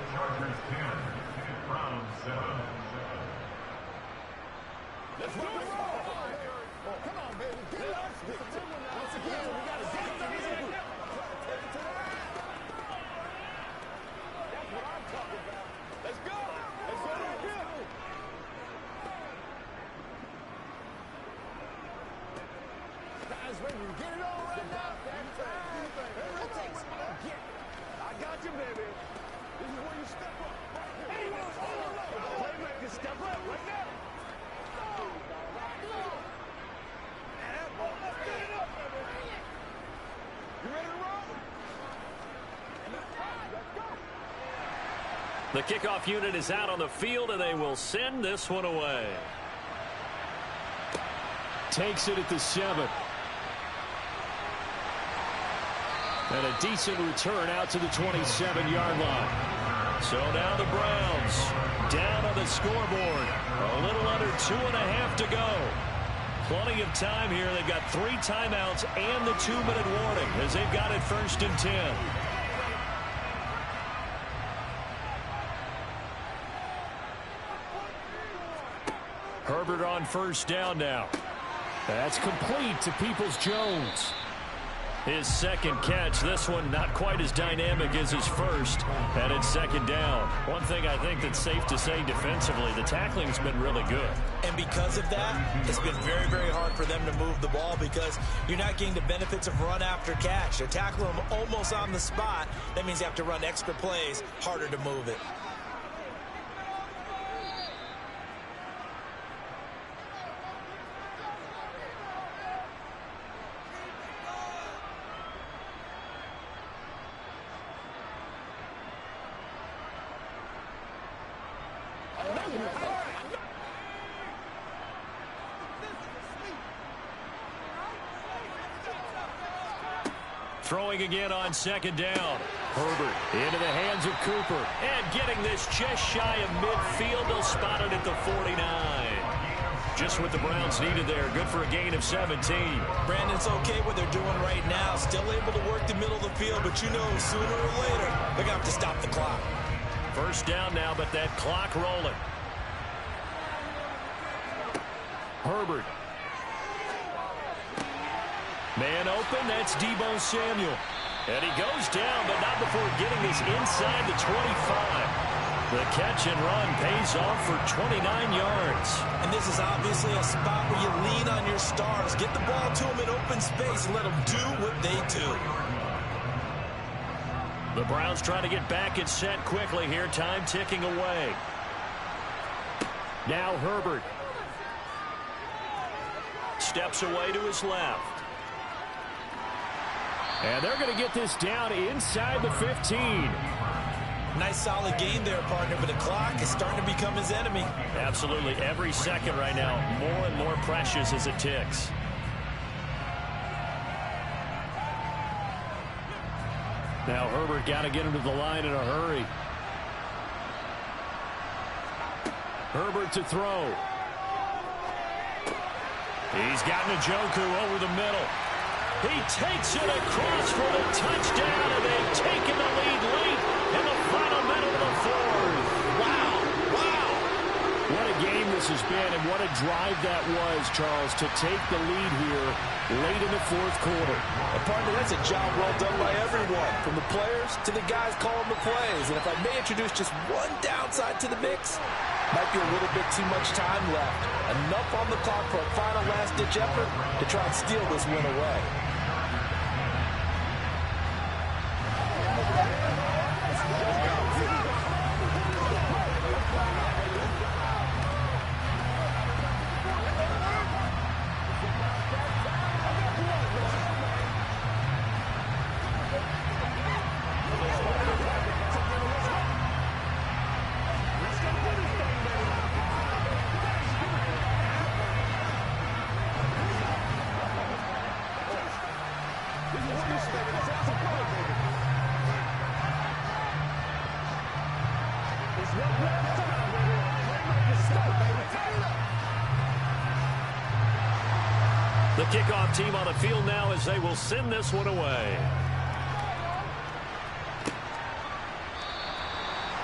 him there, man. This is where you step up. Right here. Playmakers step up right now. Get it up, baby. You ready to roll? Let's go. The kickoff unit is out on the field, and they will send this one away. Takes it at the 7. And a decent return out to the 27-yard line. So now the Browns down on the scoreboard. A little under 2.5 to go. Plenty of time here. They've got 3 timeouts and the 2-minute warning as they've got it 1st and 10. Herbert on 1st down now. That's complete to Peoples-Jones. His 2nd catch, this one not quite as dynamic as his first, and it's 2nd down. One thing I think that's safe to say defensively, the tackling's been really good. And because of that, it's been very, very hard for them to move the ball because you're not getting the benefits of run after catch. They're tackling them almost on the spot. That means you have to run extra plays, harder to move it. Throwing again on 2nd down. Herbert into the hands of Cooper. And getting this just shy of midfield. They'll spot it at the 49. Just what the Browns needed there. Good for a gain of 17. Brandon, it's okay what they're doing right now. Still able to work the middle of the field, but you know sooner or later they're going to have to stop the clock. 1st down now, but that clock rolling. Herbert. Man open, that's Deebo Samuel. And he goes down, but not before getting this inside the 25. The catch and run pays off for 29 yards. And this is obviously a spot where you lean on your stars. Get the ball to them in open space and let them do what they do. The Browns trying to get back and set quickly here. Time ticking away. Now Herbert. Steps away to his left. And they're going to get this down inside the 15. Nice solid game there, partner, but the clock is starting to become his enemy. Absolutely. Every second right now, more and more precious as it ticks. Now Herbert got to get him to the line in a hurry. Herbert to throw. He's got Njoku over the middle. He takes it across for the touchdown, and they've taken the lead late in the final minute of the 4th. Wow. Wow. What a game this has been, and what a drive that was, Charles, to take the lead here late in the 4th quarter. And partner, that's a job well done by everyone, from the players to the guys calling the plays. And if I may introduce just one downside to the mix, might be a little bit too much time left. Enough on the clock for a final last-ditch effort to try and steal this win away. The kickoff team on the field now as they will send this one away.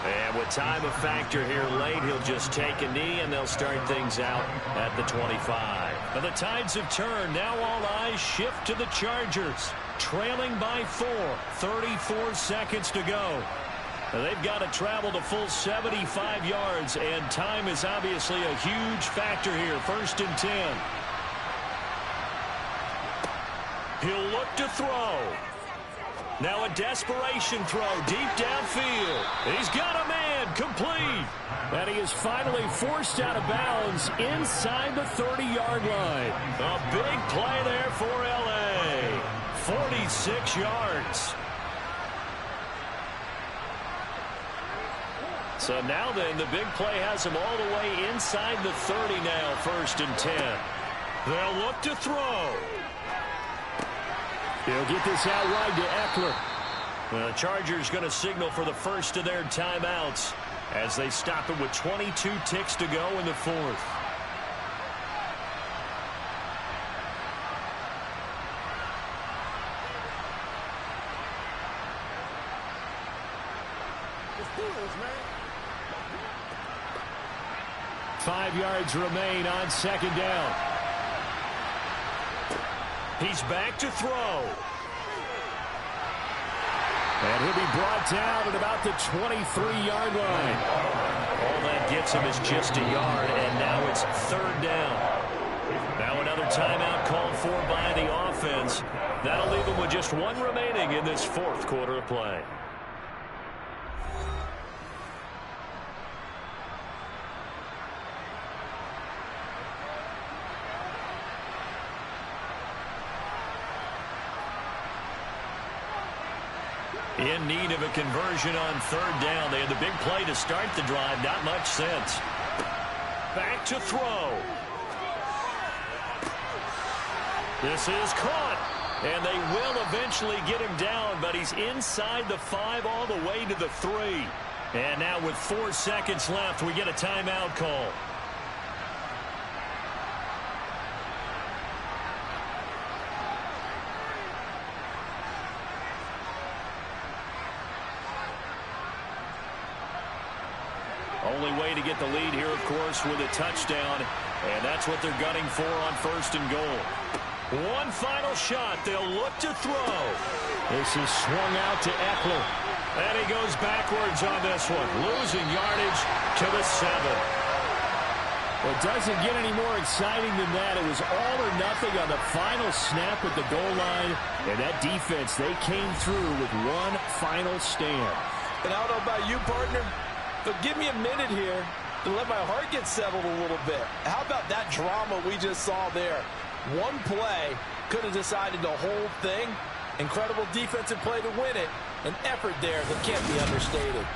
And with time a factor here late, he'll just take a knee and they'll start things out at the 25. But the tides have turned. Now all eyes shift to the Chargers. Trailing by 4. 34 seconds to go. They've got to travel the full 75 yards, and time is obviously a huge factor here. 1st and 10. He'll look to throw. Now a desperation throw deep downfield. He's got a man, complete. And he is finally forced out of bounds inside the 30-yard line. A big play there for L.A. 46 yards. So now then, the big play has him all the way inside the 30 now, 1st and 10. They'll look to throw. He'll get this out wide to Eckler. The Chargers going to signal for the first of their timeouts as they stop it with 22 ticks to go in the 4th. Let's do this, man. 5 yards remain on 2nd down. He's back to throw. And he'll be brought down at about the 23-yard line. All that gets him is just a yard, and now it's 3rd down. Now another timeout called for by the offense. That'll leave him with just one remaining in this 4th quarter of play. In need of a conversion on 3rd down. They had the big play to start the drive. Not much sense. Back to throw. This is caught. And they will eventually get him down, but he's inside the 5 all the way to the 3. And now with 4 seconds left, we get a timeout call. Only way to get the lead here, of course, with a touchdown. And that's what they're gunning for on 1st and goal. One final shot. They'll look to throw. This is swung out to Eckler. And he goes backwards on this one, losing yardage to the 7. Well, it doesn't get any more exciting than that. It was all or nothing on the final snap at the goal line. And that defense, they came through with one final stand. And I don't know about you, partner, but give me a minute here to let my heart get settled a little bit. How about that drama we just saw there? One play could have decided the whole thing. Incredible defensive play to win it. An effort there that can't be understated.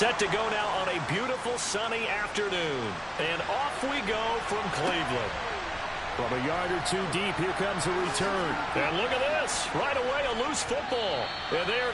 Set to go now on a beautiful sunny afternoon. And off we go from Cleveland. From a yard or two deep, here comes a return. And look at this. Right away, a loose football. And they are